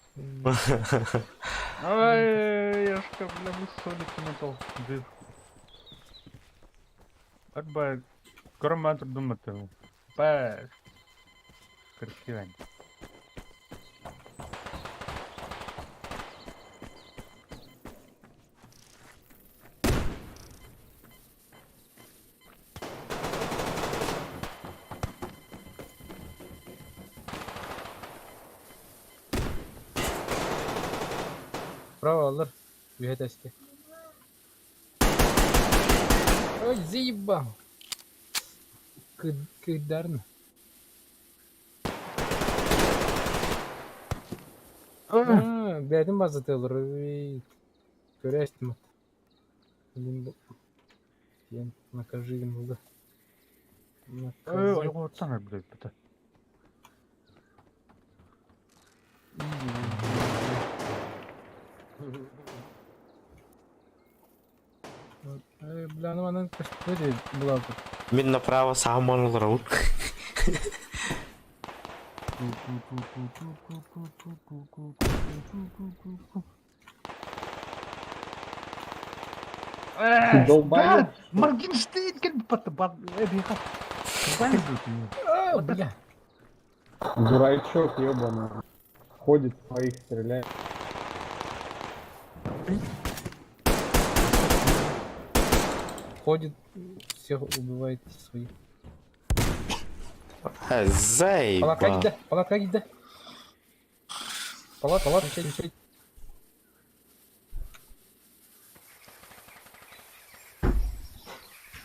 ай я ж как бля высоли кинетал дед отба карматр думател па красивый Право алır. Bir testi. Ой, заебал. Кыдарно. Бәдім базаты алыр. Көрәштім. Блин, я накажи им болды. ой вот самое блядь это Бля, ну она кстати была тут. Мен направо сам olur ol. Да, Моргенштейн, как бы Бля. Дурачок ебаный. Ходит своих, стреляет. Ходит, всех убивает своих. Палатка Заебал. гиде, палатка гиде. Палат, мечеть.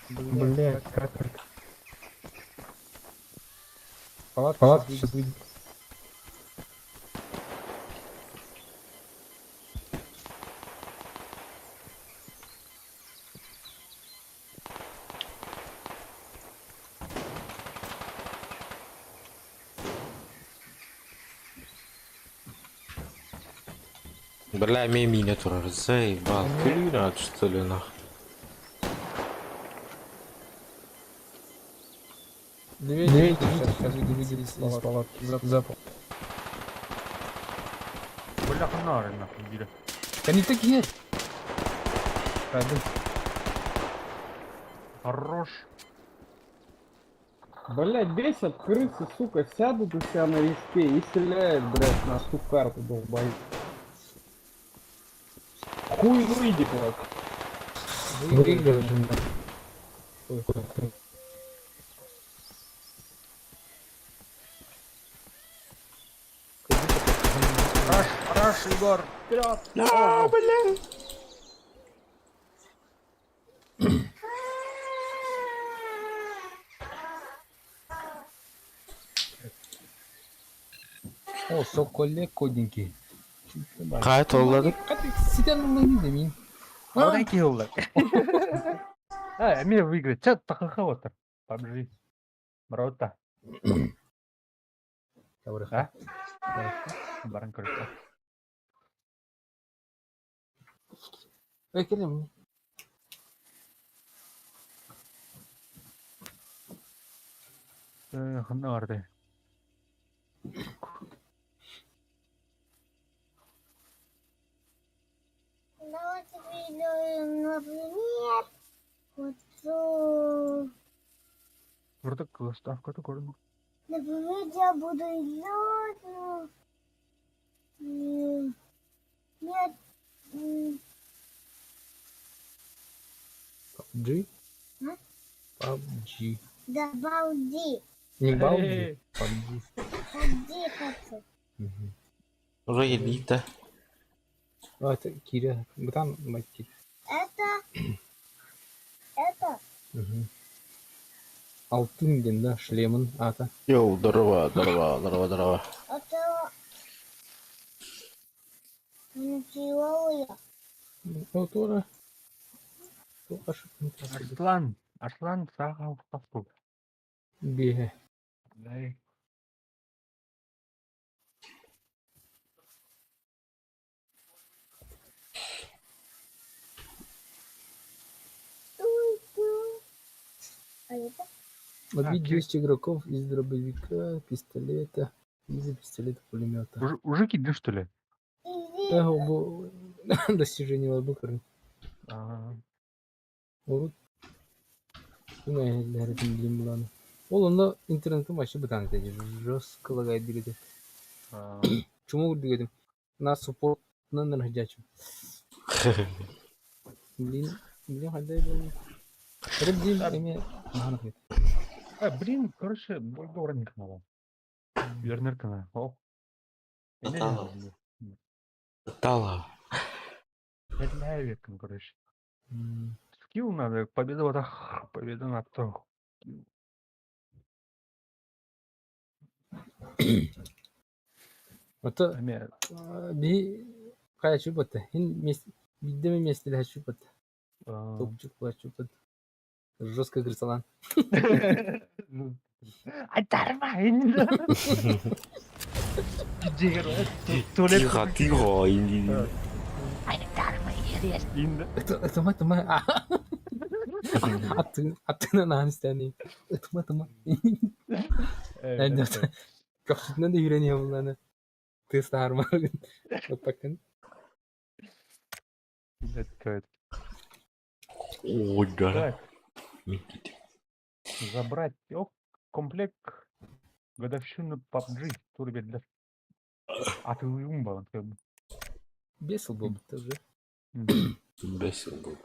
Блять, как это? Палат, сейчас выйдет. Бля, меня тоже заебал. Клюнет, что ли, нахуй? Две, сейчас выйдет из палатки. Запал. Бляха нахуй, гиля. Да не такие. Правда. Хорош. Блять, бесят крысы, сука, сядут у себя на респе и стреляют, блять, на ту карту долбоеб. Хуй выйди, блять. Выиграли. Раш, Егор. Вперед. О, соколе коденький. Kayıt olladık. Сидят на демин. Одан келді. Мен выиграть. Чат тақырқа отыр. PUBG. Мұрауытта. А? Барың көріпті. Ой, келем. Қында барды. Давайте перейдем, например, вот, Burada ставка-то көрдің. например, я буду идет, нет, PUBG? А? PUBG. да балди, Не балди. PUBG. балди хочу. Уже елита. А, это Киря. Там мать Киря. Это, Алтын ден, да, шлемын ата. Йоу, здорово. это, ничего я. Ну, тоже. Тоже ошибка. Арслан саға ұқтап бұл. Беге. Дай. А это? Убить 200 игроков из дробовика, пистолета, из пистолета, пулемета. Уже кидің, что ли? Бұл достижение var bu karın. Olur. Bu ne herifin bilim bulanı. Oğlumda internetin başı bir tane dedi. Жестко лагает двигатель. Чему двигатель? На support на нахождячем. Блин, хозяй был. Рыбдим, имя. Блин, короче, больше уровня канала. Вернер канал. О. Тала. Веком, короче. Скилл надо, победа вот так, победа на то. Это bir kaya çubatı. Hin bir месте для çubatı. Топчик была çubatı. Жестко грызалан. Ай, нормально. Тихо, Тыма. Attığına nahan istendi. Tıma. Kapısından da yüreğine bunlarını. Tığısta harmanı. Bakın. Ой, да. Так, Микит. забрать комплект годовщины PUBG. Тур бердилер. Атылуым балын как бы. Бесил был бы тоже. Бесил был.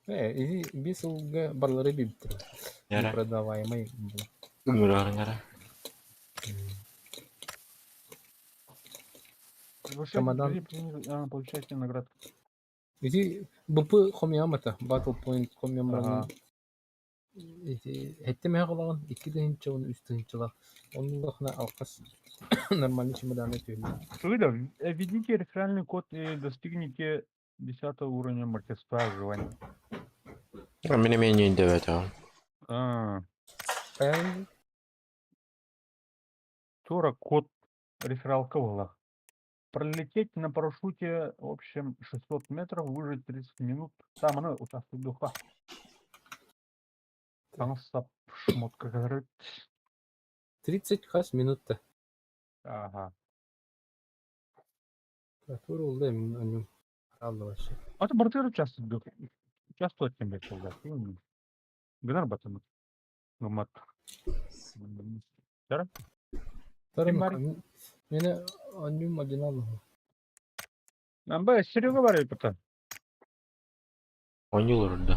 Изи бесилга барлары биттер. Яра. Непродаваемый был. Умирар. Чемодан. Получаете наград. Изи БП хомиамата. Battle Point хомиамраны. Изи хеттеме калаган 2 чабын үстүнчүлар. Онлохна алкас нормальный чемоданы түйүлү. Когда введите реферальный код и достигните 10 уровня мастерства выживания. А меня менее давать, а. Каян Тура код рефералка была. Пролететь на парашюте, в общем, 600 метров, выжить 30 минут. Там она участвует в духа. Там шмотка говорит. 30 хас минутта. Ага. Тура улда аню алды вообще. А ты бартер участвует в духе. Участвует тем более, да. Гнар батон. Гумат. Да? Тарын мени аню мадиналы. Намба Серега бар епіті. Ойнылар, да.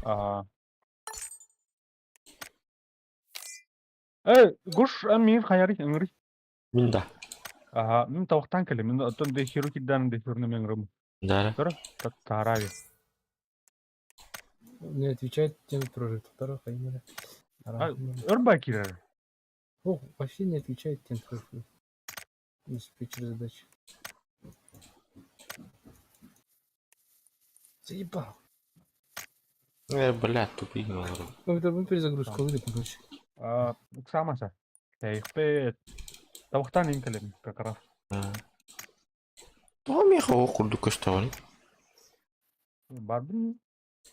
Ага. Гуш, мен қаяри, ыңыры. Мен да. Ага, мен тауықтан келем. Мен оттан дехиру киддан дехируны мен ұрым. Да. Тұр, тарави. Не отвечает тем прожит. Второй хаймера. Өрба кирер. О, вообще не отвечает тем прожит. Диспетчер задач. Заебал. Блядь, тупик, наверное. Это перезагрузка выйдет, короче. Самаса. Ихпе тауықтан ен келем, как раз. Миха оқырды көштауын. Бардым.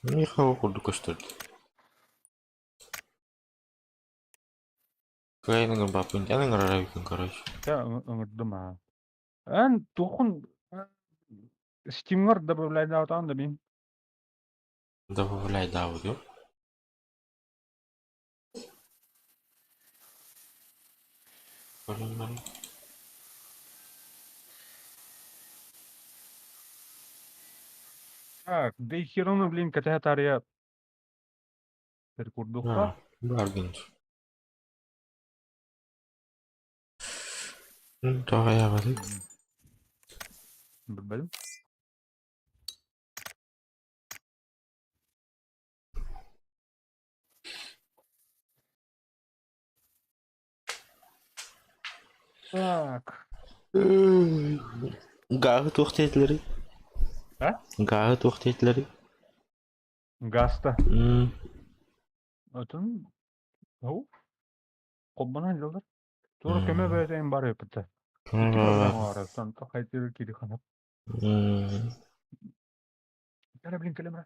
Миха оқырды көштірді. Кайның бапын, яның рарабикін, короче. Ыңырдым, тухын стимгар добавляйды аутан да мен. Добавляй аудио. Так, дехируны, блин, катая тария. Перекурдуха. Баргинч. Давай я воды. Білбелім. Так. Гағы тоқтетілері. Гағы тоқтетілері. Гаста. Отын. Ау. Қоббана жылдар. Тура көме бәйтейін бар өпіті. Санта қайтері кері қанап. Әрі білін келемі?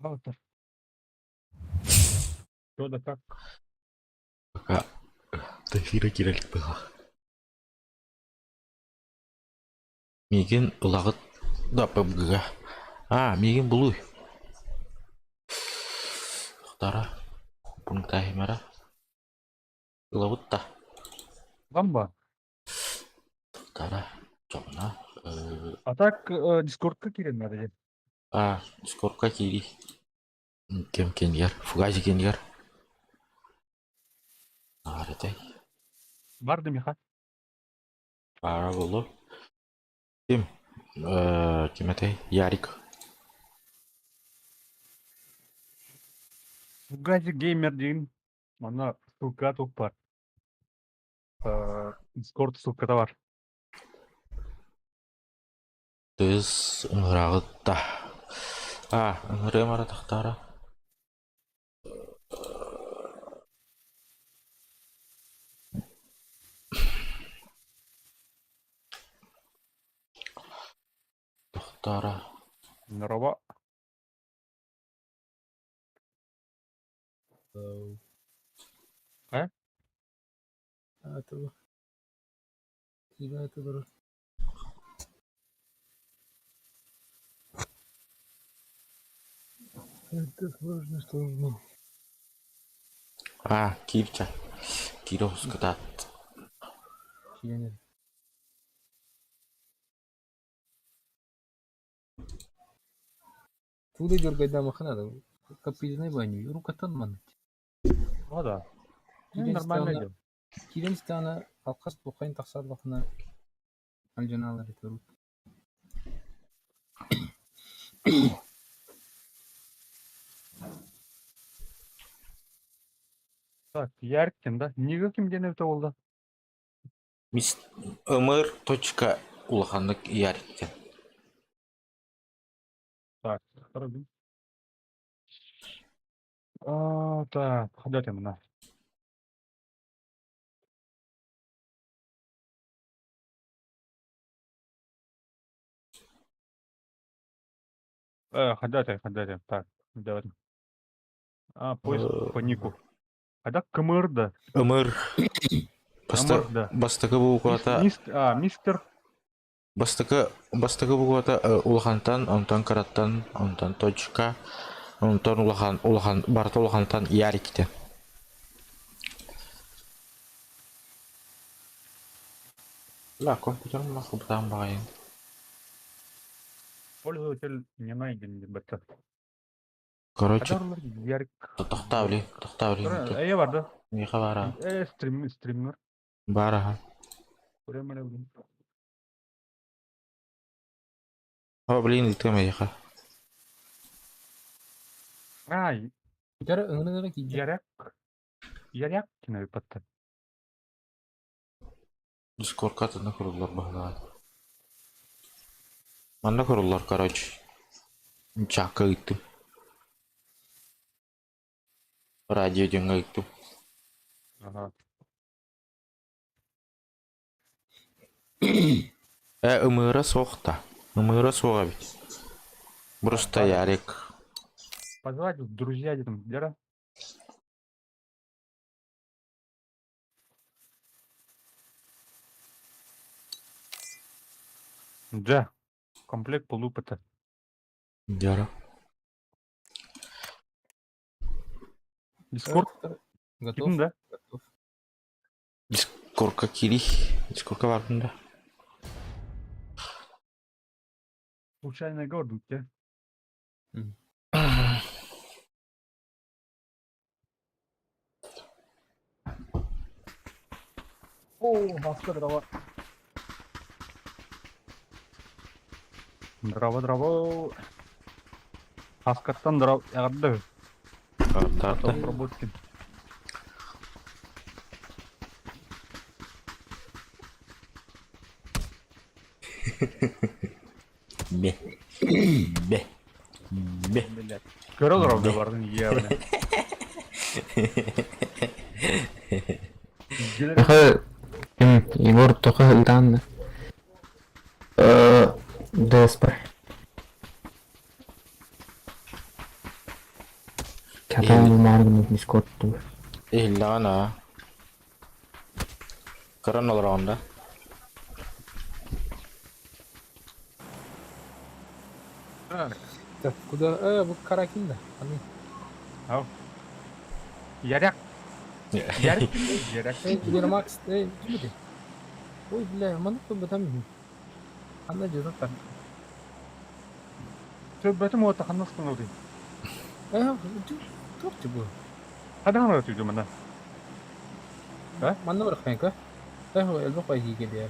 Автор. Что да как? Пока до эфира кирелик было. Меген улагыт да пыбгыга. Меген булуй. Тара. Пункта химера. Улагытта. Ламба. Тара. Чобна. А так дискордка кирен надо же. Дискордка кири. Кем кенгер. Фугази кенгер. Аретай. Барды меха. Бара болу. Ким? Ким этой? Ярик. Фугази геймер дейін. Ана ссылка топ бар. Дискорд ссылкада бар. Тыз ыңырағытта. Ыңыры мара тақтара. Тақтара. Здорово. Это тебя это дурак. Это сложно. Кирча. Кировската. Нет. Туда дергайда махана, капизной баню, рукатан ман. Ну да. Нормально идем. Киренстана алқас бұқайын тақсарлықына алжаналар етеру. Так, яркин, да? Неге кимден өте болды? Мис ымыр точка улахандык яриктен. Так, хорошо. Так, ходите мына. Ходите. Так, давай. Поиск по нику. Ада кымырды. Ымыр. Бастығы бұғата. Мистер. Бастығы бұғата улахантан, онтан караттан, онтан точка, онтан улахан, барты улахантан яриктен. Компьютерім лақыбытан бағайын. Пользователь не найден бітті. Короче, Ярик. тоқтавли. Бар да? Не бара. Стример. Бара. Блин. Блин, итеме еха. Ярик кино бітті. Дискордқа тына құрылар бағылады. Манда құрылар, короче. Чакка иттім. Радио денга иттім. Ымыра соқта. Ымыра соға бит. Просто ярик. Позвать друзья дедом, дера? Да. Комплект полупыта. Дера. Дискорд? Готов? Да? Готов. Дискордқа кири. Дискордқа бардым да. Случайно гордым тебя. Басқа дрова. Дрова. Аскаттан дрова яғарды. Потом Работкин. Бе. Көрі дрова бардың егені. Егор только данные. ДСП. Иллана. Кыран олар анда. Так, куда? Bu Каракин да. Ау. Яряк. Ярик. Яряк. Где Макс? Где? Ой, бля, mana tuh там. Anda juga kan. Coba baca mau tahan nas kenal deh. Itu tuh coba. Ada nggak tuh mana? Mana berapa ya? هو البقى يجي كده يا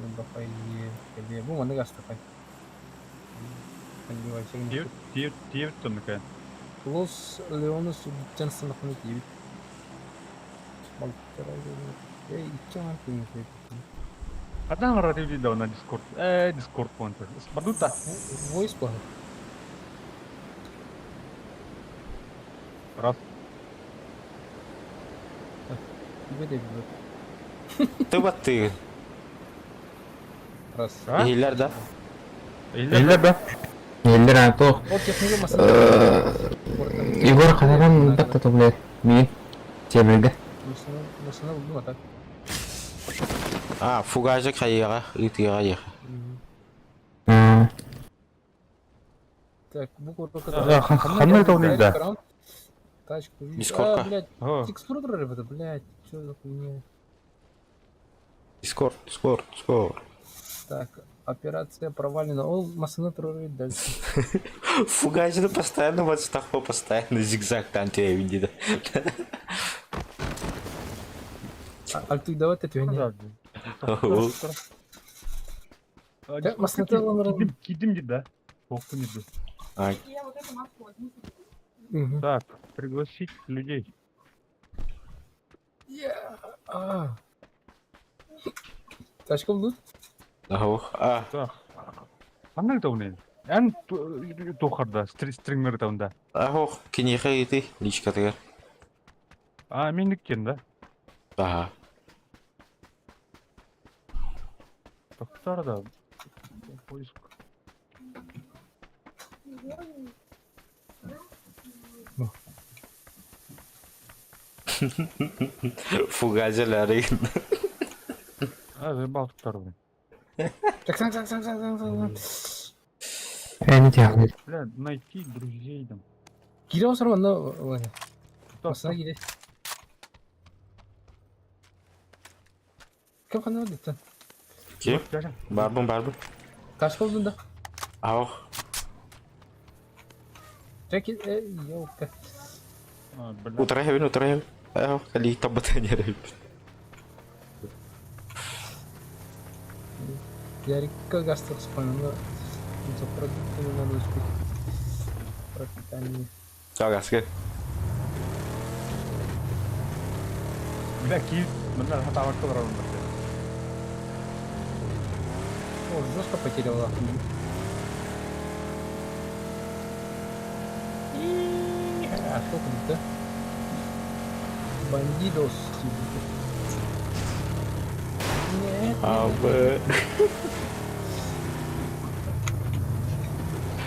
البقى يجي كده مو mana gas تفاي اللي هو شيء Тиев tuh kan. Los Leones can sınıfını gibi. Balıklara göre. İki anlatayım şey. Ada nggak tuh di dalam Discord? Discord pointer. Sepaduta. Voice bu. Раз. Gibi de bir. Ты баты. Раз. Ийлер да. Eller be. Елдер тоқ. O tekniği masada. Егор қайтадан тапты блядь. Мен тебіргі. Masana buldum atak. А, фугажы кайыга, итыга еха. Так, bu korku Ханна это у них да. Тачку. Дискордка. Блядь, эксплодер это, блядь, что за хуйня? Дискорд. Так, операция провалена. Ол масаны трогает дальше. Фугажы постоянно вот стахпо постоянно зигзагтан тебе видит. Альтуй давай ты тюня. Да, масны кидим да. Похуй не да. Я вот эту маску возьму. Так, пригласить людей. Тачка buldun. Так. Ханна это у них? Эн тухарда, стрингер таунда. Кинеха ити, личка тегер. Менікен да? Ага. Тоқтар да. Поиск. Фугажелери. Заебал Тоқтар, блин. Так, сам. Не тягнет. Бля, найти друзей там. Giriyor sonra bana. Masana giriyor. Kim kanal dedin? Kim? Barbun. Kaç buldun da? Ау. Çekil. Yok. Утраевин. Ау, кали табатanya ребят. Ярика гастро спального. За продукты надо успеть. Пропитание. Гаска. Бля, ки, benar hatawa tuh orang bener. О, жестко потеряла. А что там-то? Бандидос. Нет.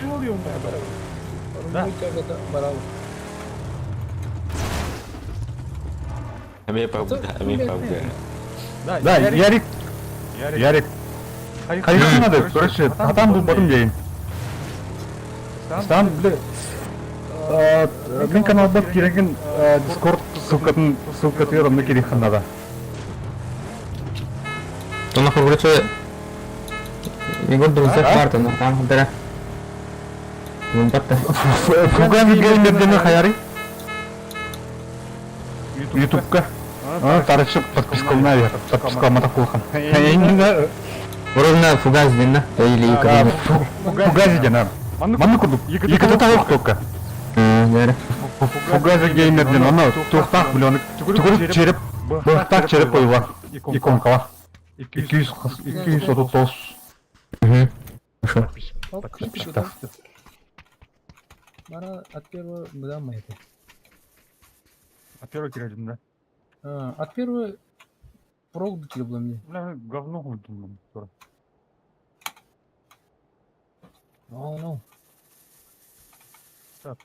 Ne oluyor be? Rumbayka это барал. Ами пабга. Да, Ярик. Hayır надо, короче, хатам bulmadım yayın. Там, бля, мен каналда кереген Discord ссылкаты ромна керек ханада. То нахуй вроде Егор друзья карта, но там дыра. Вымпатта. Фугами геймерден хаяри. Ютубка. Тарчып подпискална я. Подпискалма такулхан. Вроде фугаз дена. Или икра. Фугази дена. Манны курдук. Екіті тауық тоққа. Дыра. Фугази геймерден. Оны тоқтақ білоны түгіріп черіп. Бұқтақ черіп қойылар. Иконкалар. 239. Хорошо. Подписчиков. Бара от первого бдама это. От первого кирядим, да? От первого прог кирбла мне. Бля, говно думаю. О, ну. Так,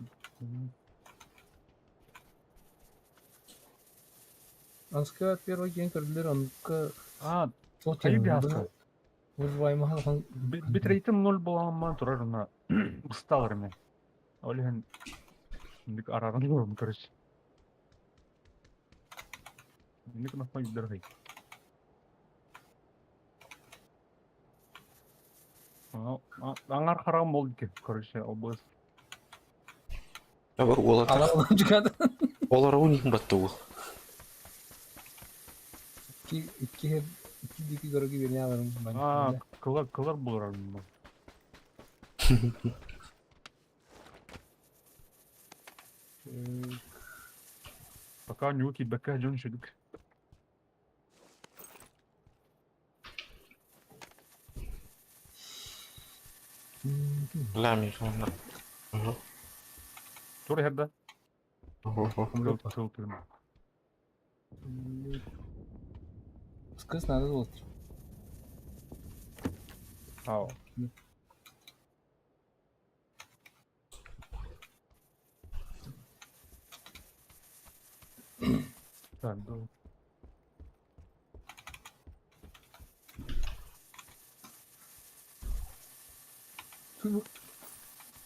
Анска первый день кардилер анка А, вот қайып я яска. вызываемый хан Битрейтім 0 болғанман тұрар на ұсталарыме. Олеген ник арарын көрім көріш. Ник нақпай дұрғай. Аңар қарағым болды ке, көріше, обыз. Ja, maar wat алар çıkardı. Олар уник батты ул. İki diki görügi birini alırım. А, кылар болар армын. Пока нюки бәкә жон шедік. Лами хана. Тур herda. Сказ надо вот. Ау. Так, да.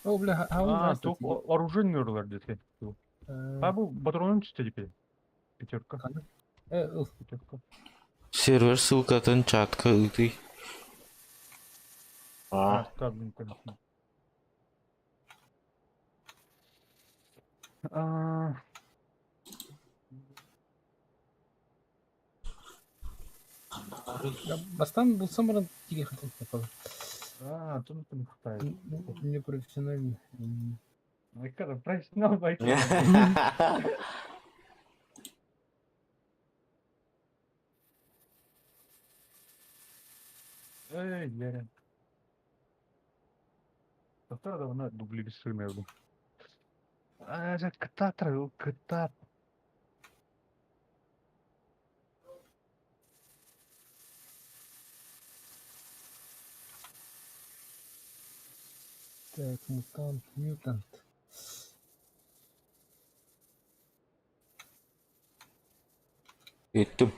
О, бля, А, топ оружейныйлар десе. А бұл батальон түсті деке. Пятерка. Пятерка. Сервер ссылкатын чатка ыты. А, Так, конечно. Бастан булсам бара тиге хатын yapalım. Тут не хватает. Не профессионально. Айкара, профессионал байки. Эй, Ярин. Доктор да она дублири сырмерду. За кыта травил, кыта. Так, мутант. Иттим.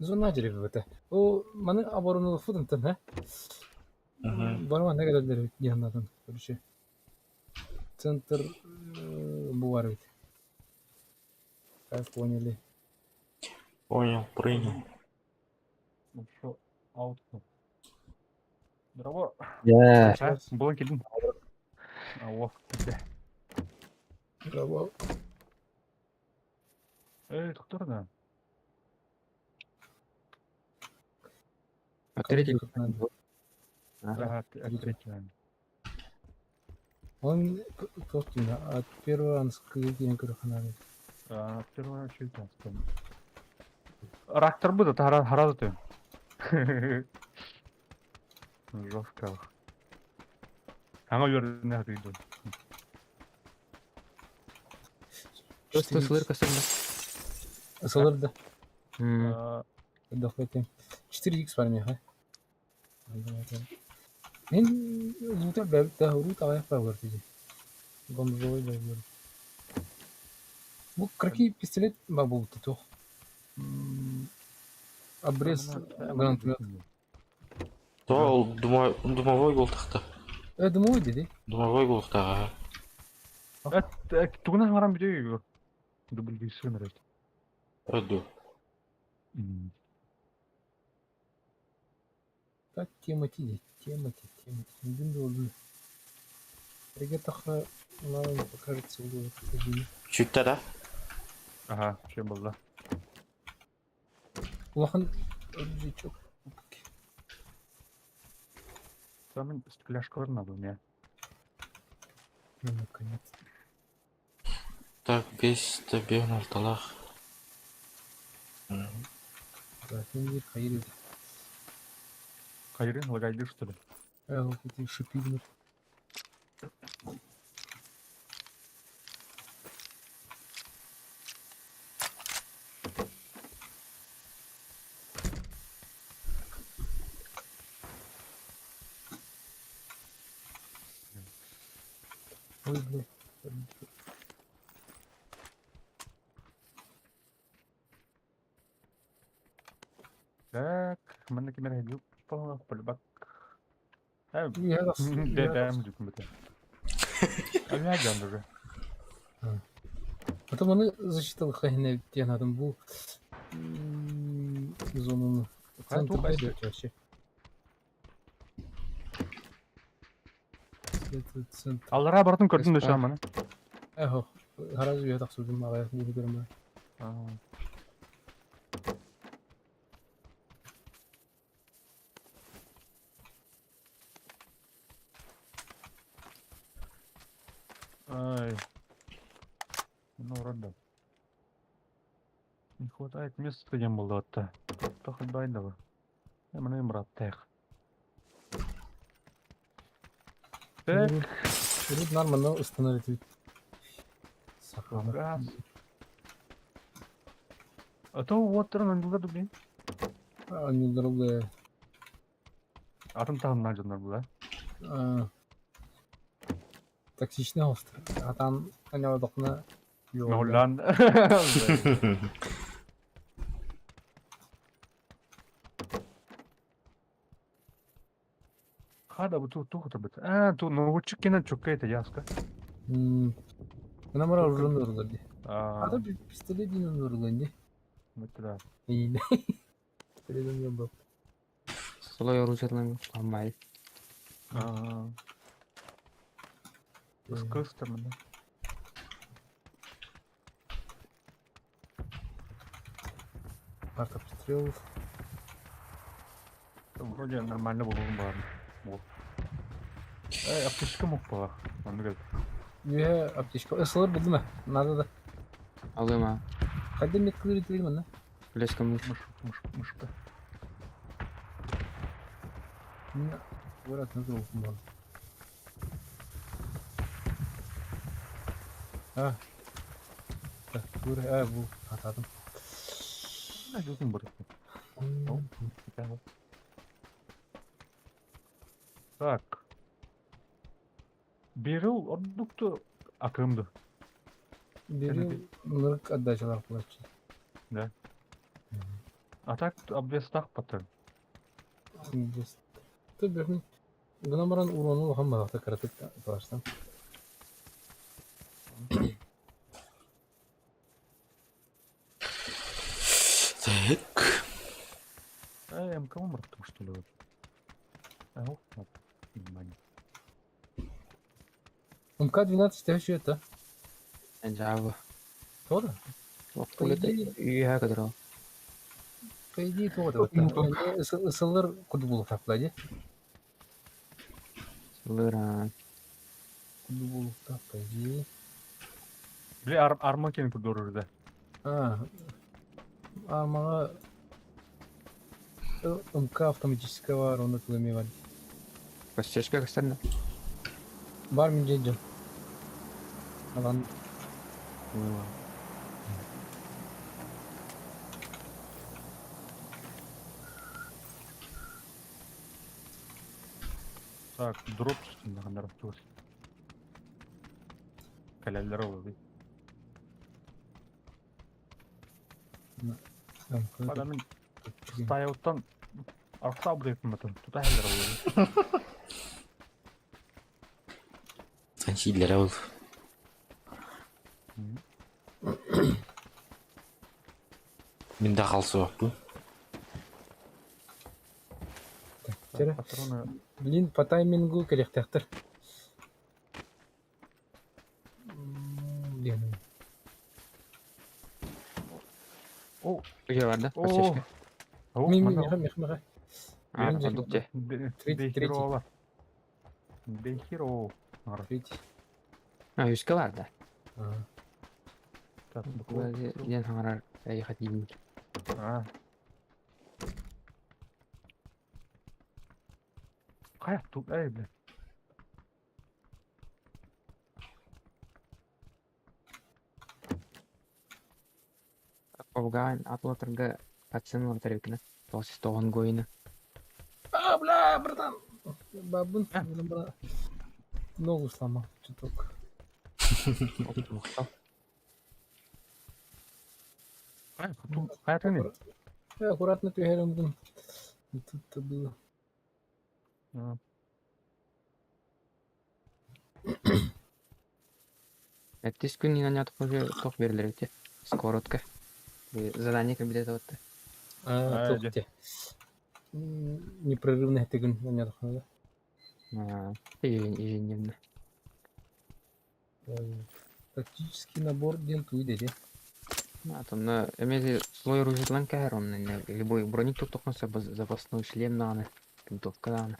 Zona cerebi bete. O bana abone fudun tan ha. Bana ne kadar der yanlardan böyle şey. Центр bu var bit. Как поняли. Понял, принял. Ну что, аут. Здорово. Я. Было келдім. Ау, да. Браво. Эй, доктор да. Третий. Ага, третий. Он топтина, от первого анского генкера ханали. Первая очередь. Рактор буде, та гаразд. Жорстко. Аңа үйренне хатыйды. Просто слырка сында. Сылырды. М. 4x var mı ha? Ben lütfen ben daha root ayak var diyeceğim. Gonzo'yu da biliyorum. Bu 42 pistolet mi bu tutu? Обрез гранатомет. То ол думовой болдықта. Думовой dedi. Думовой болдықтаға. Тугuna харам бидеги. Дубль сынырат. Өді. Так, темати. Gün de oldu. Регатаха мало покажется в кабине. Чүтті да? Ага, şey болды. Улахан рюкзачок. Там стекляшкалар надо мне. Ну, наконец. Так, бес тебе орталақ. Zaten hayır. Хайрин, лагайды что ли? Вот эти шипы. Ой, блядь. Так, mana kamera hidup apa pelebak? Я раз. Dedem juga betul. Ada aja anda. Потом они засчитал хрен те надо был зону центр тук пойдет вообще. Это центр. Allara baratın gördün de şu an bana. Эхо. Гараж я так судим, а я не говорю. Ай. Ну, рада. Не хватает места, где было-то. Кто хоть байдова. Я мне брат тех. Так, Тут нормально установить. Сахар. газ. А то вот он был дубли. Они другая. Атом там надженер был, Токсичный остров. А там они одокна. Нолан. Хада bu tu хоть. Tu новучик кино чукает яска. Она мора уже нурлады. А, А то пистолет не нурлады. вот да. И пистолет не был. Солой оружияларын алмай. С кыстом, Артобстрелов. Вроде нормально было бы. Вот. Аптечка мог была. Он говорит, Я аптечка. Слор будем. Надо да. Алыма. Хадда мет кылыр тилим ана. Флешкам мышка. Меня город на друг мон. Так, буря, бу, атадым. Жүзім бір. Так. Берил ордукту акымды. Берил нырк отдачалар плачет. Да. А так обвестах потом. Ты берни. Гномаран урону хаммалакта каратык баштан. Так. МК умер, потому что ли? Вот. Внимание. МК-12 еще это. Java. Тоже? Waktu itu iya kadro. По идее, то вот. СЛР куда было так, ладно? Лера. Куда было так, по идее. Бля, арма кеніп дұрыр да. Армаға МК автоматического ровно километр. Костечка кастарна. Бар мен жейдім. Алан. Так, дроп üstünde kadar dur. Kaleler oldu. Adamın stayottan arka bırakmadım. Tutaylar oldu. Sanchilere ol. Мында қалсы бақ бұл. Патроны Блин, по таймингу керектектір. О, Где варда? Костечка. Меха. Продукте. Бейхиро var. Бейхиро. Третий. Юзка варда. Так, Ден хаңарар аяқат деймін. Қаяқ тут, бля. Овган аплотырга пацан тарекна. Тоsis тоғын гойна. Бля, братан. Бабун. Ногу сломал. Чуток. Мактап. Hayatı ne? Аккуратно тегерем. Тут было. Эртес күн инан ятып уже ток берилер эте. Скоротка. Задание кабинета вот. Ток те. Непрерывно тегин инан ятып. Ежедневно. Тактический набор дел туйде. Там на эмези слой оружиетлан кәһәр оннан любой броник тоқтоқнаса запасной шлем наны винтовка наны.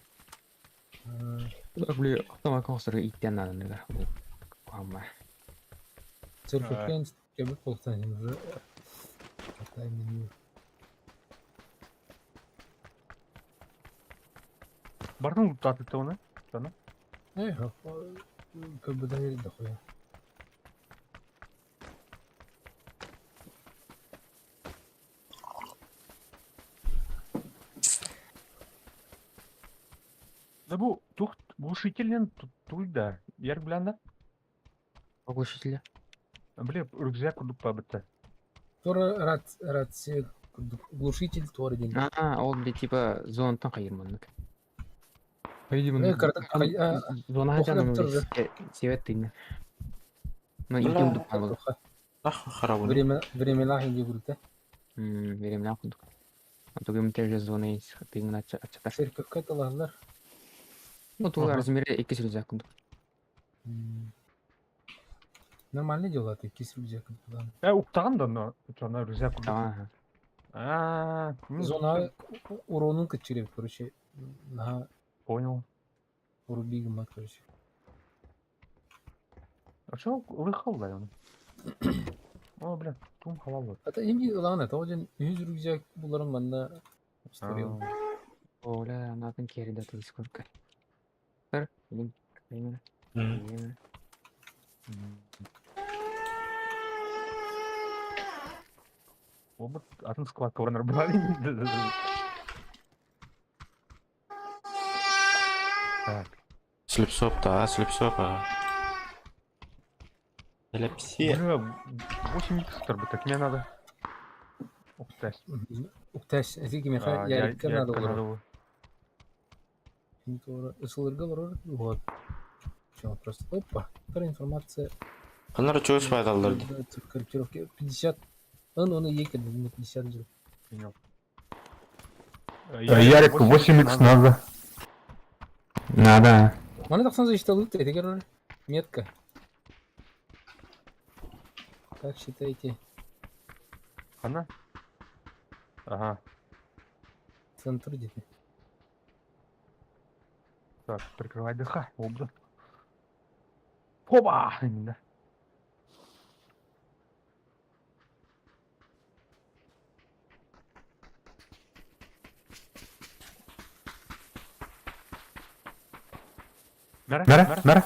Бли автомат конструкторы иттен наны да. Кама. Церковен кебе полтан уже. Бардың таты тоны. Таны. Кебе да йөрде хәя. Да bu глушителен туйда. Yer bilen de. Оглушителя. Бля, рюкзак кудуп пабыты. Тора рация глушитель тора ден. Ол бе типа зонтан кайырманнык. Зона жанын себет дейін. Но иде удуп қалды. Времена хинде күрді. Времена кудук. Антогем теже зона есть. Тыгын ачатар. Церковка таларлар. Ну, ту размере 2 рюкзак кудук. Нормальный дела, ты кис рюкзак. Уктаған да, но чона рюкзак кудуп. Зона уронун кычырып, короче. Понял. Уруби гымат, короче. А чё выхал, да, он? О, бля, тум халал. Это именно ладно, это один 100 рюкзак буларын манда история. Оля, надо керри да ты сколько. Блин, именно. Оба, атын складка орнар брали. Так. Слепсоп-то, слепсопа. Эпилепсия. Бля, 8 икстер бы, так мне надо. Уктась. Уктась, эти кемеха ярик надо было. СЛРГ var вот. Все просто. Опа, вторая информация. Onlar çoğu spaydalardı. Корректировки 50. Он ехал на 50 же. Понял. Ярик, 8х надо. Надо. Она так сразу считал, это говорю, метка. Как считаете? Она? Ага. Центр где-то. Так, прикрывай ДХ. Обда. Опа! Именно. Нара.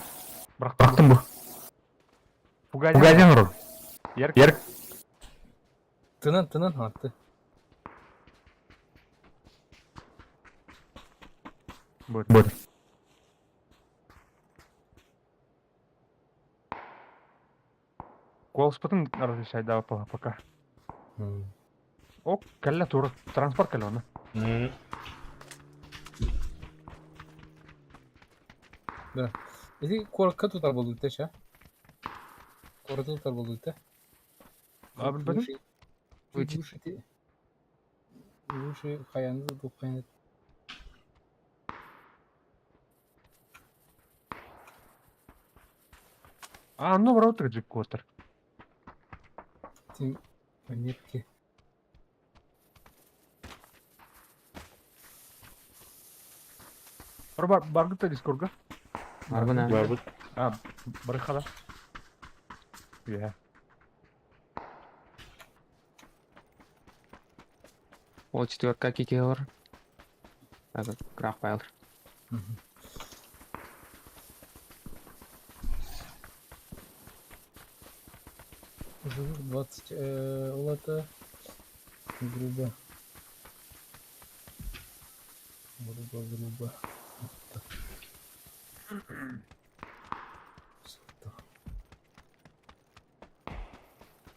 Бақтым бұл. Фугазин ұрып. Ерік. Тынан атты. Будет. Голос потом разрешать, да, пока. О, калля тура. Транспорт калена. Да. Эти корка тутар болду те ша. Корка тутар болду те. Білбедім? Уши хаянды тупкайнет. Ну, вроде так джекотер. Тим монетки. Баргыта дискорга? Барбына. Барыхада. Yeah. Ол 4 кеке бар. Крафт файл. Живых 20 лата. Грубо.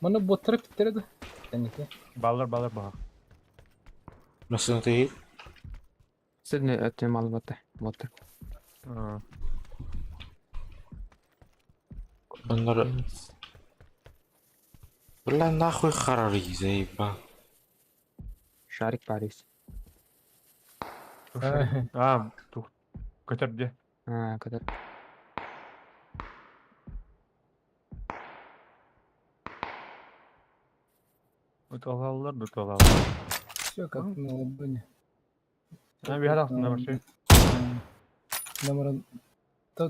Bana bottara pittere de. Tenike. Баллар бага. Nasıl değil? Сидни өтем албатта. Ботор. Bunları... Бля, нахуй харри, заеба. Шарик Парис. Тух. Көтөрдү. Кадар. Уталалар, уталалар. Все как на ладони. Bir her altında var şey. Номер...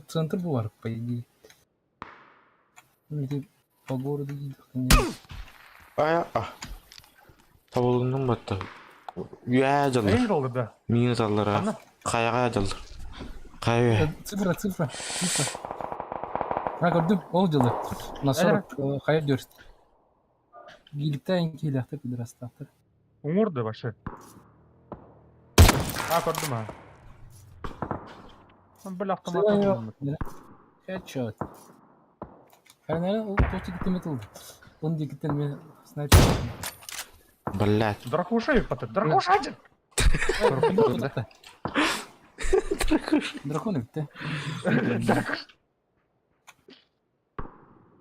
Центр был, по идее. Вроде по городу едет. Aya ah. Tabulundan battı. Yüğe calır. Eğil oldu da. Minus alır ha. Kayağa calır. Kayaya. Цифра. Ha gördüm. Olcalı. Nasıl hayal diyoruz. Birlikte kilahtı bir rastlahtı. Umurdu başı. Gördüm ha. Ben böyle Sıvayım. Headshot. Her nere o toçu gitti metal. Onu dikitten mi sniper. Блядь. Дракушай, патер. Дракушай. Драконы bitti.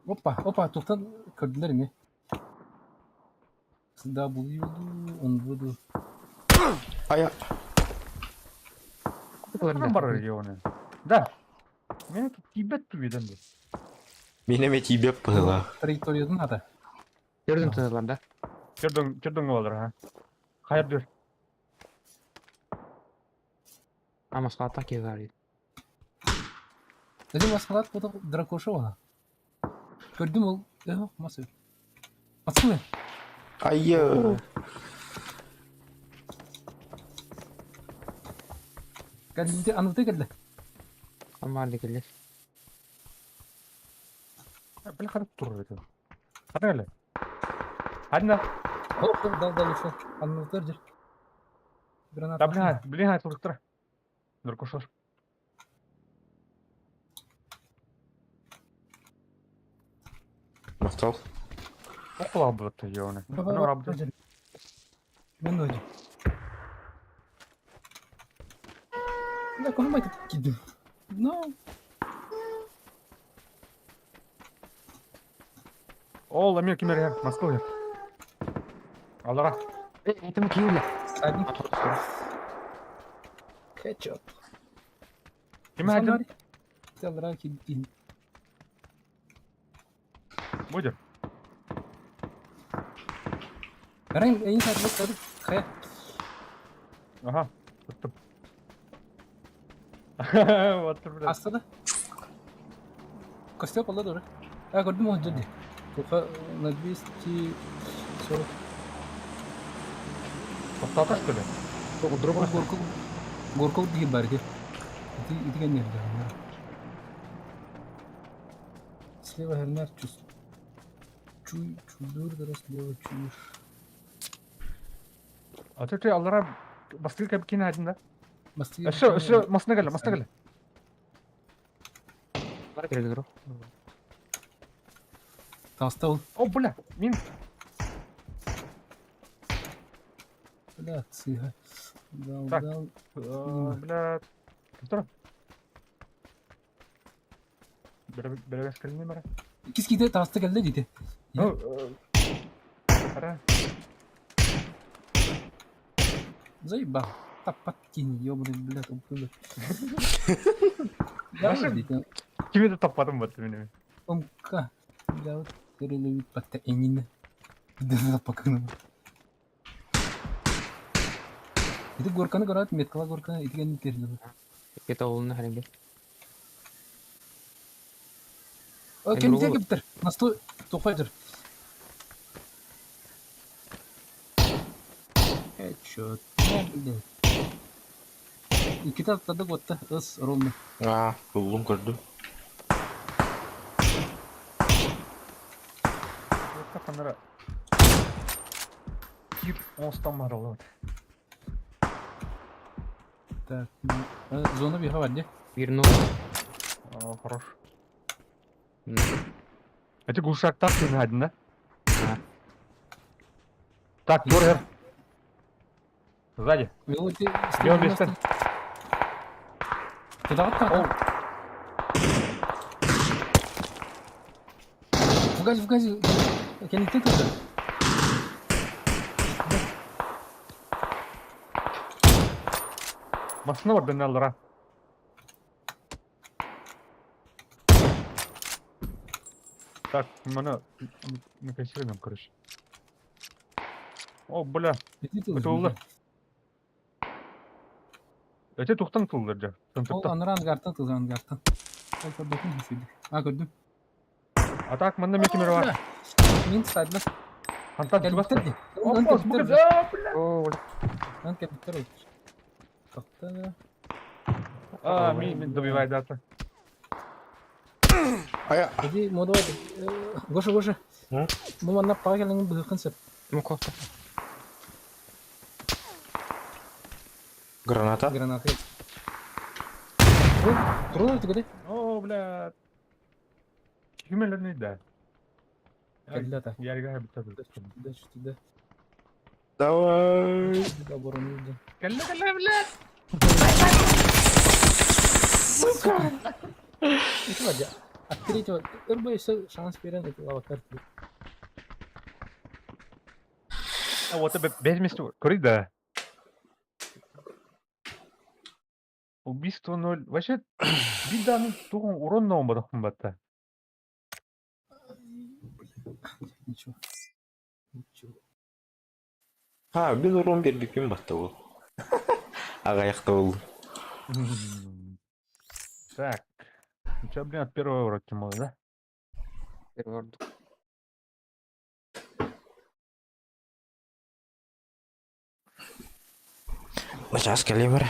Hoppa toptan kırdılar mı? Daha buluyordu, onu buldu. Aya. Kim var rегионе? Да. Меня тут Тибет виден. Benim eti yapıla. Траекториядан ата. Gördüm tınırlarda. Кирдің олар ha. Hayır dur. Ama sağ ki var. Dedim maskalat bu da Drakoşa var. Gördüm ol. Yok masa. Atılıyor. Ayı. Geldi anlatı geldi. Ama halde gelir. Bir kadar durur dedi. Hadi öyle. Hadi ne? Hop dal şu. Anlatır cır. Granat. Da blin tuttur. Dur koşur. Mastal. Okula bu rегионе. Ne var abi? Ben de hocam. Ne konuma gittim. No. Ол Америка мере Москва. Алара. Это мы Киевля. Sakin. Ketchup. Kim hadi? Çaldıra gitti. Budur. Karayım en sarılık tadı. Kaya. Aha. Tuttum. Otur biraz. Hasta da. Kostya pala doğru. Ha gördüm o ciddi. Toka nadis ki sonra. Toplatak böyle. Gorkol değil bari ki. İti kan nerede? Слева хернер чудур дөрөс слева чур. Atıyor Allara baskı kapkin hadinde. Бастыгы. Şu masna gel. Var gelir o. Таста ул. O bu ne? Min. Бля, цыга. Так. Дал. Bля. Tuttur. Böyle kalın numara. Кис киде таста келди дейди. Ara. Заебал. Тапат кинь, ёбаный, блядь, упрямый. Наши- дейди. Kimi de topladım bu benim. Омка. Бля, вот переловить по именно. Да запаканы. Это горканы көрөт, меткала горканы итген керди. Кете олуну харенге. О, кемде кептир. Настой тохойдыр. Headshot. İki tatladık otta ıs rollu. Aa, buldum gördüm. Kafanlara. Yük 10'dan var oğlum. Так, зона бега var diye. Bir no. Хорош. Эти глушак так kimi hadinde. Так, бургер. Сзади. Бьем вместе. Туда вот в газе. Я не тыкаю. Басына бар бенналара. Так, мы накосируем, короче. О, бля. Это улы. Это тухтан тулдар жа. Ол анран гартан тылган гартан. Ол көрдөкүн сөйдү. Көрдүм. А так, мында мекемер бар. Мен стадла. Антан чубастыр. Опа, бля. Ан капитер. Тоқтады. Мен добивай дата. Иди, модой. Гоша. Бұл мана пагелің бұқын сеп. Мукофта. Граната? Граната. Тұрылыр түгіде? О, бля. Күймелер нейді? Кәлді ата. Ярға бітті. Түді. Давай. Кәлді, бля. Это вроде от третьего РБ шанс перен это лавакар. А вот это без места. Корида. Убийство 0. Вообще, биданың туғын урон наумады қымбатта. Ничего. Biz urun berdik kim battı bu. Ағаяқта ол. Так. У тебя, блин, от первого урока мало, да? Первый ордук. Сейчас калибр.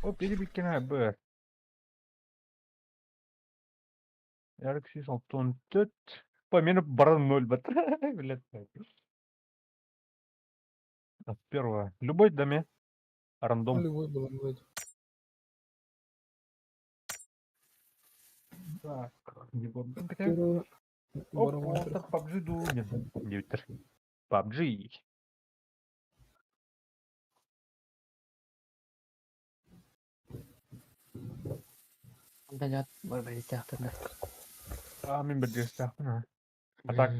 О, перебиккена Б. Ярик 664. По мені бара 0 бат. Блядь. От первого. Любой доме. Рандом. Любой был. Так. Не буду. Оп, так PUBG дует. Дивитер. PUBG. Дәлят бар сияқты. Мен бір дес сияқты. А так.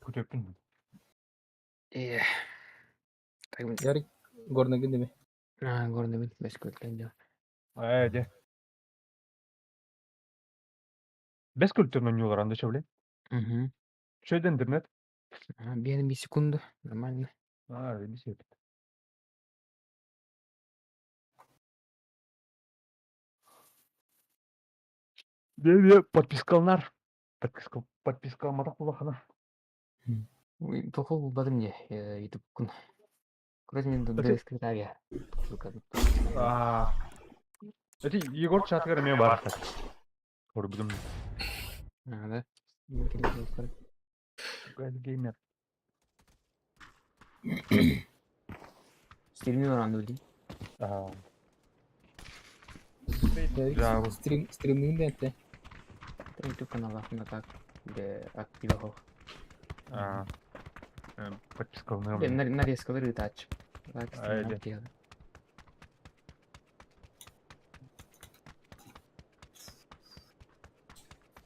Көтеппін. Ярик горный гендеме. Горный бит без көлтен. Де. Без культурный нюлар анда чавле. Что это интернет? Бедный секунду. Нормально. Бесит. Де подпискалнар. Подписка алмадық бұлақына. Тоқыл бадым не, YouTube күн. Көрезмен дресс кретавия. Это Егор чатқар мен бар. Көрбідім. Да. Геймер. Стримин оранды білдейм. Стриминг дәтті. YouTube каналында так. Де активахов. Подпискалнар. Нарезкалары тач.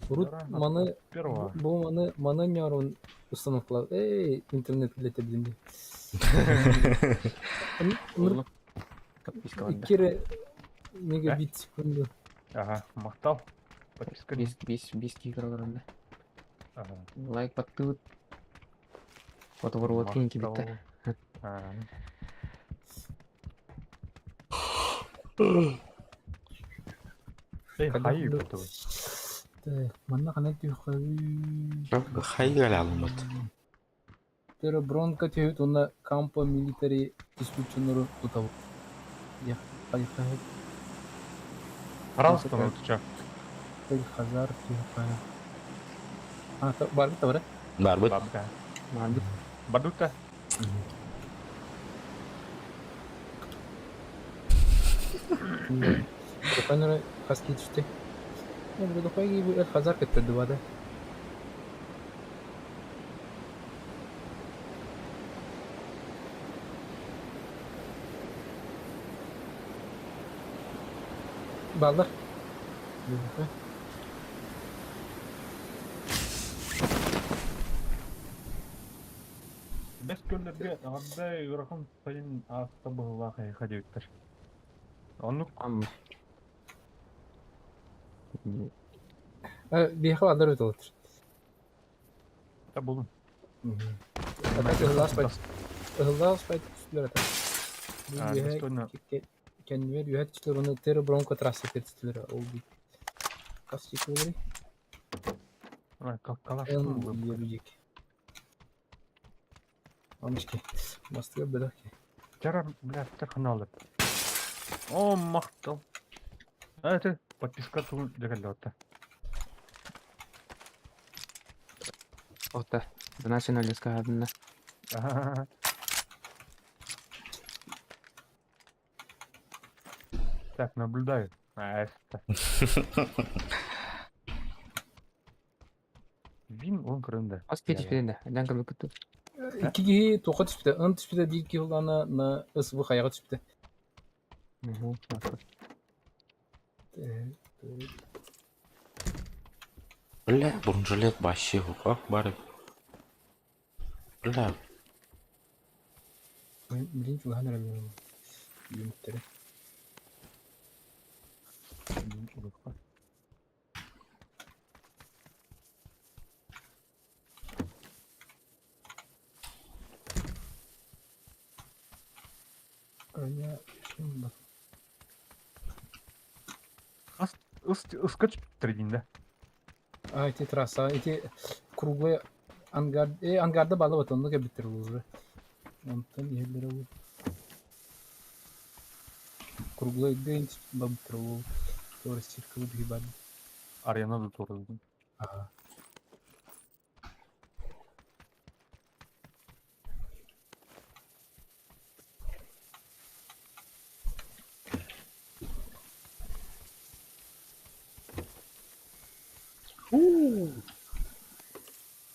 Урут маны бұл маны нярын установкалар. Интернет билете білінді. Кері мегабит секунду. Мақтал. Подписка. 5 гигаларында. Лайк подпилып. Фотоворот киньте битті. Хайы бітті. Манна қанай түйіқі. Хайгал алынбады. Pero bronca түйіт онда кампа милитари исключенлері тұтабы. Я қайқай. Пожалуйста, ну ты чё? Хазар түйіқі. Бар бұта бара? Бар бұт. Бадута. Қайнары қас кетішті. Я буду пойти в хазар как-то два, да? Балдар. Бес көллерге андай ырахын сайын аста быгыла кайха дебиттер. Онук Амма. Bir Балдар өтіп отыр. та болун. Атак ыллас байт үстілер атак. Достойно. Кенвер юхат үстілер оны тері бронко трассы кетістілер. Ол бит. Кас чекі олары? Калаштын бу. Ерудек. Амышке. Мастыға бәдәк. Жара, блядь, хыналып. О, мактал. Это подписка тул дегелде отта. Ота. The nationalist кадына. Так, наблюдаю. Это. Вин он кырында. Аз кетіп еденде. Әден кім күтті. Киги тоқа түспіді. Ын түспіді дейік ки ұлана ысыбы қаяға түспіді. Бля, бронежилет вообще как бары. Бля, Блин, чуған әрі. Еміттері. Я шым бар. Ыскач трейдинде. Эти трасса, эти круглые ангарда балы вот он битер уже. Онтан ерлері ол. Круглые гейнс бабитер ол. Тоже циркалы бігібады. Арена да тоже. Ага.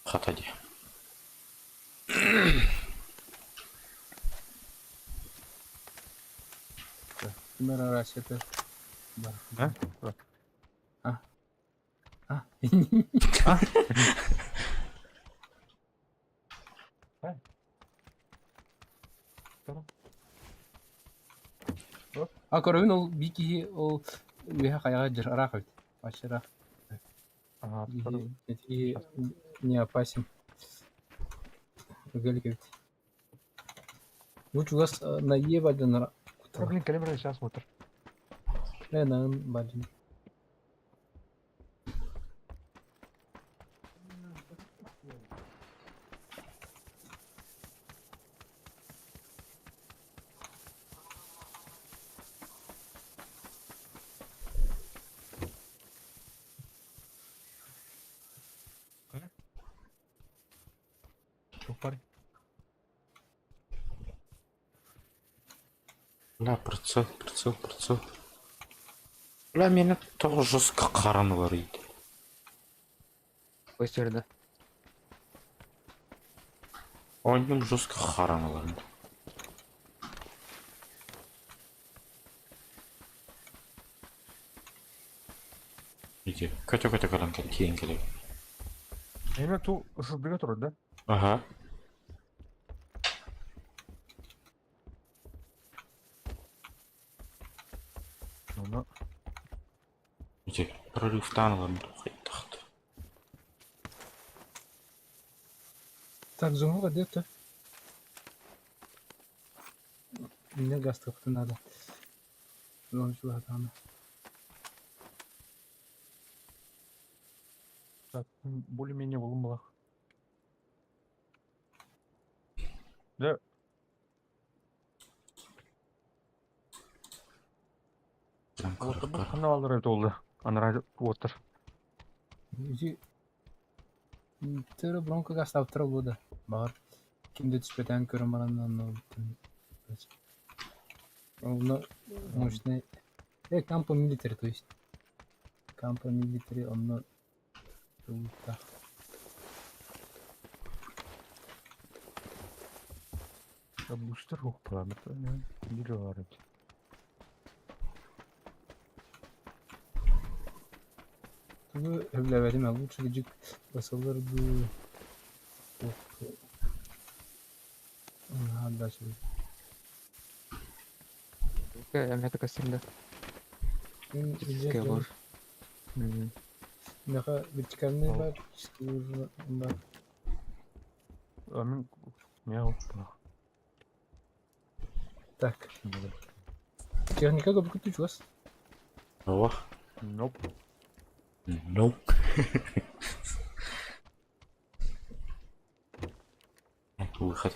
хатади. Камера расчеты. А? А? А көрөбүн ол бики ол үе каяга жыра кайт. Башыра. Ага, И не опасен. Галикет. Лучше у вас на Еваден. Блин, калибр сейчас смотр. На Бадин. Супер. Бля, прицел. Бля, мені того жорстко қаранылар еді. Өстерді. Oyunum жорстко қаранылар. Иди, көте қаран кейін келе. Эме ту ысыздыга турат да? Ага. Ну, Иди, прорывтан аларым тоқайды. Так, зуму где-то. Мне газ только надо. Вон сюда там. так, более-менее вылымлах. Да. Вот бұл каналдар өте oldu. Анара отыр. Иди. Тыры бронко газ таптыра болды. Бар. Кимде түспетен көрім барандан. Оны мощный. Кампо милитари, то есть. Campo Military onu Ruta. Бустер укпаламыт. Бири бар. Bu evleverim aldım çocuk basılırdı. Hala şey. Я так сильно. Скевор. Ne kadar bir çıkarma var. Var. Амин меня укпа. Так. Техника как будто чувств. Ох. Ноп. Nope. Выход.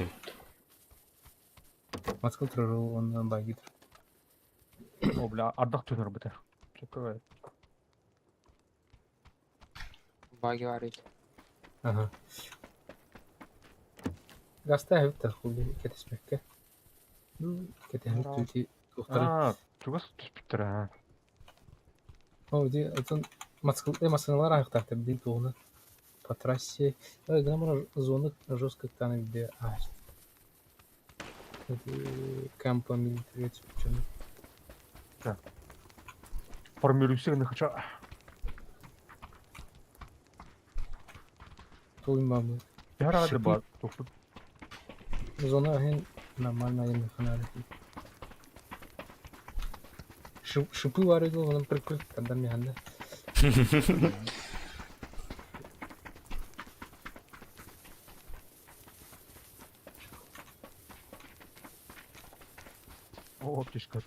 Москва трору он багит. О, бля, ардах төнөр бітер. Чекай. Баги варить. Ага. Гаста хевтер хули кетеспекке. Ну, кетехет тути тухтары. Чугас түспүттөр, а. О, ди атын Москва машиналар аяктар бил тугуна. По трассе. Гамма зона жестко таны где. Кампа Милитари почему? Формируйся, не хочу. Той мамы. Я рад бар. Зона хен нормально им ханали. Шипы варили, он прикольно, когда мне ханда. О, птичка.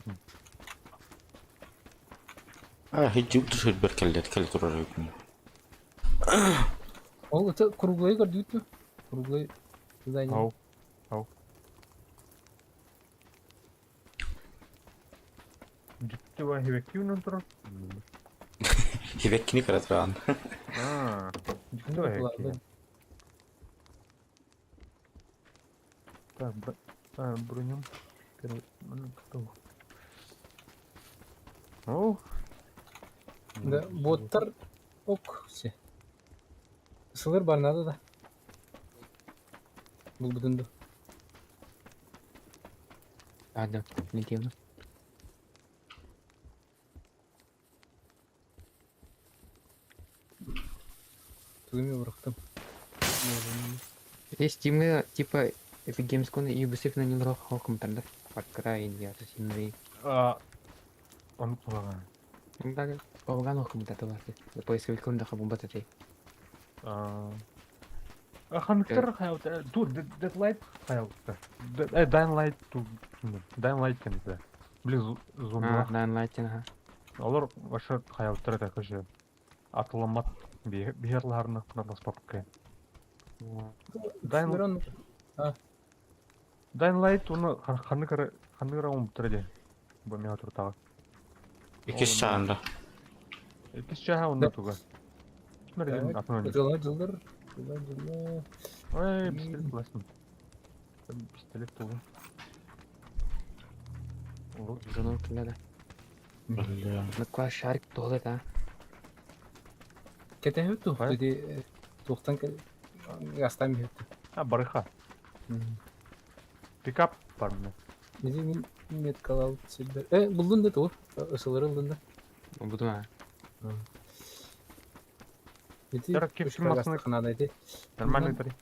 Hiç düşür bir kelle durur hükmü. О, это круглые гордются. Круглые. Ау. Ау. Диктива хивекивнун тур. Hivekkini kıratran. Диктива хивекивнун. Так, бронем. Кто? О. Да, боттар ок все. Сылыр бар надо да. Бұл бүтінді. Да, летел. Түйме бұрықтым. Есть тимы, типа, Epic Games Con и Ubisoft на нем рох хокумтанда. Far Cry, India, Assassin's Creed. Он плавает. Да, Павган хокумтата бар. Поисковик он даха бомба тати. Ханктер хаят. Тут Deadlight хаят. Dying Light тут. Dying Light kan да. Близ зона. Dying Light ага. Олар башы хаяттар да көше. Атыламат биярларны кынас папка. Dying Light уны ханныра умтырды. Бу мега туртага. İkiz çağında. İkiz çağı onda tuga. Mergen atmıyor. Жылдар. Ой, пистолет классный. Пистолет туга. Жонор килада. Наква шарик толы да. Кетехе тух. Dedi тухтан гастам хет. Барыха. Пикап бар мына. Бизи мин меткалал силбер. Булдун да тух. Ысылыр алдында. Будума. Бизи Тарак кепки масына канадайды. нормальный тари.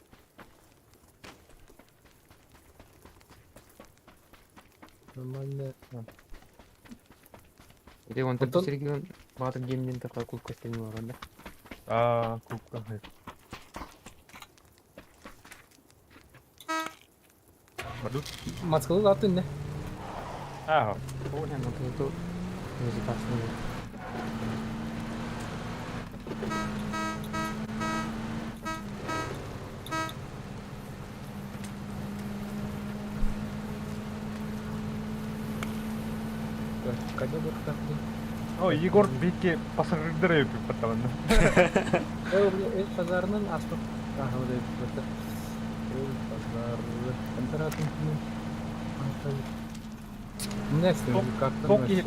Нормально. Иде он так сергион баатыр гемден такой кул костюм бар да. Кругка. Маскалы атын не? О, я ну тут безопасно. Кайда бұрықтақ дей? О, Егор бетке пассажирдер өпіп баттаванды. Пазарынан аспып. Ағылды өпіп баттар. Пазары. Контратын күнін. Ne istiyorsun? Çok iyi.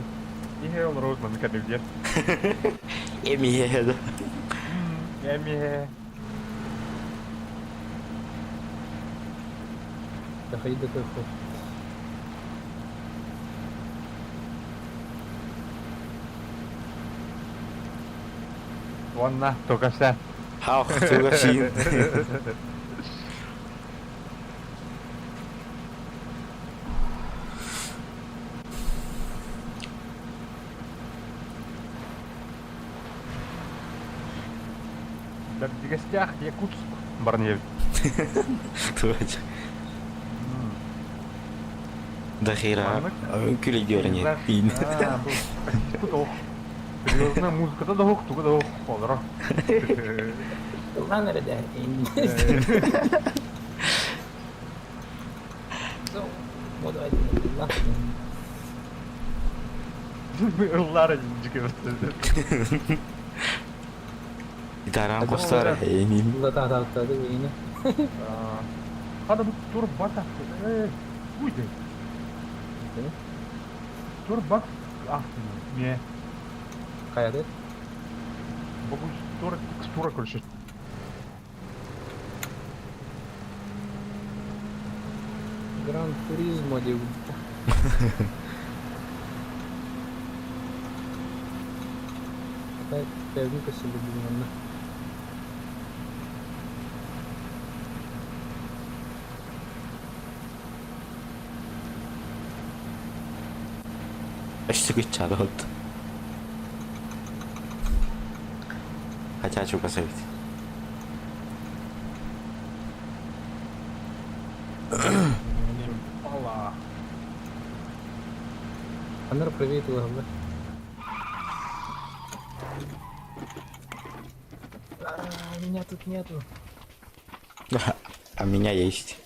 İyi oldu Roseman kadar diye. Эмиэда. Эми. Доходи до кайфов. Вон на, только вся. Хаух тугашин. В гостях Якутск. Барневич. Точно. Дахира. Күле görünüyor. Fin. Серьезная музыка, да дохук, туга дохук, холдра. Lan nerede? Modu aydınlatın lan. Ыллары жике. Gitarın kostara. Emin. Burada tahtalıkladı yine. Hadi bu dur bak. Buydu. Dur bak. Ah, ne? Kayada. Bu dur tексtura короче. Гран Туризмо diyor. Sevdim kesildi bununla. Эшсэг чараад. Хачаач угасаа бит. Алла. Анар привет, ладно. Меня тут нету. А меня есть.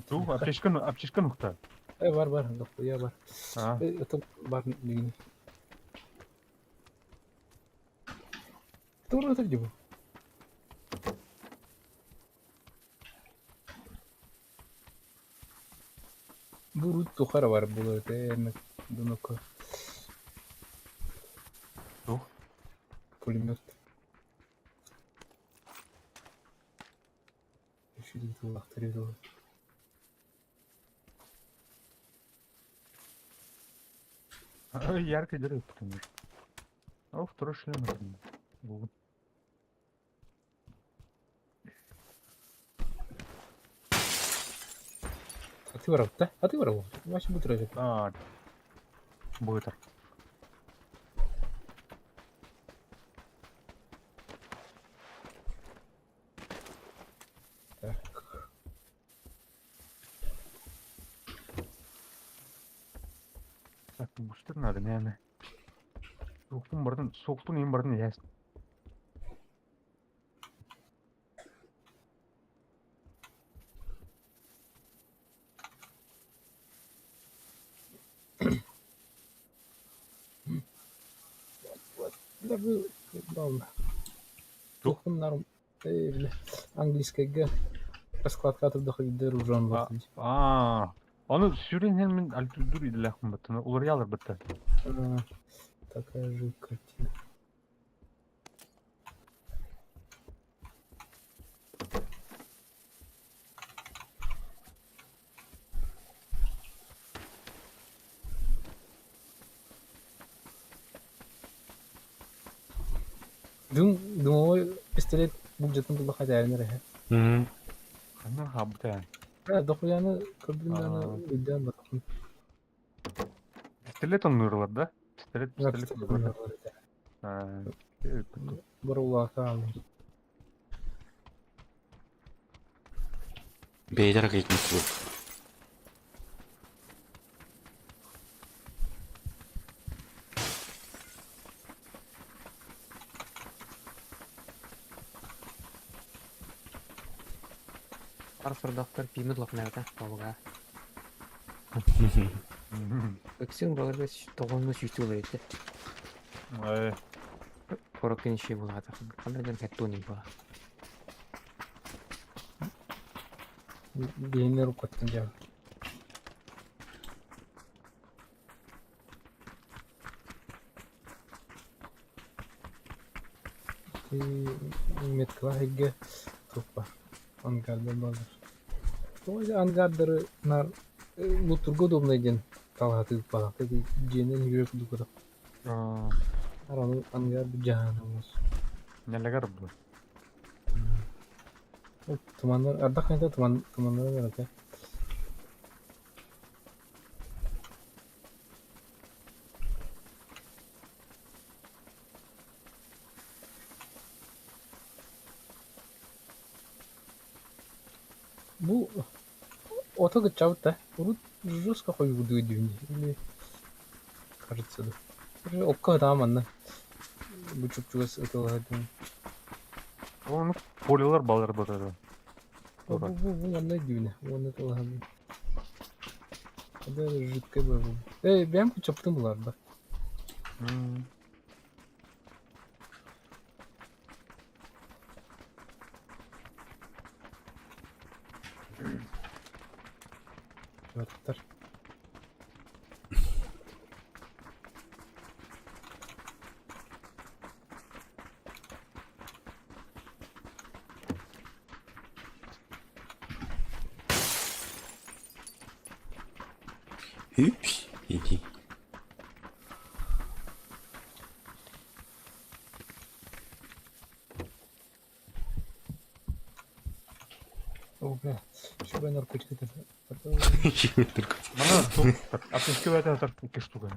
Ду, аптечка нухта. Бар, дохуя бар. А. Это бар не. Кто это где был? Бурут тухара бар было, это дунока. Ду. Пулемет. Еще где-то авторизовал. Ярко дерет, потому что. О, второй шлем. Вот. А ты воровал, да? А ты воровал? Вообще будет разик. А, будет. Так, бустер надо, наверное. Соқтың ең бардың яс. Да был, главное. Тухмнарым, бля, английская раскладка от доходит до ружан. Оны сүйренген мен альтудур иделяхмын бітті. Олар ялар бітті. Такая же картина. Думаю, пистолет будет на туда хотя бы. Қандар қабыта. Дохуяны көбірін үйден батқын. Пистолет он нұрлар, да? Пистолет. Бір улақа алды. Бейдер кетмек бұл. Арсыр доктор пимет лапнарда бабага. Өксің баларға тоғанны сүйті олар еді. Қорақкен шей болады. Қандайдан кәтті ойнай бала. Бейінлер ұқаттың жағы. меткала хеге тупа ангарда балар. Той ангардары нар лутурго домнайден талаты балаты женен жүрөк дукуда. Араны ангарды жаанамыз. Нелегер бұл? Тумандар ардак кайда тумандар бар экен. Бу отога чабыта. Урут жестко хой буду дюни. Или кажется да. Уже окка да манна. Бу чупчугас этого. Оны полилар балар бұтады. Бу андай дюни. Оны толаган. Ada жидкое было. Ben bu çaptım bunlarda. Şartlar. Hüps. İyi. Oke. Şuraya narkotik это. Mana тук. Аптечка это так 2 штуки.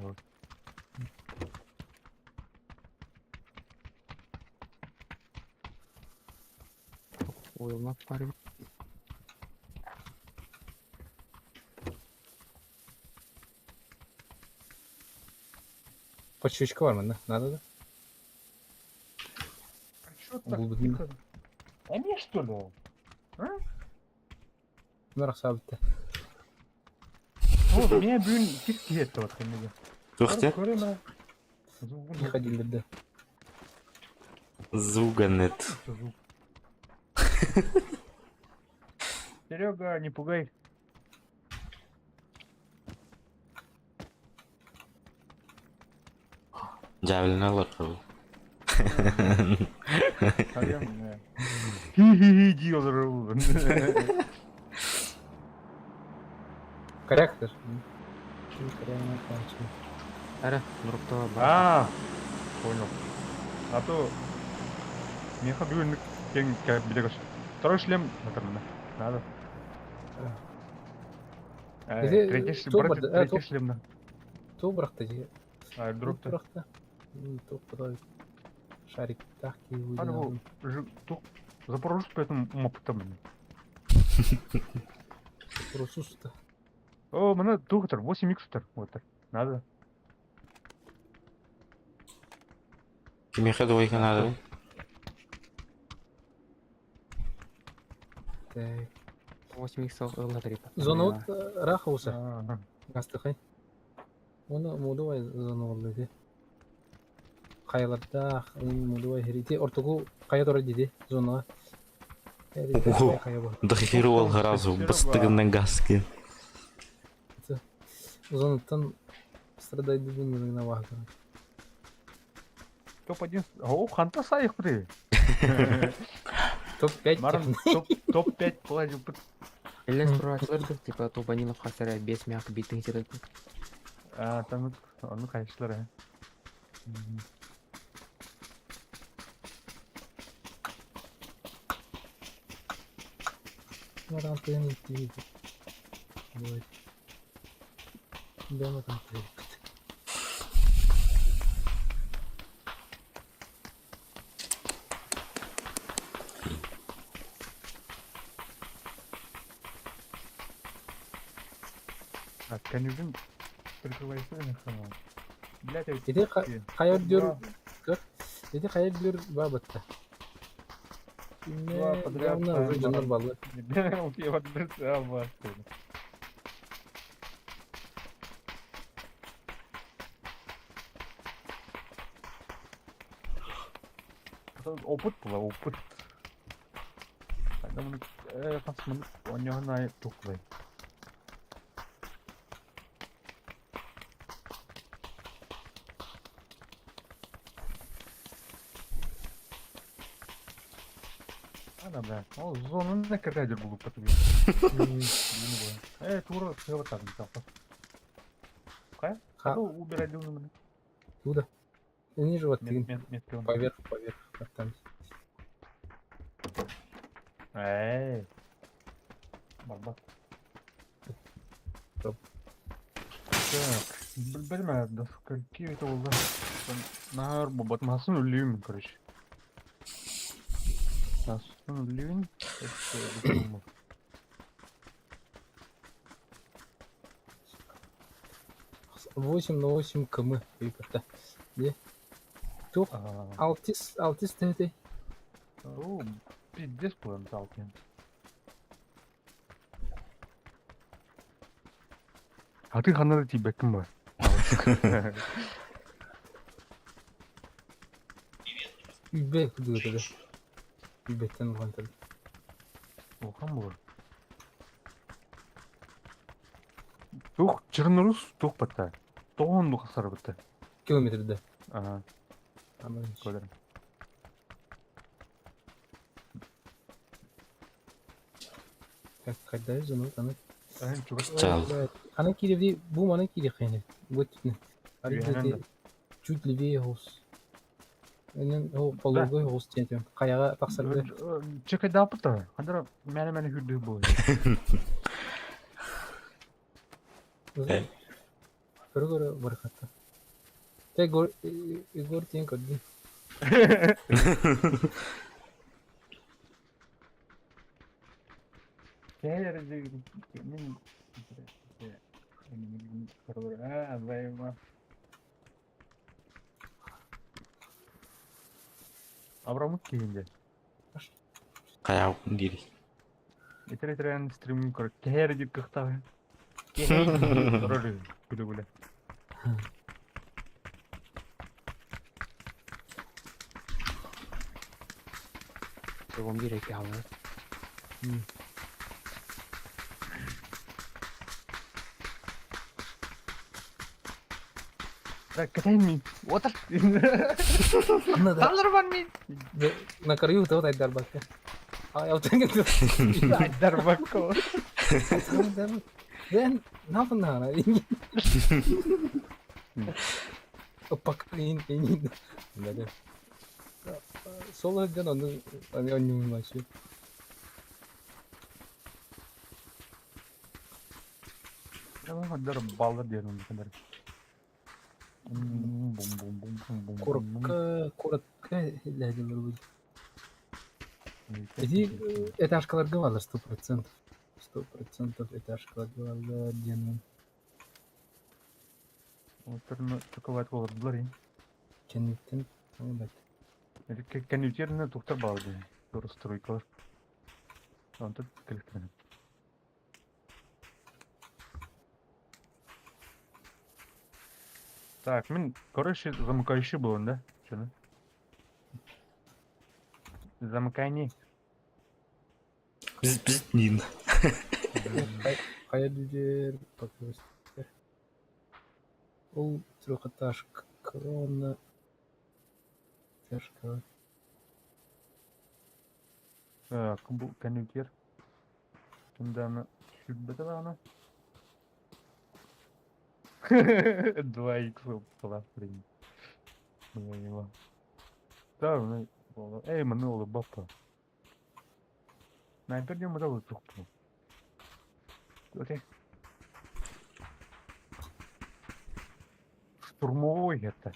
Ойылмап барып. Подшучка var mı? Надо да? Что так? Глубина. Они что ли? Merak sabitте. Вот, меня бюн киски это вот книга. Тухте? Не ходили, да. Зуганет. Серега, не пугай. Javelin alır bu. Хи-хи-хи, диодор. Коряктор. Ара, нұрыпта бар. А, понял. А то меха бюн кен как билегаш. Второй шлем, наверное, надо. Третий шлем, да. Топырақта же. Дропта. Топырақта. Топ шарик так и А ну, Запорожец поэтому опытом. Запорожец-то. О, мне доктор, 8 икстер. Вот так. Надо. Kime kadar kanada? Так. 8 иксов ылладырипа. Зона вот рахауса. Гастыхай. Оны модуай зона олды. Каяларда модуай херите ортогу кая тора диди зона. Дохиру ол харазу бастыгындан гаски. Зонтан страдает дубин на вахту. Топ-1. О, ханта сайх при. Топ-5. Маран топ-5 положил. Элен спрашивает, типа Тубанилов хасара без мяк битый сидит. А, там он конечно. Маран ты не тиви. Вот. Да, мы там. А, конечно, прикрывайся на храма. Блядь, Иди хайр как? Иди хайр бабатта. Два подряд. Явно уже жанр баллы. Окей, вот это вас. Опыт была, опыт. Когда мы посмотрим, у него на тухлый. Ана, бля. Ол зонын не кіргайдыр бұл ұппаты тура сығылатадым тапа. Қай? Қады убер айдылды мені? Туда. Не живот тыгин. Меткілім. Поверх. Оттан. Эй. Барбат. Топ. Так. Білмә, до скольки это было? Нахар батмасын үлеймін, короче. Насын үлеймін. 8 на 8 км. Прикольно. Где? Тух. Алтис тәте. О, пиздец план талкен. А ты ханары тебе кім бар? Үйбе күді өтеді. Үйбеттен ұлған тәді. Оған бар. Тух, Чернорус тух бата. Тоғын қасар бата. Километрді. Ага, Аман. көрдім. Қайда жаны аны. Чал. Аны кире bu mana kiri қайны. Өттіне. Үйәнен де. Чуть левее ғос. Әнен о пологой ғос тентен. Қаяға тақсарды. Чекай да апыта. Қандыра мәне хүрді бұл. Көрі барқатта. Тәй гор тен көрді. Абрамут кейінде. Қаяу дейді. Етер-етерен стримін көрі. Кәйері деп қықтағы. Кәйері ұрыры. Күлі-күлі. Tôi đi đây kèo nữa. Кәтәйін мен. Отыр. Талдырбан мен. На краю того айдар бакка. Я вот так. Айдар бакка. Ben ne yapın daha? Pakayın peynir. Böyle. Sola can onu oynuyor maçı. Tamam hadi balda diyelim bu kadar. Bum bum bum bum bum. Korka ләдилер бұл. Эти этажкаларга валыр 100%. 100% этажкаларга валыр денім. Отырны тукават болады бұлар ең. Кенеттен танымайды. Кәнютеріне тоқтар барды. Дұрыс стройкалар. Онты кіліктірініп. Так, мен, короче, замыкающий был он, да? Что, замыкание. Біз Қая дүдер, покрестер. Ол трехэтаж крона. Тяжко. Так, бұл кәнютер. Сонда ана сүрбеті ба ана? 2х оппала, блин. Блин. Да, эй, маны олы бапа. Найперден мұда олы жоқ бұл. Окей. Штурмовой это.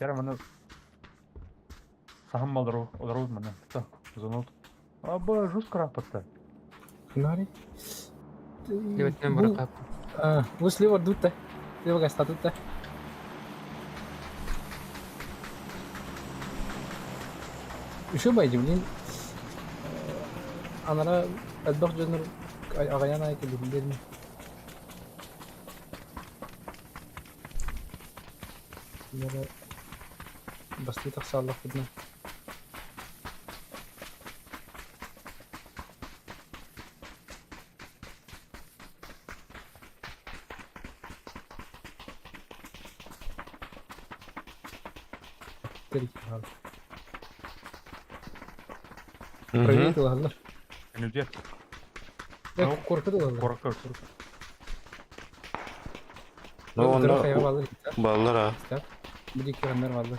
Кәрі мұны сағым балдыру, олар өз мұны. Зонут. Аба, жестко рапорта. Финари. Левотмен барақап. Бұл слева дутта. Слева гаста дутта. Еще байди, блин. Анара әлбақ жөнір ағаян айты білдерін. Анара басты тақсарлық бұдына. Terk hal. Мгм. Проверить ладно. Önümüzde. Ya korkudu ладно. Korkak. Ну, Onda hayal onda alır. ballar ha. Bir iki kanlar vardı.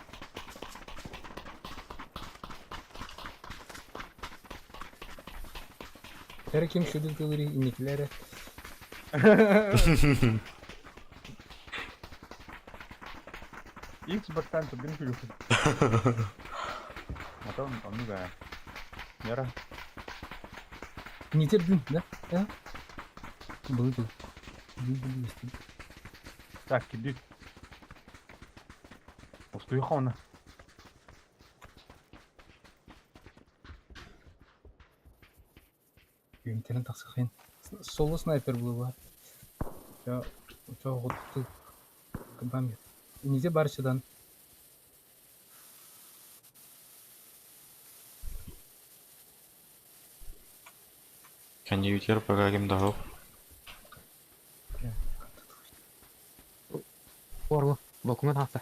Her kim şu dükkanları inikleri. X bastante beni gülüyorsun. Bakalım onu da. Yara. Nitir dün ne? Ya? Bunu. İşte. Так, иди. Пустую хона. Yöntenin taksakayın. Solo sniper bu var. Ya çok hoştu. Kıbam ya. Nice barışıdan. Кондитер пока кем дагы. Orlu. Dokumen hasta.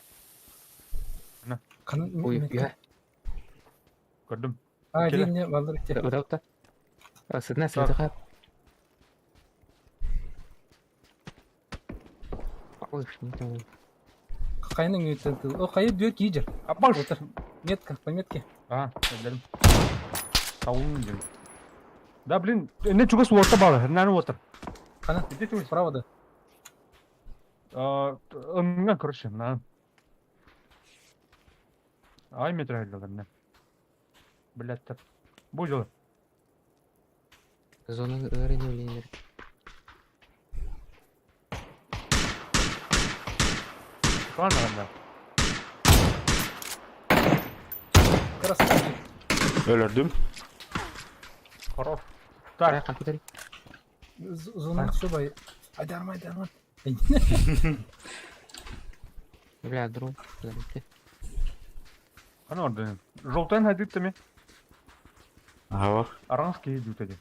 Kanın Uy ya. Gördüm. Aa Kele. değil ne vallahi bitti. Udah da. Sidna sedekah. Ой, не знаю. Kayının yöntenin. O kayı diyor ki iyice. Апаш. Otur. Метка, пометки. Ага, dedim. Savunun dedim. Да, блин, не чуга с уорта бала, наны уотыр. Kana. Иди ты. Справа да. Ыңга короче, на. Ай метр айдалар, не. Блядь, bu yolu. Zona öğreniyor. Var mı adamlar? Красавчик. Ölürdüm. Хорош. Так, Так, компьютер. Zona şu bay. Hadi arma hadi arma. Бля, друг. Подождите. ana orada. Желтан ходит mi? Ага, bak. Оранжский идут эти.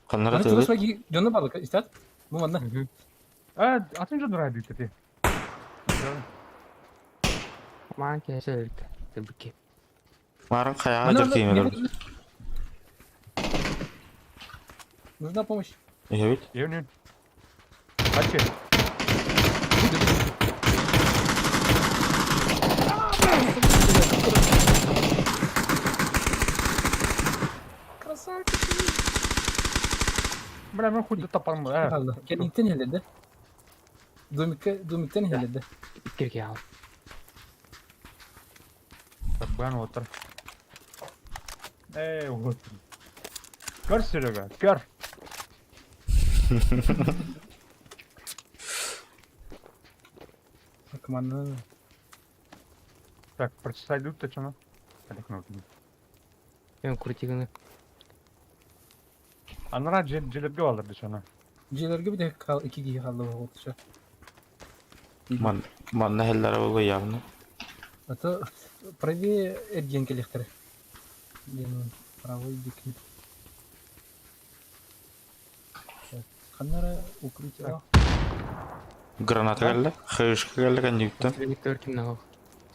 Kanlara Hani tığır. çalışma canı balık istat. Bu bana. Atınca dur hadi dedi. Aman keser. Tabii ki. Marın kayağa jirteyim ölürdüm. Нужна помощь. Evet. Евнин. Hadi. Красавчик. Bля, ben хуй taparım bu. Evet. Allah. Kendikten heledi. Domikten heledi. Kirki al. Так, ben otur. Otur. Gör Serega, gör. Команда. Так, прочитайдут-то что? Так, ну. Ben kurtigini. Anlara celebge alırdı sana. Cilerge bir de iki kişi kaldı o otuşa. Man ne hellere oluyor yavrum. Ata правее ergen kelektere. Benim правой дикни. Kanlara укрытие. Granata geldi. Hışkı geldi koндиктен. Виктор Кимнагов.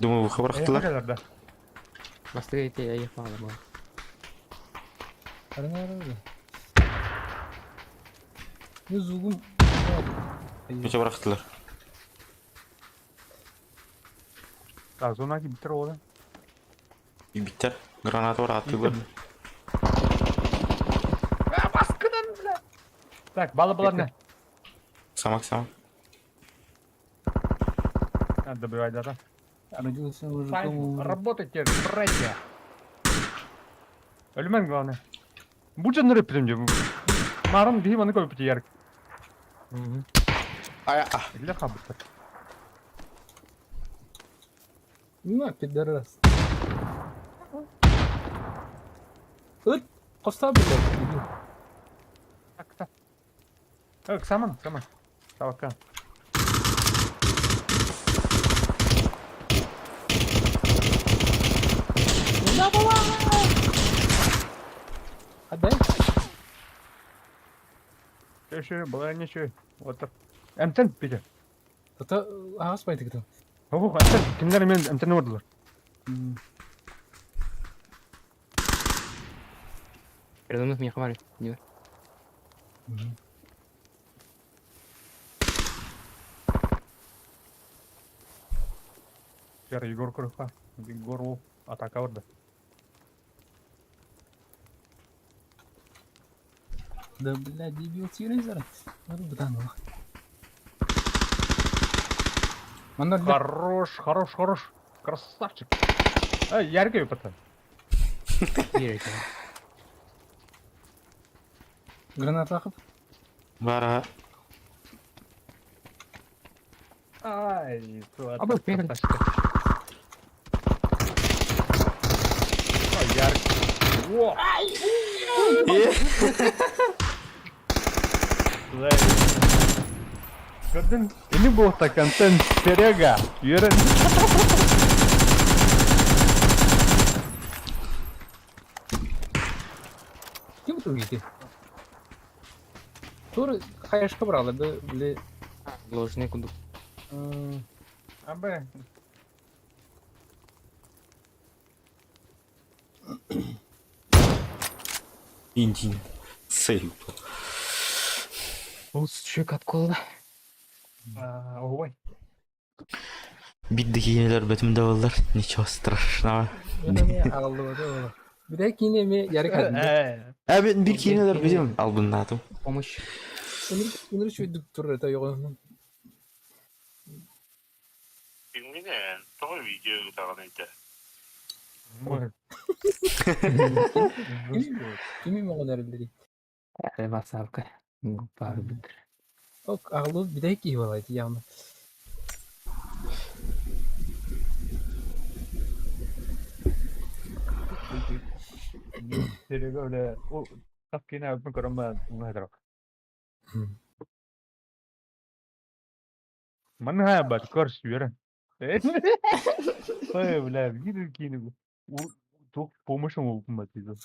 Думаю, bu bıraktılar. Kadar Басты эти я ехал. Kanara öyle. Ne zulüm. Geçe bıraktılar. Так, зона bitir oğlum. Biter. Granata var attılar. Baskıdan bile. Так, balı ne? Samak samak. Hadi добивай да. Родился уже Файн, работайте, братья. Ölümen главное. Bu canları yapayım diyor. Marım değil bana koyup yer. Ay İlle kabukta. На, пидорас. Öt. Kosta bile. Tak tak. Yok saman. Tavakkal. Hadi. Şu, bu ne şu? Otur. Emten bir de. Ата ағас байды кетем. Ого, kimler men antenne vurdular. Передо мной меня хвалит. Не. Сейчас Егор Крыха. Егор атака vurdu. Да, блядь, дебил тирен зараз. Надо бутан ола. Мана да. Хорош. Красавчик. Яркий пацан. Гранат лақып. Бара. Ай, Абы, перед. Яркий. Во! Gördün? Ini bu konten seriaga. Yürü. Kim bu gitti? Tur hayashka brala da bile Ложный кундук. Abi. Интин. Сейв. Чек отколды. Ой. Биддeki yeniler betimde oldular. Nичего страшного. ağladı. Bir de yine mi yarı kadın. Ben bir yeniler biliyorum. Al bunu atım. Помощь. Onur şu doktor da yok. Bilmiyorum. Doğru video takılıydı. Kimi mi onarıldı? Ревасавка. Пару битр. Ok ağlı bir de iyi olaydı yani. Seriaga öyle o kapkine yapmak ama nedir o? Mana ha bak kors yürü. Ой, бля, видишь кино. Çok помощом olmadı.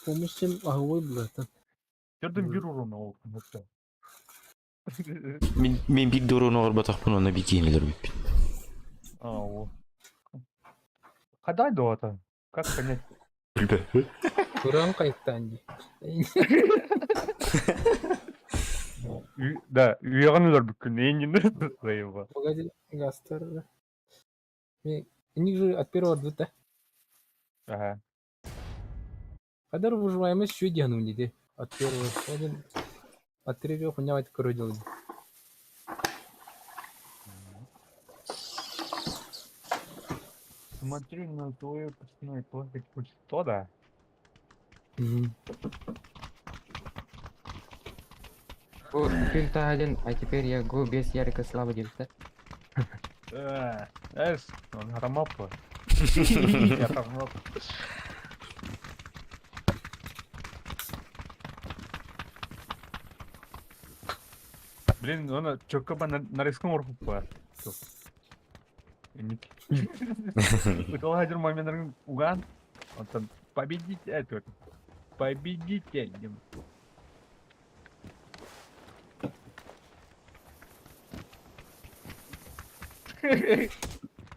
Помощим ağlı bulatan. Gördüm bir urun oldu hatta. Men bir dorunu or batak bunu ona bir yeniler bir. O. Kadaydı o ata. Как понять? Kur'an kayıttan. Да, uyanıyorlar bir gün. Neyin yine sayıva. Погоди, гастер. Они же от первого двута. Ага. Kadar выживаемость еще тянули, да? От первого. Один. От третьего понимать, короче, делали. Смотрю на твою пацаной платить хоть 100, да? Фильтр один, а теперь я го без ярика слабо делится. Он харамапа. Я харамапа. Блин, он чокаба на риском орхупа. Betul hajar momennya ugan, nonton победитель itu, победитель.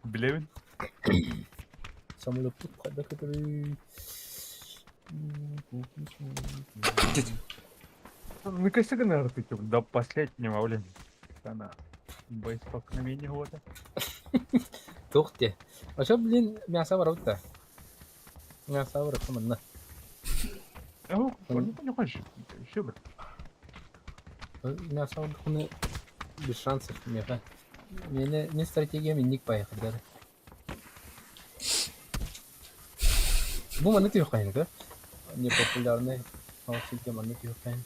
Bilemin. Самолет тут когда который. Ну кажется, наверное, до последнего времени. Она боеспокойнее года. Тухте. Ошо блин мясо бар ута. Мясо бар кымына. Ну, не хочешь. Еще бы. Мясо бар кыны без шансов меха. Не стратегия минник поехать даже. Bu manıt yok aynı. Не популярный. Алсите маныт yok aynı.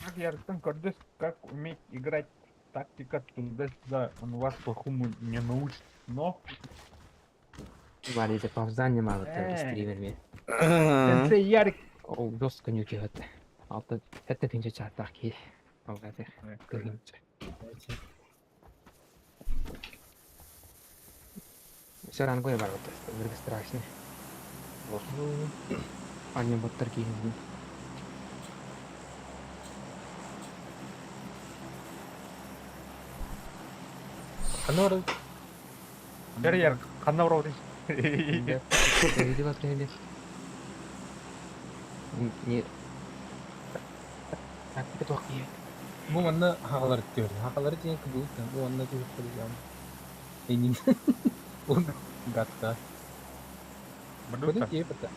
Как я рассказал, как уметь играть тактика туда-сюда, он вас плохому не научит, но... Вали, это повзание мало, это стример. Сенсе Ярик! О, жестко не утягивает. Это пинча чатах ки. Все ранго я барот, это страшно. Они вот такие. Канар Бер, қандай ұрау дейсің? Видел отряде? Нет. Так, это плохие. бу манна хакалар иттер. Хакалар тиен кыбыл. Бу манна тиен кылган. Энин. Он гатта. Кони тие пата.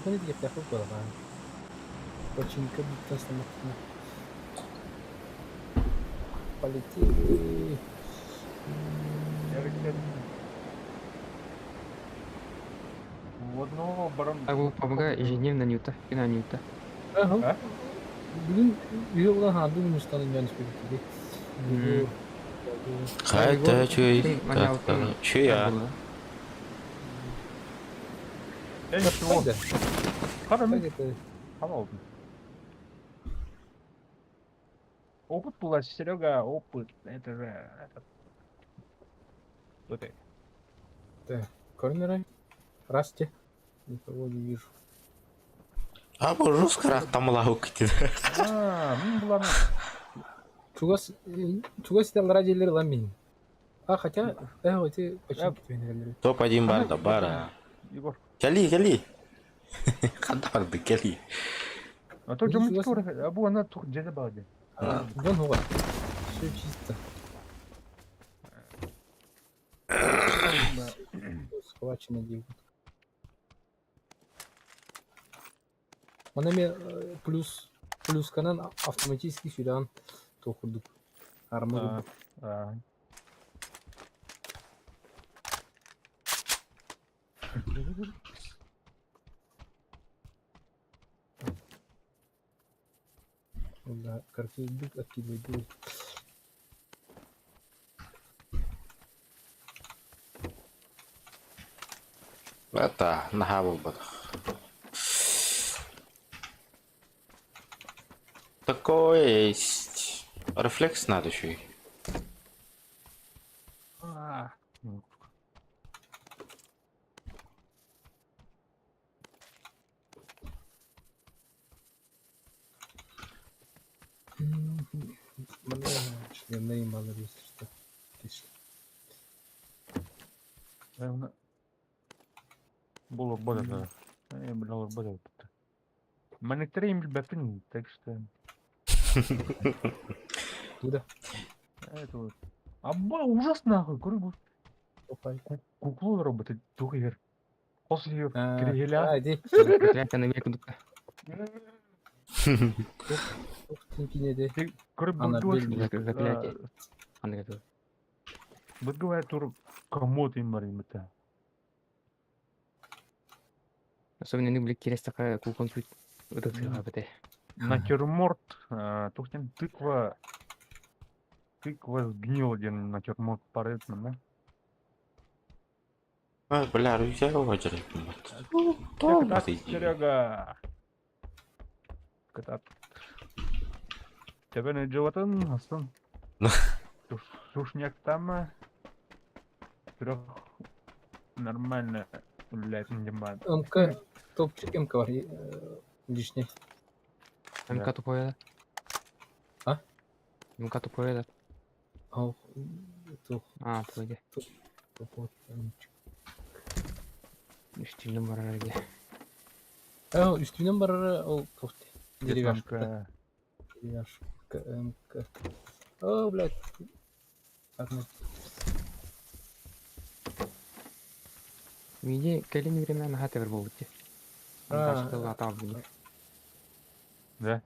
Кони тие пата кылган. Починка бутта самотна. Полетели. В одного баран... А вы помогай ежедневно Ньюта. И на Ньюта. Ага. Бүгүн үйө улан хады мустанын жаныс берди. Қайда чөй? Чөй я. Ничего. Қарам. Қайда? Қалалдым. Опыт была, Серега, опыт. Это же... Вот это. Так, корнеры. Расте. Никого не вижу. А бұл русскарақ тамылау кетеді. Мен бұланы... Чугас теллара жерлер лам мен. Хотя, эти почти кетпейін. Топ-1 бар да, бар. Егор. Кәли. Қанда барды, кәли. А то жұмыс көрі, а бұл ана жеді бағады. Вон хуга. Все чисто. Схвачено девка. Она плюс канал автоматически сюда тохудук. Армор. Да, картинки идут, откидывают. Это нахабыл бады. Такое есть. Рефлекс надо еще. Я наимал что. Бұл болады. Бұл болады. Монitoримж бәпін, так что... Куда? Это вот. Абба, ужасно, нахуй, көрі бұл. Куклу роботы, туғыр. Қосылыр, кірегеля. Айди. Проклятие на веку дука. Көрі бұл Заклятие. Она готова. Бұл говорят, тур комод им марим это. Особенно люблю через такая кукон чуть выдохнула бы ты. Натюрморт, тухтен тыква сгнил один натюрморт паретно, да? Бля, рюкзак ваджры. Серега. Катат. Тебя не животан, астон. Сушняк там. Трех нормально гуляет на дебат. МК, топчик МК var лишний. МК тупое, да? А? МК тупое, да? Ау, А, пойди. Üstünün var herhalde. Üstünden var o топти. Деревяшка. Деревяшка МК. О, блядь. Види, колени времена хатевер болдук. Башкала табыны. Да.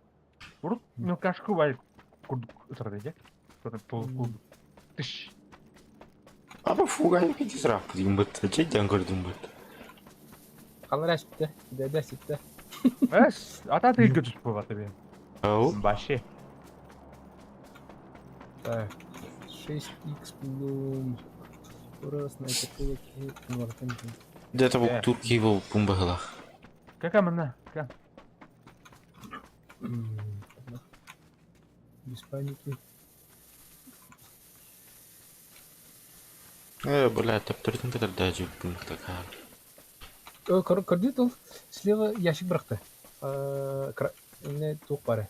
Урут, ну кашку бай курдук сырдык. Тыш. Аба фугай кетти сырап дейм быт. Чейден көрдүм быт. Қалар ашыпты. Дәді ашыпты. Ата тыйгы түсіп қойға тебе. Ау? Баше. Так. 6х плюс. Раз на это кулаки. Где-то в Турции был пумбагала. Какая мана? Без паники. Блядь, топ-турдың да жүк пункта кар. Кардитов слева ящик брақты. Не туқ бары.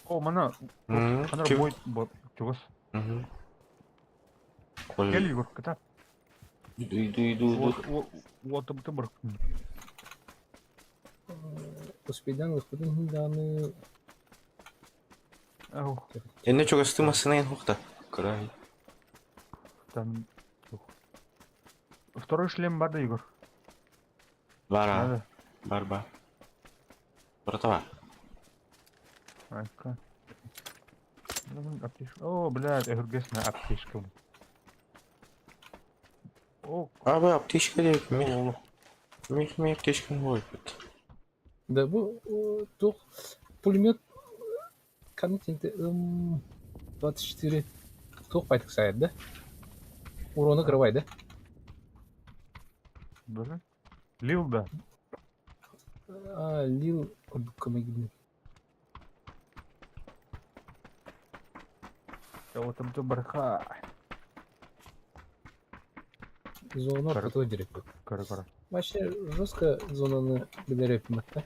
О, мана. Мана бой чугас. Gel Igor, kıta. Иду. Вот ты быр. Господин Хинданы. Ау, Эне чого стымасы нейн хухта. Край. там. Второй шлем бар да, Игор. Бара. Надо. Бар. Братва. Айка. Аптечка. О, блядь, эгргесная аптечка. О, Abi aптечка deyip mi? о, Mi aптечканы koyup. Да, bu тух пулемет контенты 24 тух пайтық саяды, да? Уроны кырбайды. блядь. Лил, да. Лил көмегіне. Я вот там барха. Зона орқытуға дерек. Кара. Вообще жестко зонаны білеріп мақта.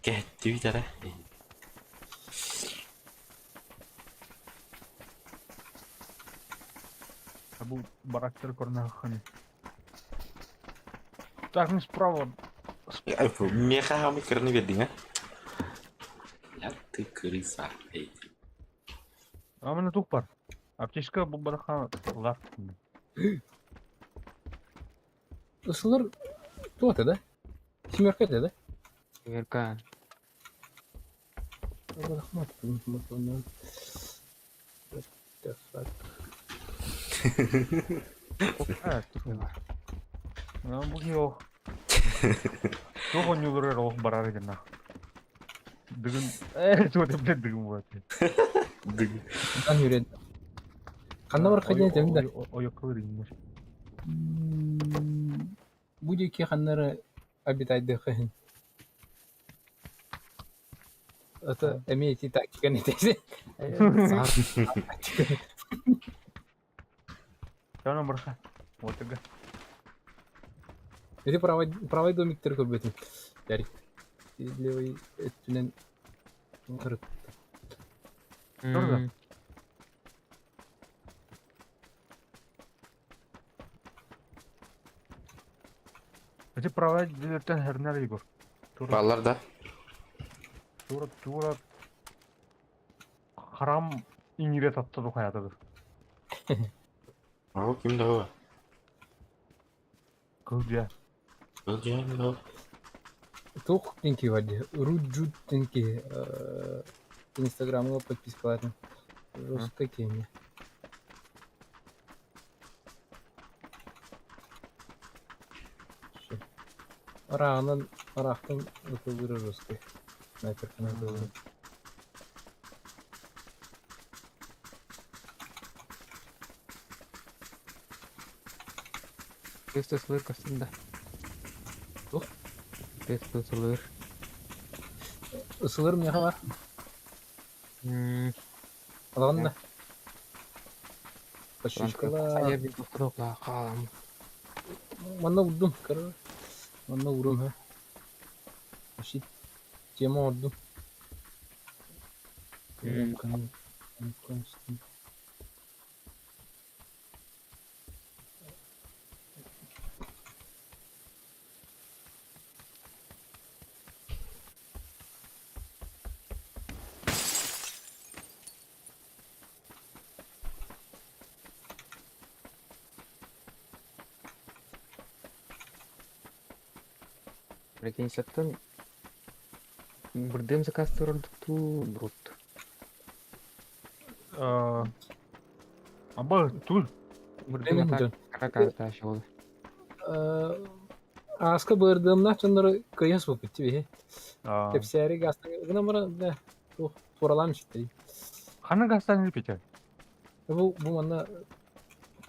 Кетті битәрі. А был барактер корнахани. Так, ну справа. Меха хамы кірні бердің, а? Я ты крыса. А мене тух бар. Аптечка бұл барха лар. Осылар туаты, да? Семерка да? Верка. Рахмат. Бұл не ол. Тух он не урер ол барар екен нах. Дүгін. Чего ты, блядь, дүгін болады. Қан үйрен. Қанда бар қайдан етемін да? Ойыққа өрейіндер. Бұл еке қандары обитайды қайын. Это имеете тактика не тейсе. Жаңа барха. Вот ігі. Это правай домиктер көрбетін. Ярик. Левый өттінен қырып. Тұрды. Это правай дилерттен хернер Игор. Баллар да. Тура. Харам иңире таптады хаятыдыр. Ау, кімді о? Кылдия. Кылдиян да. Тух тенки вади. Руджут тенки. Инстаграмға подпискаларын. Жестко кеме. Арақтың өтілдері жестко. Снайпер канады. Көсті сылыр кастында. Тух? Көсті сылыр. Isılır mı var? Alalım da. Şişkalar. Saya bir doktorla kalam. Bana vurdum karı. Bana vurum ha. Şit. Cema vurdum. Kan. Прикинь, саттан бірдем заказ тұрдықту бұрыт. Аба, тур. Бірдем атақ қарақарта ашы олы. Аска бардığımda çanları kıyas bu bitti. Tepsiyeri gazete. Buna bana da soralarmış işte. Hangi gazetenin peki? Bu bana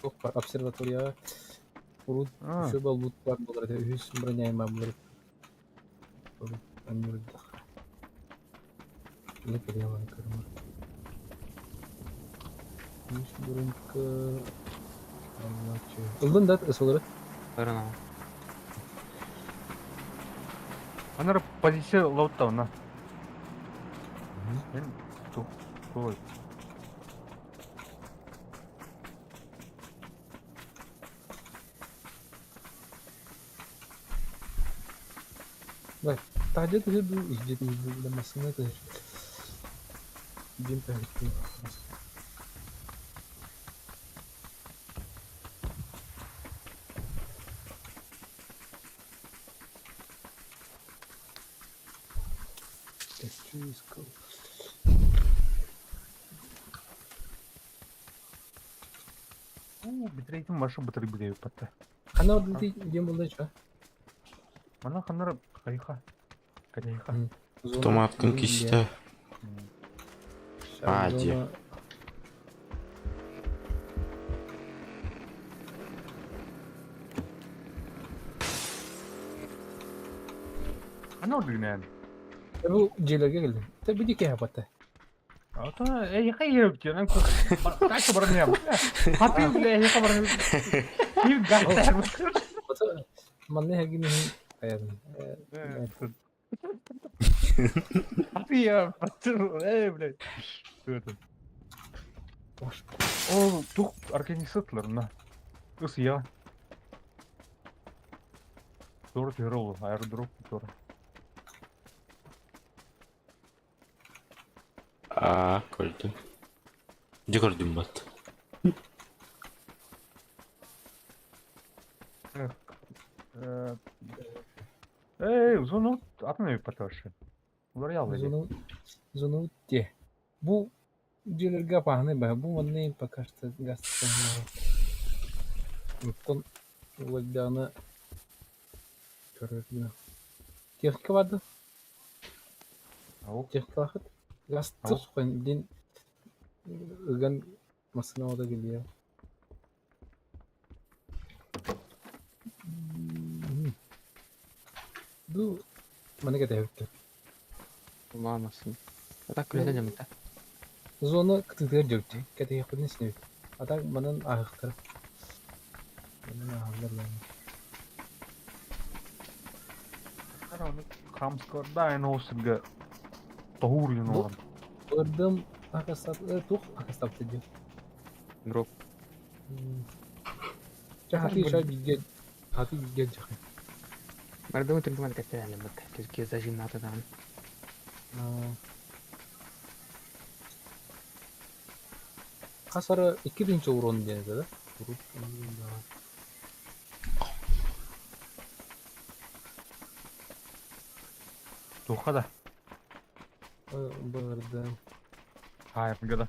çok var. Observatoriya. Urut. Şu bal but var bunlar da. Hüs bıranyayım ben bunları. Ben yürüdüm. Ne kadar var karıma. Hüs bırınkı. Allah çöğü. Öldün da ısıları. Барана. Она позиция лоута, на. Мен той. Bak, tadi tuh bu jadi udah masuknya tuh. Jim pengen. Бітірейтін машин бітіріп бігейіп бітті. Қана орды дем болды ча. Мана қанар қайқа. Кәдейқа. Томаткын кисті. Ади. Қана орды гінен. Bu jelerga keldi. Tabii ki yapatı. Ата, яқа еріп жөнен қайшы бұрын ем. Хапи біле яқа бұрын ем. Киіп ғақтар бұр. Manne her gün ayarım. Хапи ем. Біле. Ол тұқ организаторлар мына. Үс я. Doğru diyor oğlum. Airdrop doğru. Gördüm. Ne gördüm bat? Uzun atın evi pataşı. Bunları yalvardı. Zonu diye. Bu jelerga pahane bah. Bu manne pakashta gastı. Kon valdana görüyor. Tehlikeli vardı. Tehlikeli vardı. Gastı soğan din ögen masına o da geliyor. Bu mana kita hektar. Olmasın. Tak kule jam ta. Zona ketinggalan jauh. Kita yakin sini. Ada mana hektar. Mana hektar lagi. Karena Kamskar da aynı olsun ki tahur yun olan. Gördüm akasap tuh akasap tadi. Drop. Hati saya gigit. Hati gigit jangan. Mereka itu cuma kata yang lembek. Kita sih nggak tahu. Kasar 2000 urun diye dedi. Tuh da. Burada. Hayır, gada.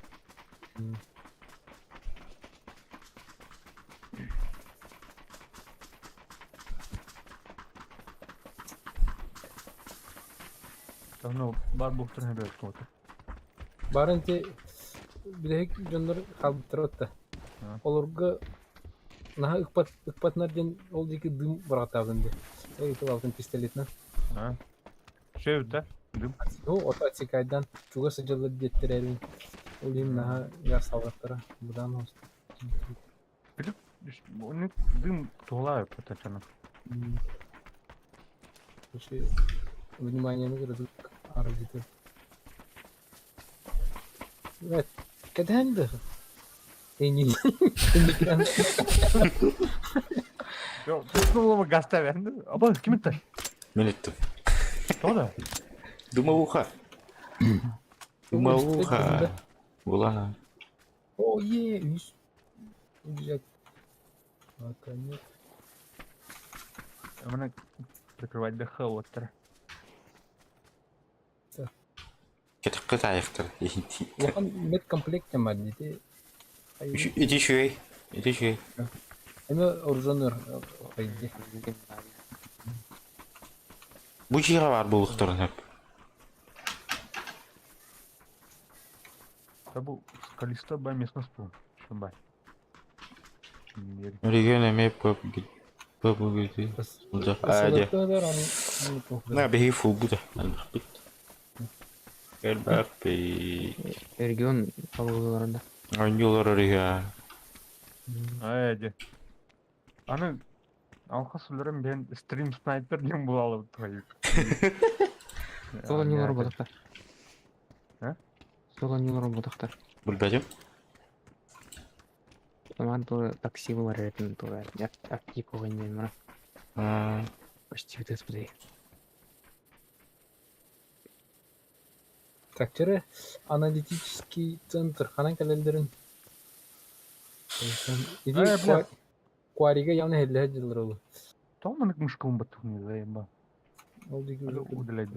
Tamam, bar buhtun hebe oldu. Barınca bir de jonlar kalbıtırıttı. Olurga naha ıkpat nereden oldu ki dım bıraktavdı. Itu altın pistoletna. Ha. Şey öte, dım. O otosikaydan juga sıcalı gettirelim. Olayım naha gaz salvatlara. Buradan olsun. Bilip, onu dım tuğla yapıyor canım. Şey, внимание градус аргиты. Evet, kadang dah. Ini. Yo, tuğla mı gazete verdi? Ama kimin taş? Milittim. Doğru. Думауха. Думауха. Була. Oh yeah, güzel. Makanya. Mana прикрывать ДХ вот тра. Кетіп аяқтар. Оған мед комплект жамады дейді. Иди шуй. Иди шуй. Эме оружаныр қайды. Бұл жиға бар бұлықтырын әп. Табу скалиста бай местность пул. Шамбай. Регион әме Папу gitu. Udah aja. Nah, behi full buta. Mbappe. Region kalıyorlarında. Oyuncular arıyor. Aja. Аны алқасыларым ben stream sniper дем bulалы твою. Сол не бар болықта. Ha? Сола нилорон будактар. Білбәдім. Таман то такси бар эртен то актив койгон мына. Почти витес бди. Какчары аналитический центр ханан калелдерин. бля. Куарига явно хедле жылдыр олу. Томанык мышкылым баттык не заеба. Ол диги Удалять.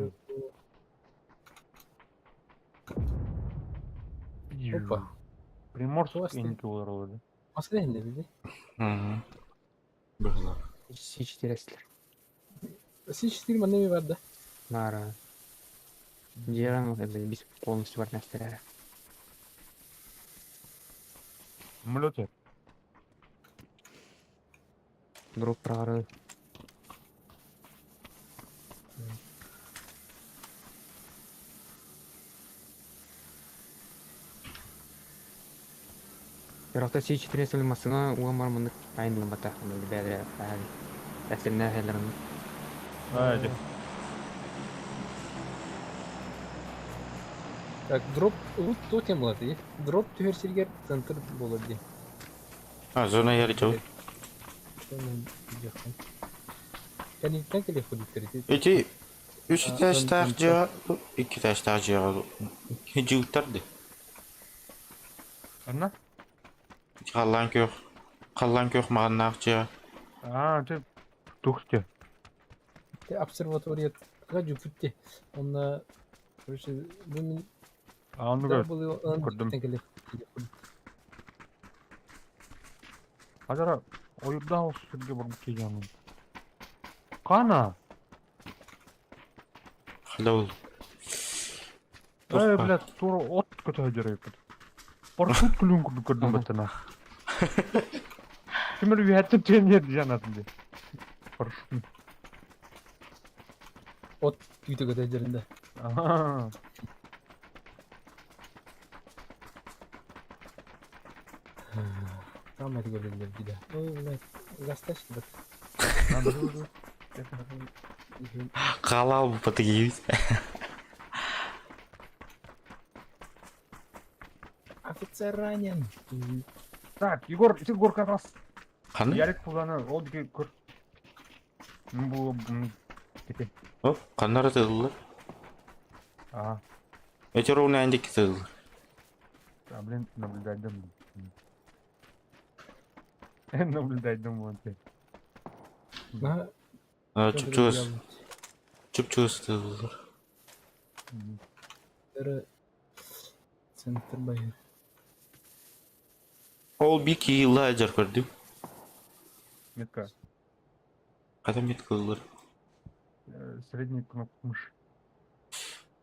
Опа. Приморск Классно. еники олар олар. Масыда хенде биде. Бұғылар. C4 эслер. C4 манеме бар да. Мара. Деран без полностью бар нәрселер. Самолете. Дроп прары. Яракта C4 эслер масына уамар мындык айындылын бата. Бәдре. Әсерне хәлләрен. Haydi. Так, дроп лут то тем болады. Дроп түһәрсергер центр болот ди. Зона яры жау. Кәниттен келе ходиттер. Эти 3 таштақ жа, 2 таштақ жа. Жуыттарды. Anna? Қаллан көк мағынақ жа. Ты тухте. Обсерватория Жупитте. Он, короче, bunu Onu gör. Gördüm. Hadi oyunda olsun sürge vurup geleceğim. Kana. Hello. Блядь, тура от көтө жүрөйт. Парашют күлүн көрдүм батына. Кимер виятып тенер жанатынды. Парашют. От үйдөгө да жеринде. Ага. Там это говорили биде. Ой, блядь, гасташ бат. Қалал бұпаты кейбіз. Офицер ранен. Так, Егор как раз. Қаны? Ярик куланы, ол деге көр. Бұл кете. О, қанары тығылыр. Әйтер оны әнде кетігілір. Блин, наблюдайдым. Наблюдайдым вот. Чүп-чүз тығылыр. Центр байыр. Ол бик елі әжір көрдім. Метка. Қада метка ұлыр? Средний кнопка мышь.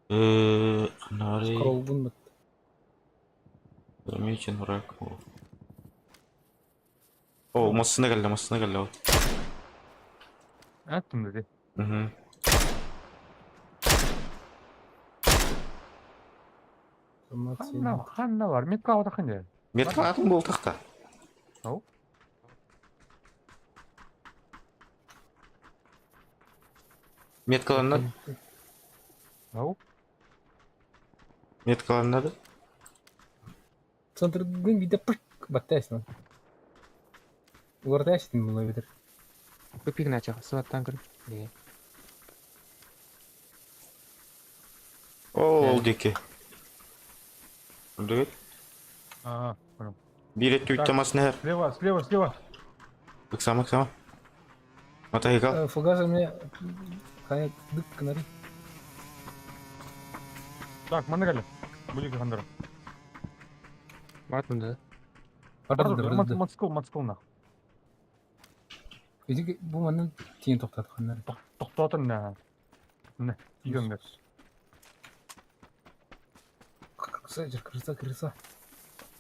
Қанары... Скроллбун бат. Замечен враг. О, массына кәлді. Attım dedi. Ханна бар, метка отақын де. Метка атын бол тақта. Ау? Меткаланады. Ау? Меткаланады. Центрдың биде пык баттайсың. Угортайсың мұны бітір. Көпик начал, суаттан кір. Ол деке. Үлдігет. Понял. Билет түйтемасына әр. Слева. Өксама. Матайы қал. Фугаза мне қайық дық кінәрі. Так, мана кәлі. Бүлігі қандыры. Батынды. Барды. Мацкыл нақ. Өзігі бұл мәнін тиін тоқтады қанәрі. Тоқтатын не. Игіңдер. Крыса.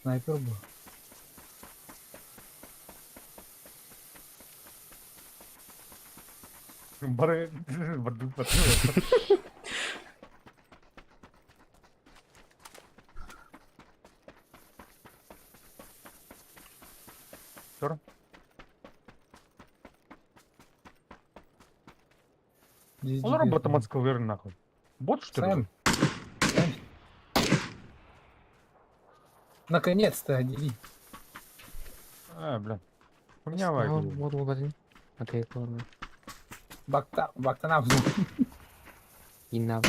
Снайпер бұл. Бары. Тұр. Олар боты мацкыл верін нахуй. Бот что ли? Наконец-то, Дили. Бля. У меня вайп. Вот один. Окей, ладно. Baktan abzum. Инна.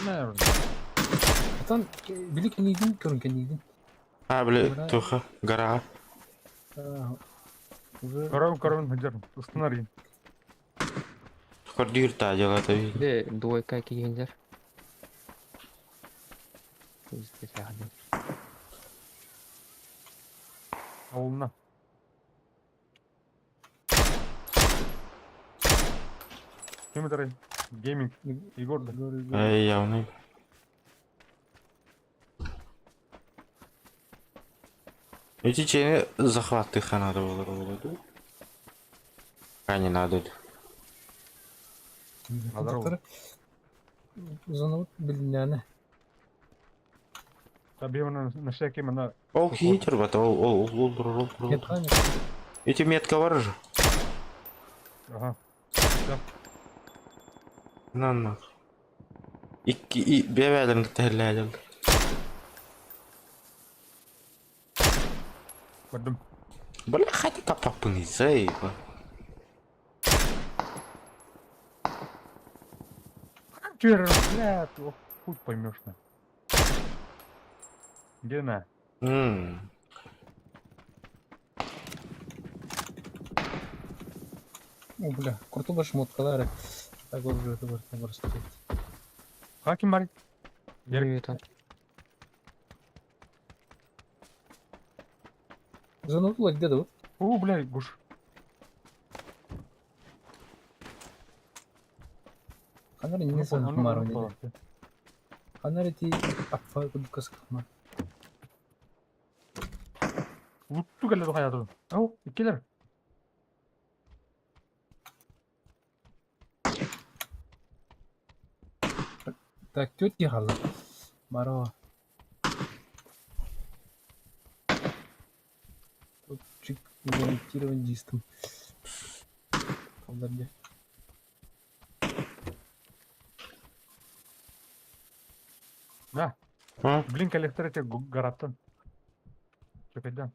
Наверное. Atan bilik neydin, körünken neydin. Ha bile tuha gara. Уже Корон, Хаджар. Установи. Tukar dir ta jaga tabi. Де двойка кигендер. Здесь яхады. Ауылына. Кем это? Гейминг. Егор, да? Ey yavrum. Эти чены захваты ханада болады. А не надо. Здорово. Zanavut bilinene. Табе на всякий на. Ол хитер бат, ол. Yatağın Эти метка var же. Ага. На. İki bebeğlerin tehlikeli. Пойдем. Бля, хати капак пынызай. Чер, блядь, хуй поймешь на. Где на? О, бля, kurtuluş şмоткалары. Так вот уже это вот стоит. Хаки мари. Это. Zanavutlar где да? О, блядь, гуш. Kanarı ne sanıp marı ne? Kanarı ti apfa kudukas kama. Утtu geldi hayatım. Ау, ikkiler. Так, тетки хала. Маро. Тут чик гарантирован дистом. Колдарде. На. Ha? Блин, коллектор эти гараттан. Чекайдан.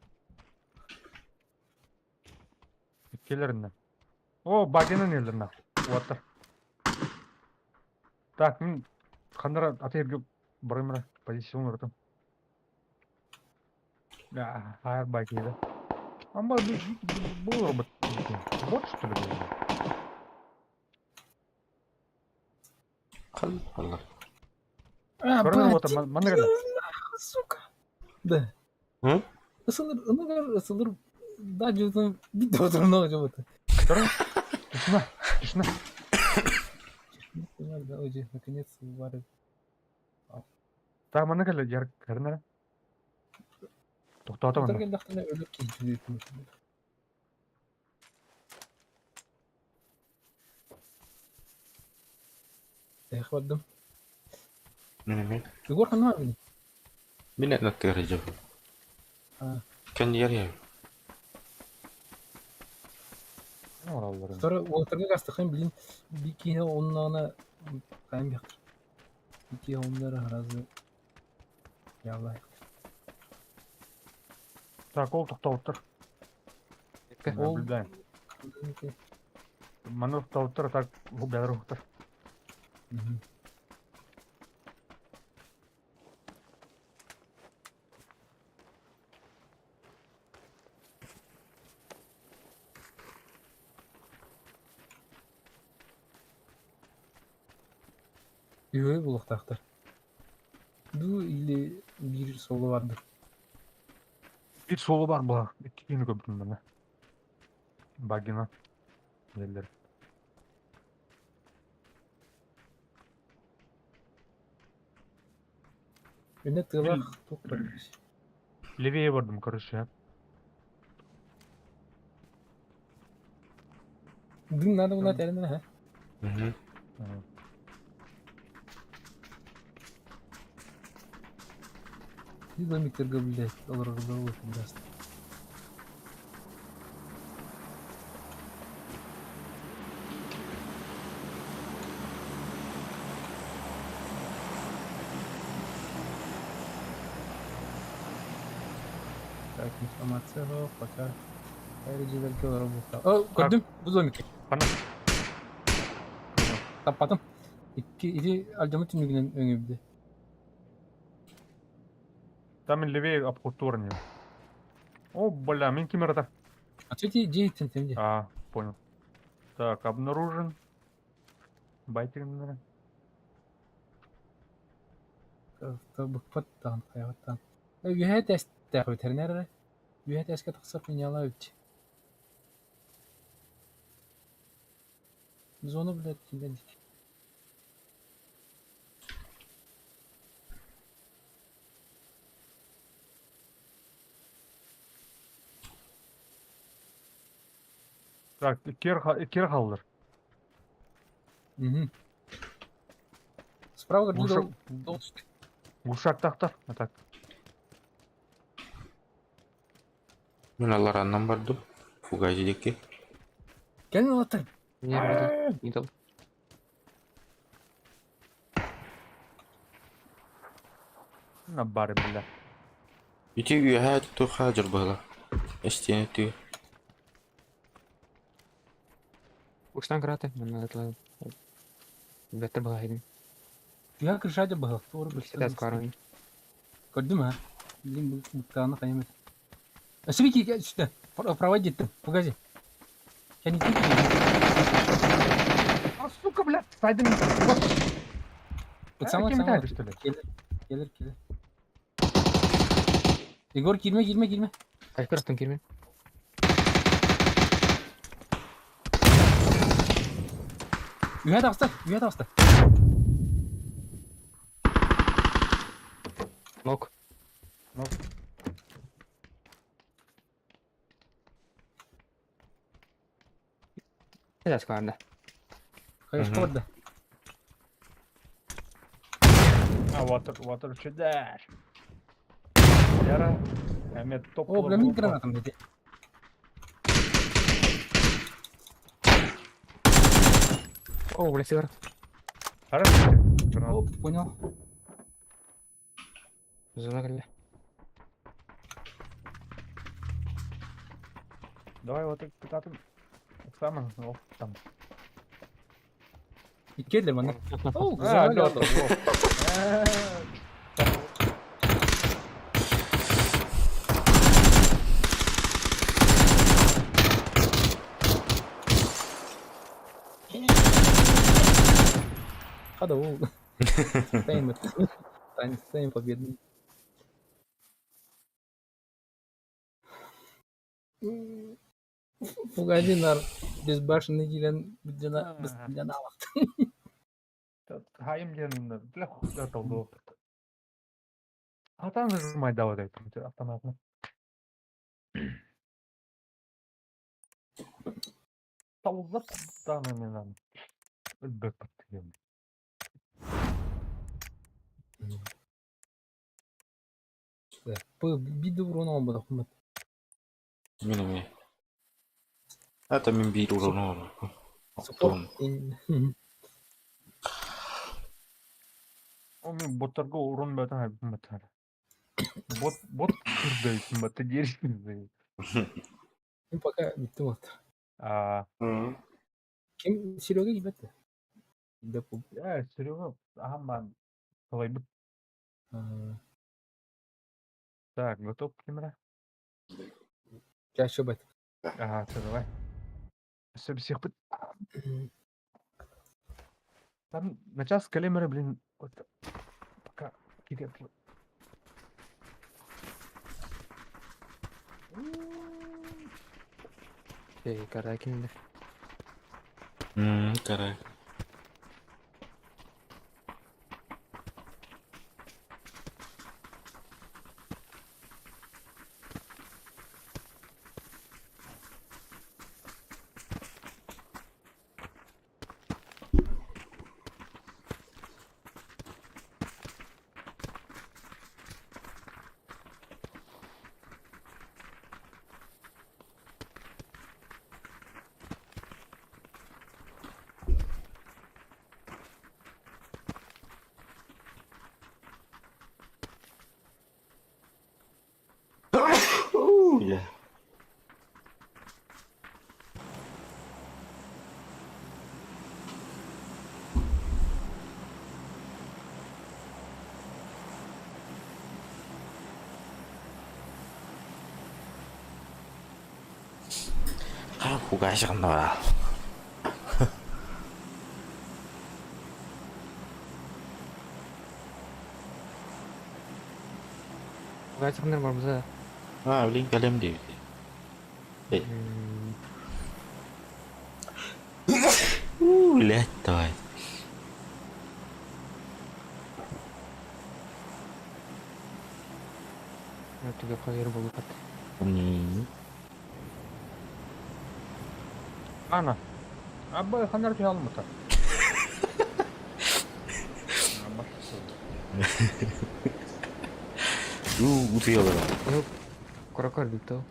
Ikkilerinde. О, багенен елдерна. Уаттар. Так, мен қандара атайырге бараймын позицион ұрдым. Хайр байк еді. Ама бұл робот. Бот что ли? Allah. Көрініп отыр, мана кәді. Сука. Да. Hı? Isılır. Daha cüzdan bir de oturun acaba. Көрін? Тишина. Да, уже наконец варит. Так, мана кәді, ярық кәрінәрі. Тоқтаута мана. Oturgen daxtana ölüp geçiyor. Yakladım. Ne? Igor kan var mı? Minat nak kerja. Ha. Kan yer ya. Oraları. Sonra oturgen gastı bilin bir kere onlarına kayım yakır. Bir kere onları harazı. Yallah. Так, ол тоқтап отыр. Наблюдаем. Мана тоқтап отыр, так, бәрі отыр. Üvey buluktaktır. Bu ile bir solu vardır. Bir solu бар бұлар. Кені көбірін мана. Багина. Елдер. Önüne tığlak toplar. Левее бардым, короче. Dün nerede bunlar terinde ha? Hı. Bir домик торговля. Olur biraz. Информация yok пока. Ayrıca belki olarak bu. Gördüm. Bu zombi. Bana. Tapadım. İki alcamı tümlüğünün önü bir de. Там левее обкультурнее. О, бля, минки мертв. А что тебе деятельность где? А, понял. Так, обнаружен. Байтер, наверное. Тобuk pattan hayattan. Üye test veteriner. Üye test katıksar dünyala ölçü. Biz onu bile etkiledik. Так, кер қалдыр. Справа Глушак- дол. Глушак тақтар. Так. Мен алараннан бардым. Фугазидеки. Gelin anlatayım. Не, middle. Middle. На баре, бля. Ити هاد تو خاجر بهلا. Естенети. Uçtan kırate. Ben atla. Better bahaydım. Ya kırşaca bağlı. Doğru bir Сейчас каран. Gördün mü ha? Bildiğin bu mutfağına kayamadı. Sürekli gel işte. Права gittim. Погоди. Kendi gittim. А, сука, бля, сайдың. Bak sana Kim sana. bir tane Gelir. Igor girme. Kaç kırıktın kirmin? Üye de hasta. Nok. Сейчас карда. Kayışka orada. А, water чудаш. Яра. Әмет топ. O bile granatım dedi. О, бля, север. Хорошо. O понял. Зона гля. Давай вот так. Сам, там. İki elle bana. Oh, А, güzel да, oldu. Hadi o. Станем победным. Погоди, нар безбашенный гилен бізден алақты. Хайым денімді. Бля, құқта толды. Атан нажимай давай айтып автоматны. Толдап таны менен. Үлбек бітті. Bir de vuran olmadı. Мен. Это мен бир урон. О, мен боттарға урон бәтін айбым бәтін. Бот күрдейсін бәтті дерсін. Ну, пока bitti вот. Kim? Серега gibiydi. Серега, аман. Қалай бұт. Так, готов к камера? Сейчас еще бэт. Ага, все, давай. Все, всех пыт. Там на час камеры, блин, вот пока кидает. Эй, каракин. Карай. Фугасик нора. Гайсыңдар бар мыза. Блин, калем дейт. Блять, давай. Түге қайыр болу қат. Ана. Абай ханар түй алмыта. Утуялар. Yok. Korakar bitti o.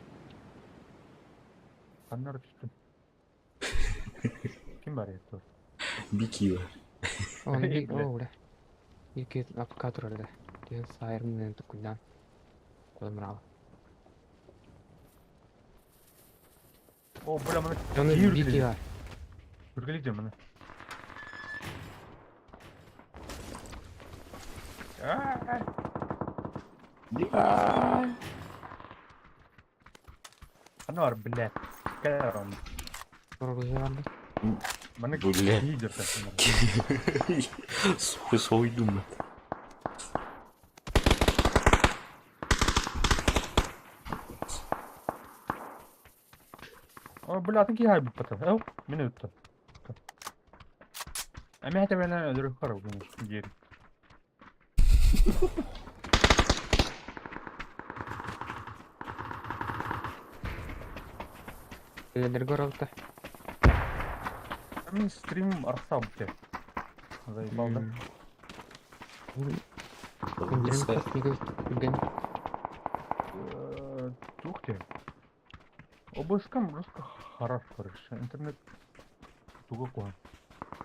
Ханар түстім. Kim var ya? Бики бар. Onu bir İyi bile. o uğra. İlk apka turardı. Diye sayırın ne tukundan. Kolum bravo. O bula bana Onu iyi bir ki var. Ürgeleyeceğim bunu. Ana var bile. Gel onu. Sonra bir vardı. Bana Bile. iyi göster. Soydum ben. O bile atın ki hay bu patı. Ev, beni tuttu. Ama hatta ben öldürür karı bunu. Geri. Neler görüldü? Ama stream arsa bu te. Zayıfaldı. Öldürün kasmı göstergen. Ух ты. Обыскам просто хорошо. Интернет туго кое.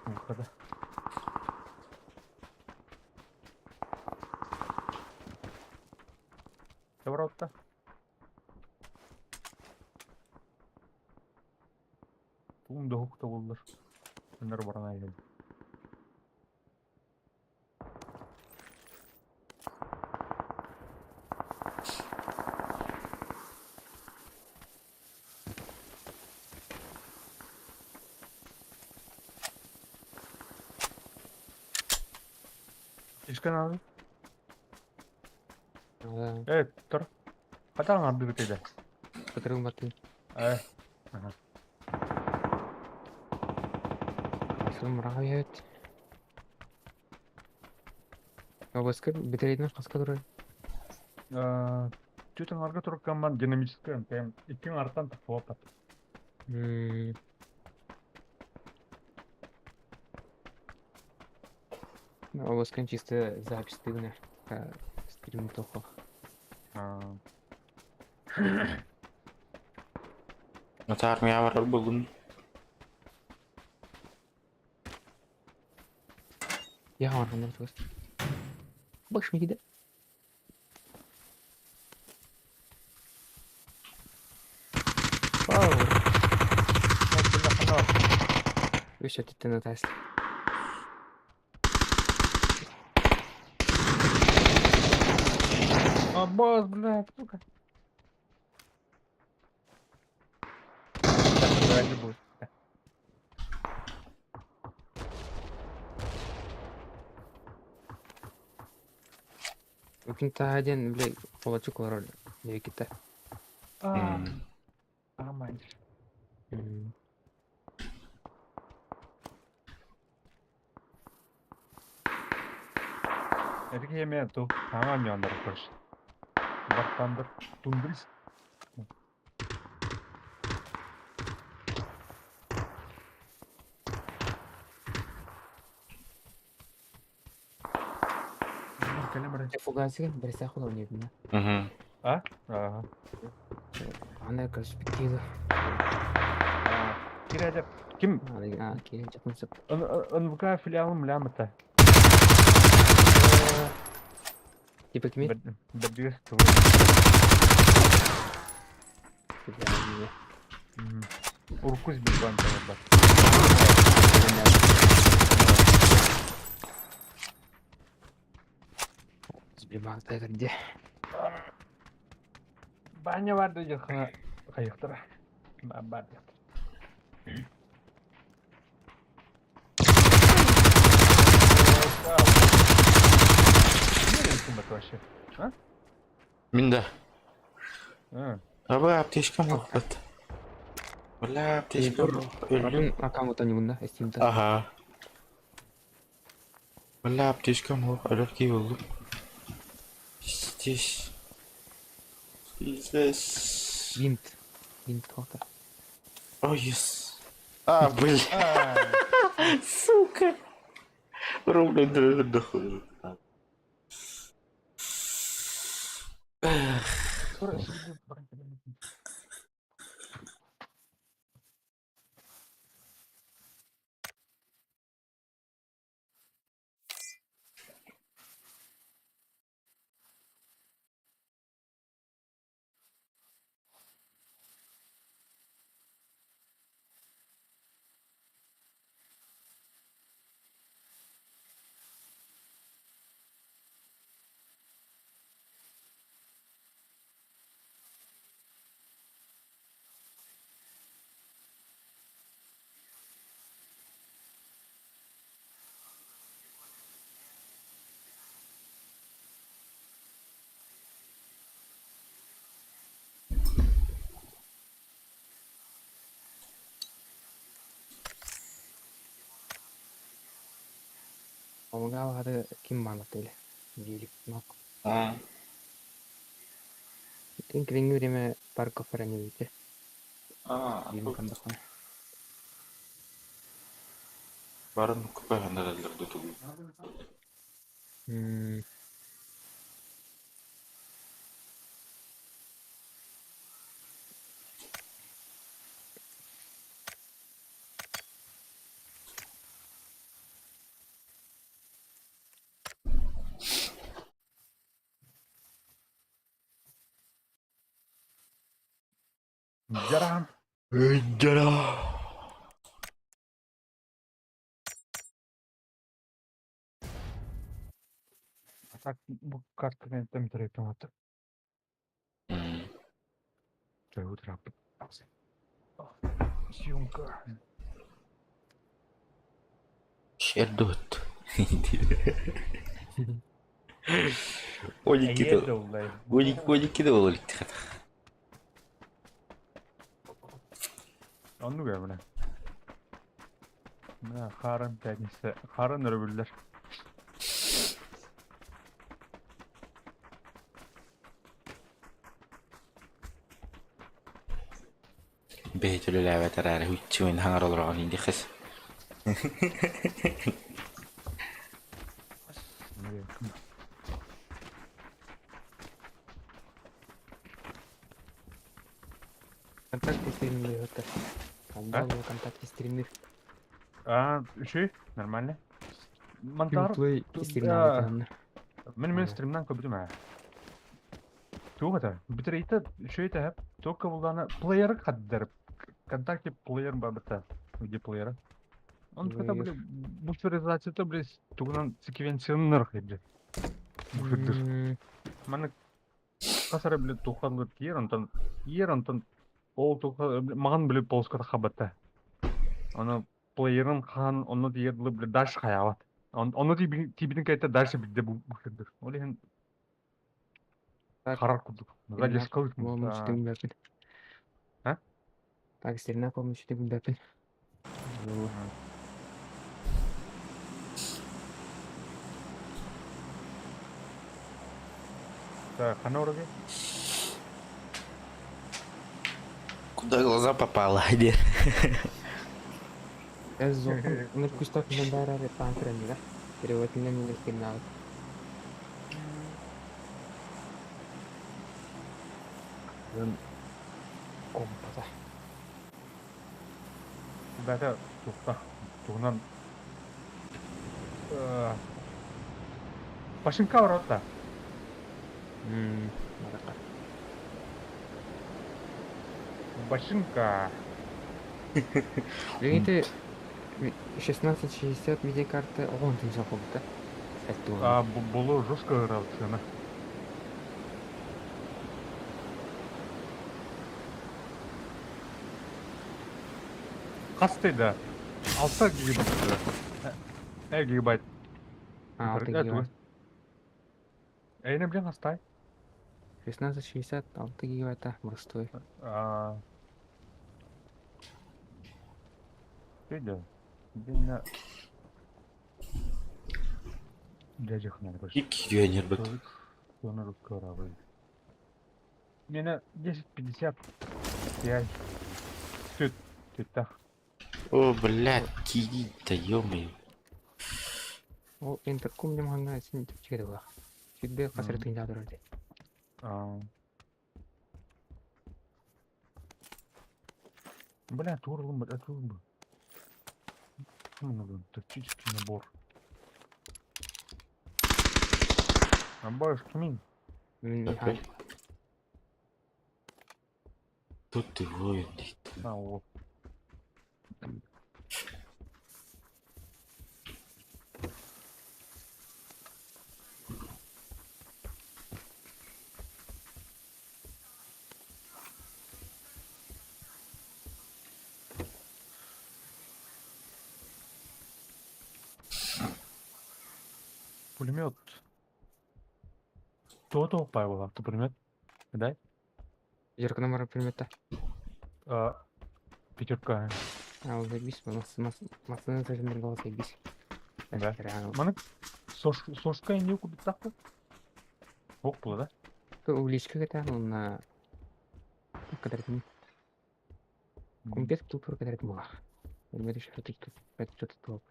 Выхода. Добро-то. Тугунда хукта болдур. Сендер барана элем. İşkan abi. Evet, dur. Hadi lan abi bir tane. Kıtırım batı. Evet. Aha. Asılım rahayet. Ya başka bitireydin kaska duruyor. Что-то арга туркаман динамическая, прям икин артан тафопат. У вас чисто запись стыдная. Стрим плохо. Notar mı var bugün? Ya var onlar çok. Baş mı gider? Wow. Еще ты на тест. А, босс, блядь, сука. Ради будет. Kita один, блядь, полочук роль. Я kita. Нормально. Эдик еме ту таңан яндыр көрш. Бақтандыр тундырыс. Фугаси берсе хула ойнайтын. А? Ага. Ана перспектива. Кирәдеп. Ким? Кирәдеп жатмысып. НВК филиалым лямыта. Типа кими? Бәдгес Уркуз билбан бар. Сбивакта где? Баня бар да жақына қайықтыра. Бар. вообще? А? Минда. А, Аптечкам вакыт. Вalla аптечкам. Атын аккаунт ани бunda Steam'da. Ага. Вalla аптечкам yok. Alırki buldum. Здесь. Здесь. Винт қалды. О, yes. Блин. Сука. Ровно дохуй. Omga ada kim banget öyle. Gelip nak. Ting kering время парков ранее. Benim kandaklar. Барын күпәгән дәлелләрдә түгел. Жарам. Жара. Так, bu kartı ben direkt attım. Şöyle oturup. Съемка. Шердот. 12 доллар. 12 доллар итте. Onu gör buna. Buna karın kendisi. Karın öbürler. Бейтүлү ләбәтәрәре хүччүен хаңар олорған инде қыз. Контакты стримили это. Отдал контакты стримир. Şey, нормально. Mantar. Play стримили. Мен стримнан көбүдүм а. Тугата. Битер ите şey тәп. Только булганы плеер каддыр. Контакты плеер бабыта. Где плеер? Он когда были буферизацияда бир тугунан секвенсионер хеби. Буфердир. Мана касара биле туханлы ерантан ол туга маган биле полската хабатта. Аны плеерин хан оны диерле биле даш хаяват. Оны тибидин кайта дальше билде буфердир. Олен карар курдук. Радио скалык. А? Так, стерна помощь ты гундапин. Так, ханороги. Куда глаза попало, где? Я зову. Ну, кусток не дарали панкрами, да? Перевод меня не стримнал. Компата. Бәті туғынан Башынка бар отта. Башынка. Видите, 1660 видеокарта он тем заходит, да? Было жестко рауцена. Қастайды. 6 гигабайт. Гигабайт. 6 гигабайт. Эйне блин остай. 1666 гигабайта простой. Видео. Дина. Дядях надо больше. 2 юанер бит. Sonra коровы. Мне 10.50. Я. Süt. Süt. О, блядь, киди-то, ё-моё. Ол интерком жаманга син чиге бар. Сүдбе касыр тыйда турды. Бля, турлым, турлым. Ну, тактический набор. Набор кимин? Окей. Тут ты воин. Вот. Пулемет. То опай был автопулемет. Дай. Пятерка номер примета. Пятерка. Ал заебись, массаны саженер голос заебись. Да. Мана сошка не купит так-то? Ок было, да? То увеличка это на квадратный. Компьютер тут про квадрат мула. Я решил, что тут это что-то топ.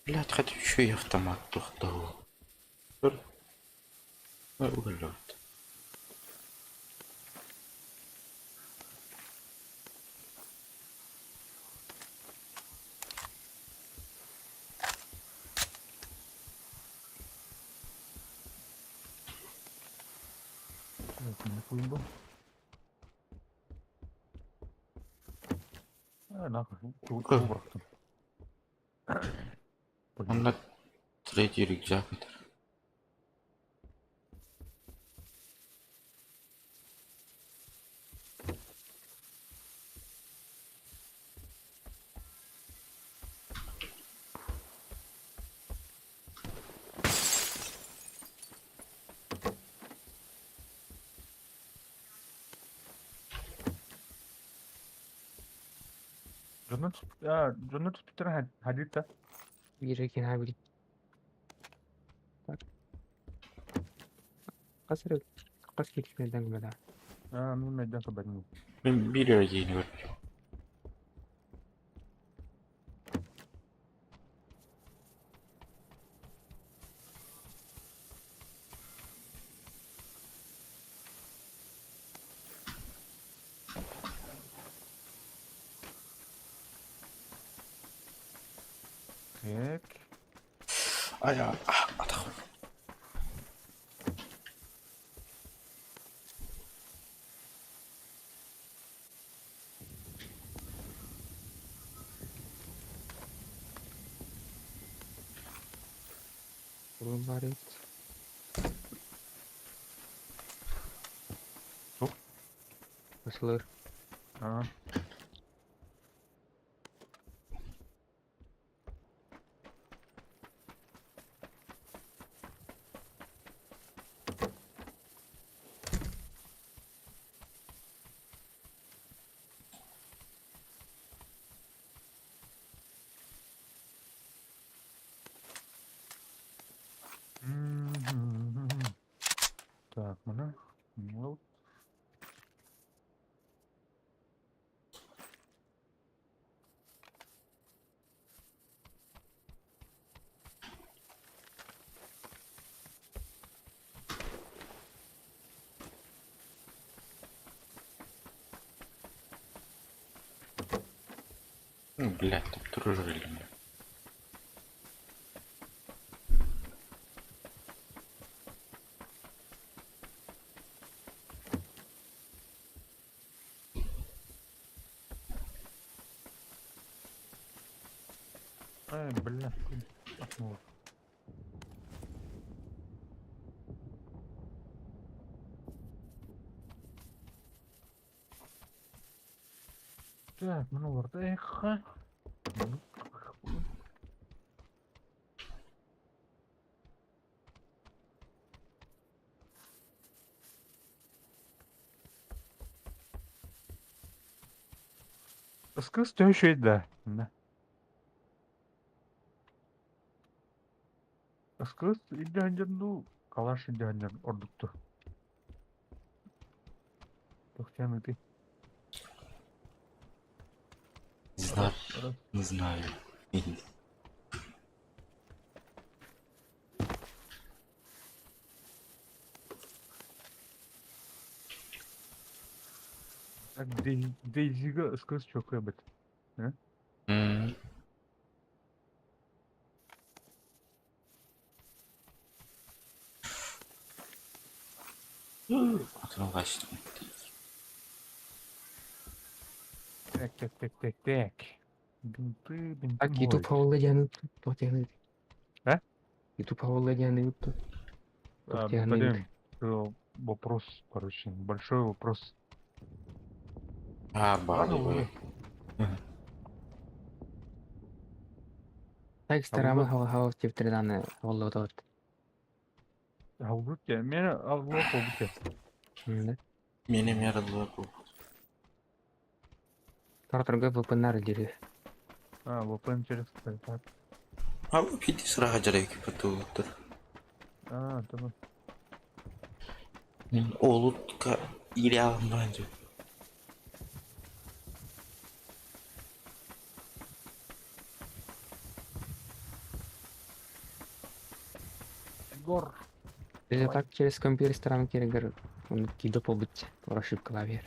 Блядь, хочу еще и автомат тухтау. Уголёт. Не пулемет. Нахуй. Убрахтым. Он на третий рюкзак. Жонот спитер хадита. Бирекин хабили. Так. Касыр кетишмеден гмеда. Мен меден собадым. Мен bir yere geliyorum. Так. Ay ya, adam. Урун бар ет. Осылыр. Так, mana? Вот. Ну, блядь, тут дружили. Ай, бля. Вот. Так, mana orada. Iskız dövüşüydü. Ne? Iskız iddiancılı kalaş iddiancılı orduktu. Doksanıydı. Не знаю. Değişiği ıskız çok evet. М. Атырау kaçtı. Tek. Binti Так, мой. YouTube havalayacağını tut. He? YouTube havalayacağını tut. Блин, вопрос, короче, большой вопрос. А, баллы. Так, старамы hava тефтерданы havalaydı. Алгут ya, meni Allah oldu ya. Да. Benim yaralı bu. Тартырга VPN-нар жери. VPN через так. Abi piti sıra hacara ekip atıldı. Tamam. Oğlu ili alın bence. Гор. Если так через компьютер стараем керегер, он кидо побыть, ошибка клавир.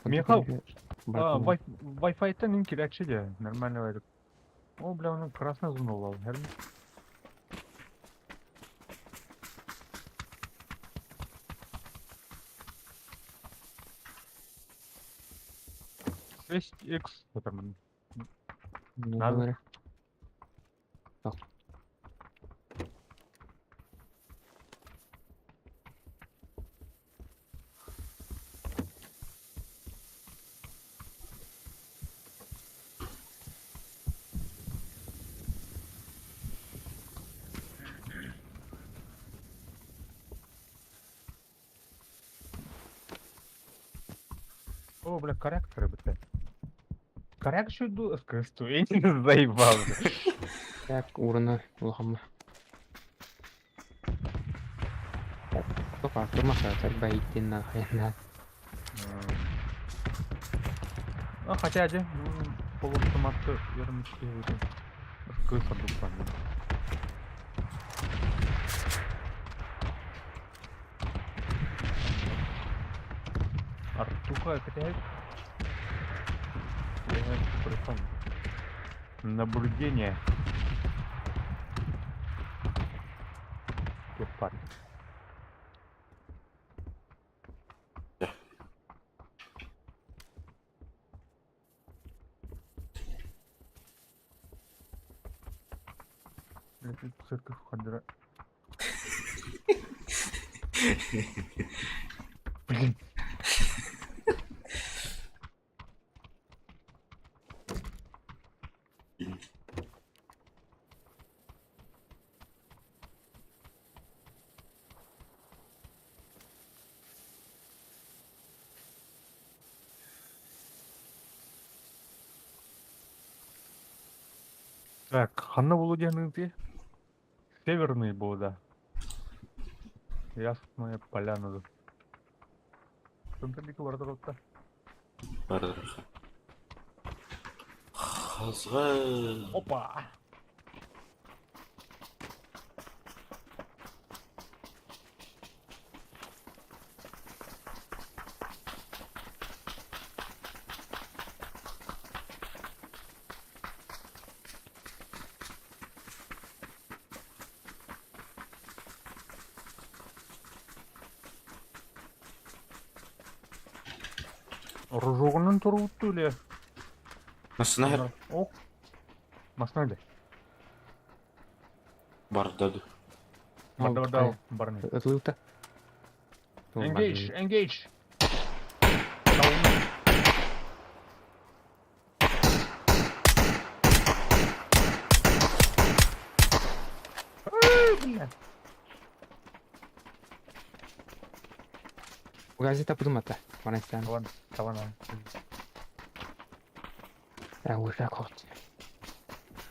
Михал, Wi-Fi'den in kireçli de, нормально verdik. O bile onun krasna zun oldu. Her mi? X bakalım. Надо. О, бля, коряк треба. Коряк що йду з кресту, я не заїбав. Так, урна, лохама. Только автомата, так боитин нахрен. Хотя де, полуавтоматты yarım öyle. Kız aldık bana. Артуха опять. Наблюдение. Кепар. Церковь Хадра. Блин. Так, Ханна Володяны где? Северный был, да. Ясная поляна. Центральный квадрат. Барырха. Хазга. Опа! Рожогунун турутту эле. Насына Ок. Маснайды. бар дады. Бардау, барны. Отлыта. Engage. Газета подумата. Таван. уже кот.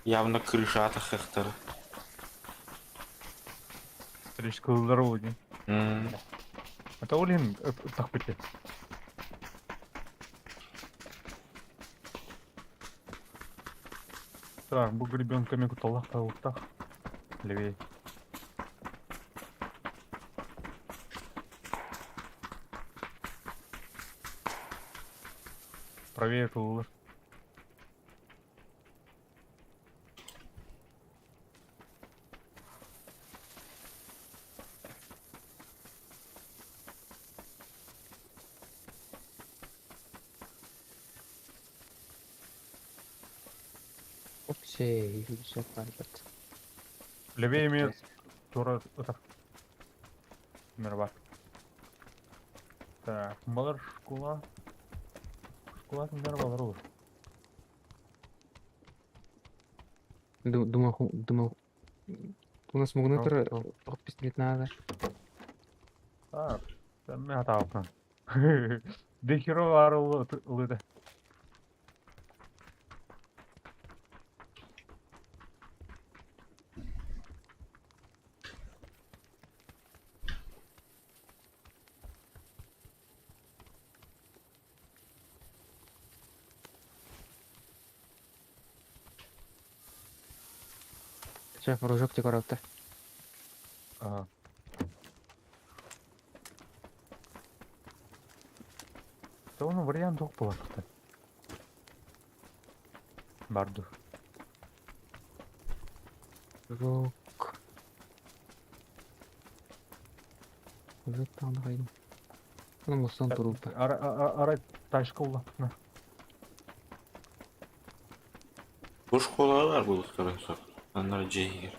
Явно крышата хехтер. Речь кылдыру. Это Олин так пойти. Так, бұл гребенками куталах тауықтақ. Левей. Правее кылылыр. Окей, все парпет. Левее имеет тура это. Мерва. Так, балар школа. Школа мервалар olur. Думал, у нас могут Тол- это пистолет надо. Так, sen me hata yaptın. Dekiro var ılıdı. Сейчас вооружок тебе коротко. Ага. Да onun вариант жоқ болады. Барды. Рок. Уже там қайдым. Ну, мустан трупы. Ара ташка улатына. Bu şkolalar bu tarafı. Onlar cehir.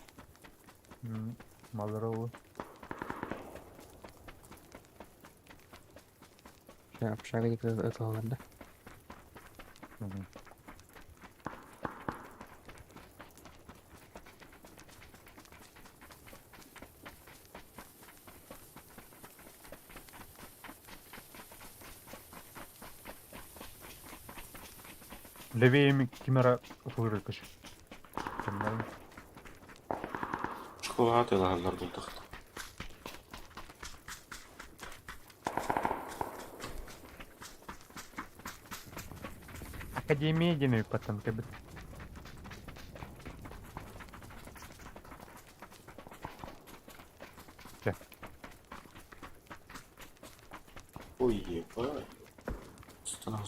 Малары olur. Общага деп аталганда. Левее ми кимера ылырыкыш. Şkola atıyorlar bulduk. Академия демей потом как бы. Ой, ебать. Странно.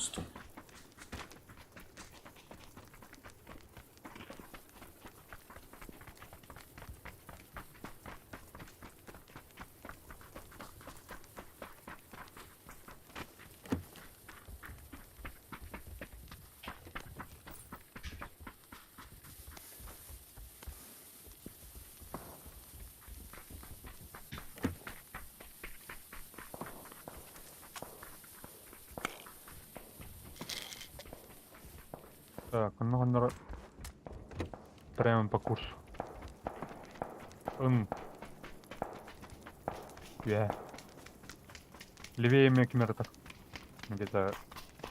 Так, ну он прямо по курсу. Я. Левее мне кимера-то. Где-то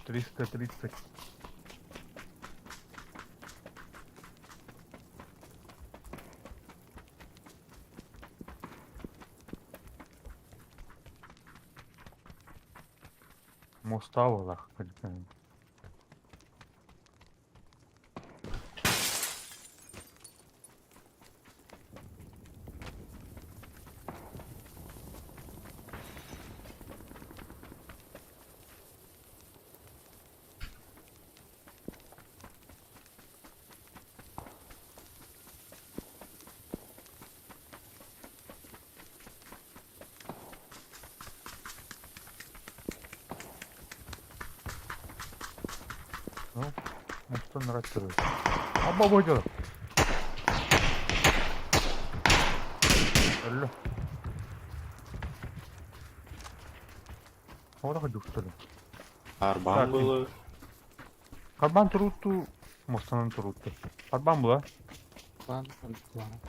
330. Муставулах. Ну что нравится? Абба будет. Алло. Orada ходил, что ли? Arban Так, было. Карбан туруту. Мостанан туруту. Карбан была. Ладно, ладно.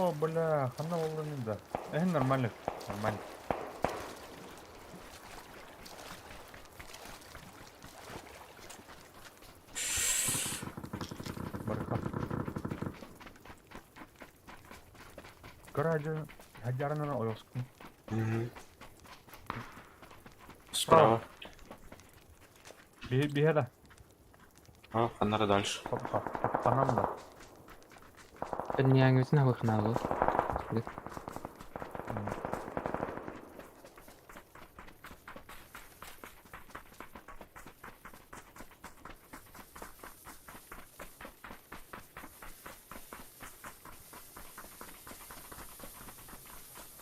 О, бля, хана болду да. Нормально. Нормально. Барка. Гаража, хаджарына оёскун. Справа. Беда. А, фонарь дальше. Панам да. Поднянгивается на выход на лоб.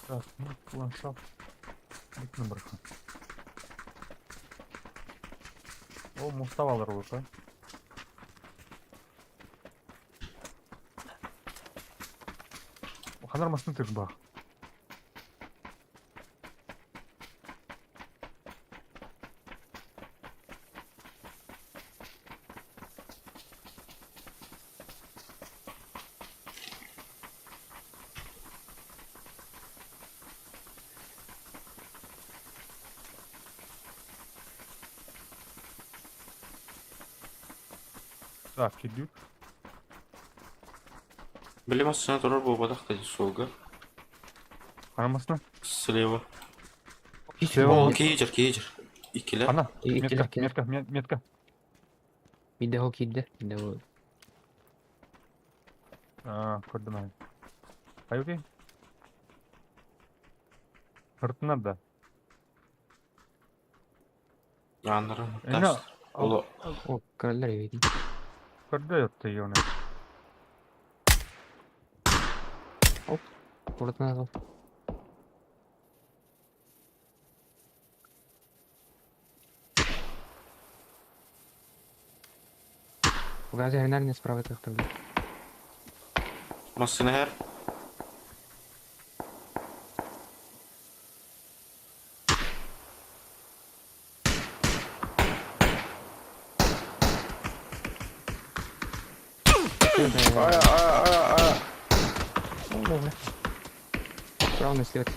Так, ну, ландшафт. Битна барка. О, муставалар болса. Ханар масын тек баг. Так, идут. Білемezsin тұрар бұл бадақта солға. Анамасына. Слева. Слева. О, кейджер. Икілі. Ана, Икілі. метка. Биде о кидде. Биде о. Көрдім ай. Қай өкей? Ыртынар да. Янырым. Эна, Олы. О, крыльдар евейді. көрді өтті еуіне. Ұрытына қал. В газе авинаріне справа тақтырды. Масыны әр. Правильно свет.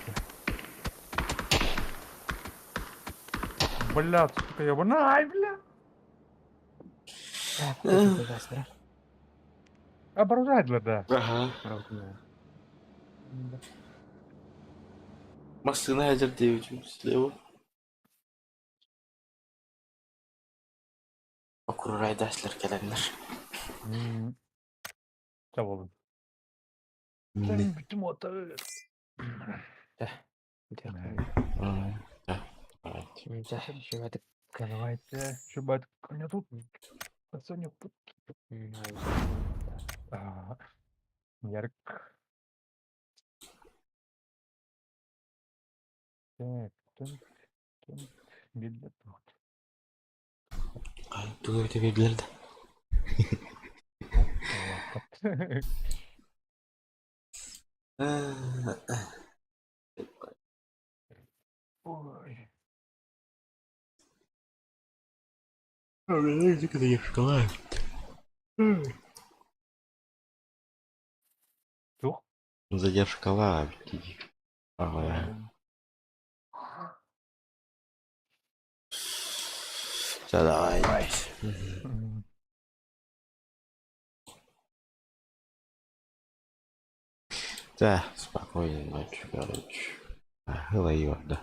Бля, сука, ебана, ай, бля. Оборудовать, да. Ага. Масыны әзір деудің слева. Округай дәслер келендер. Сау болдым. Sen bütün otağı. Давайте, чтобы коня тут. Соня тут. Ярк. Так, тут. Видно тут. Туга өте белгілерді. Ой. Тух? Задержка лавки. Ага. Все, давай. Да, спокойной ночи, короче. Лайорда.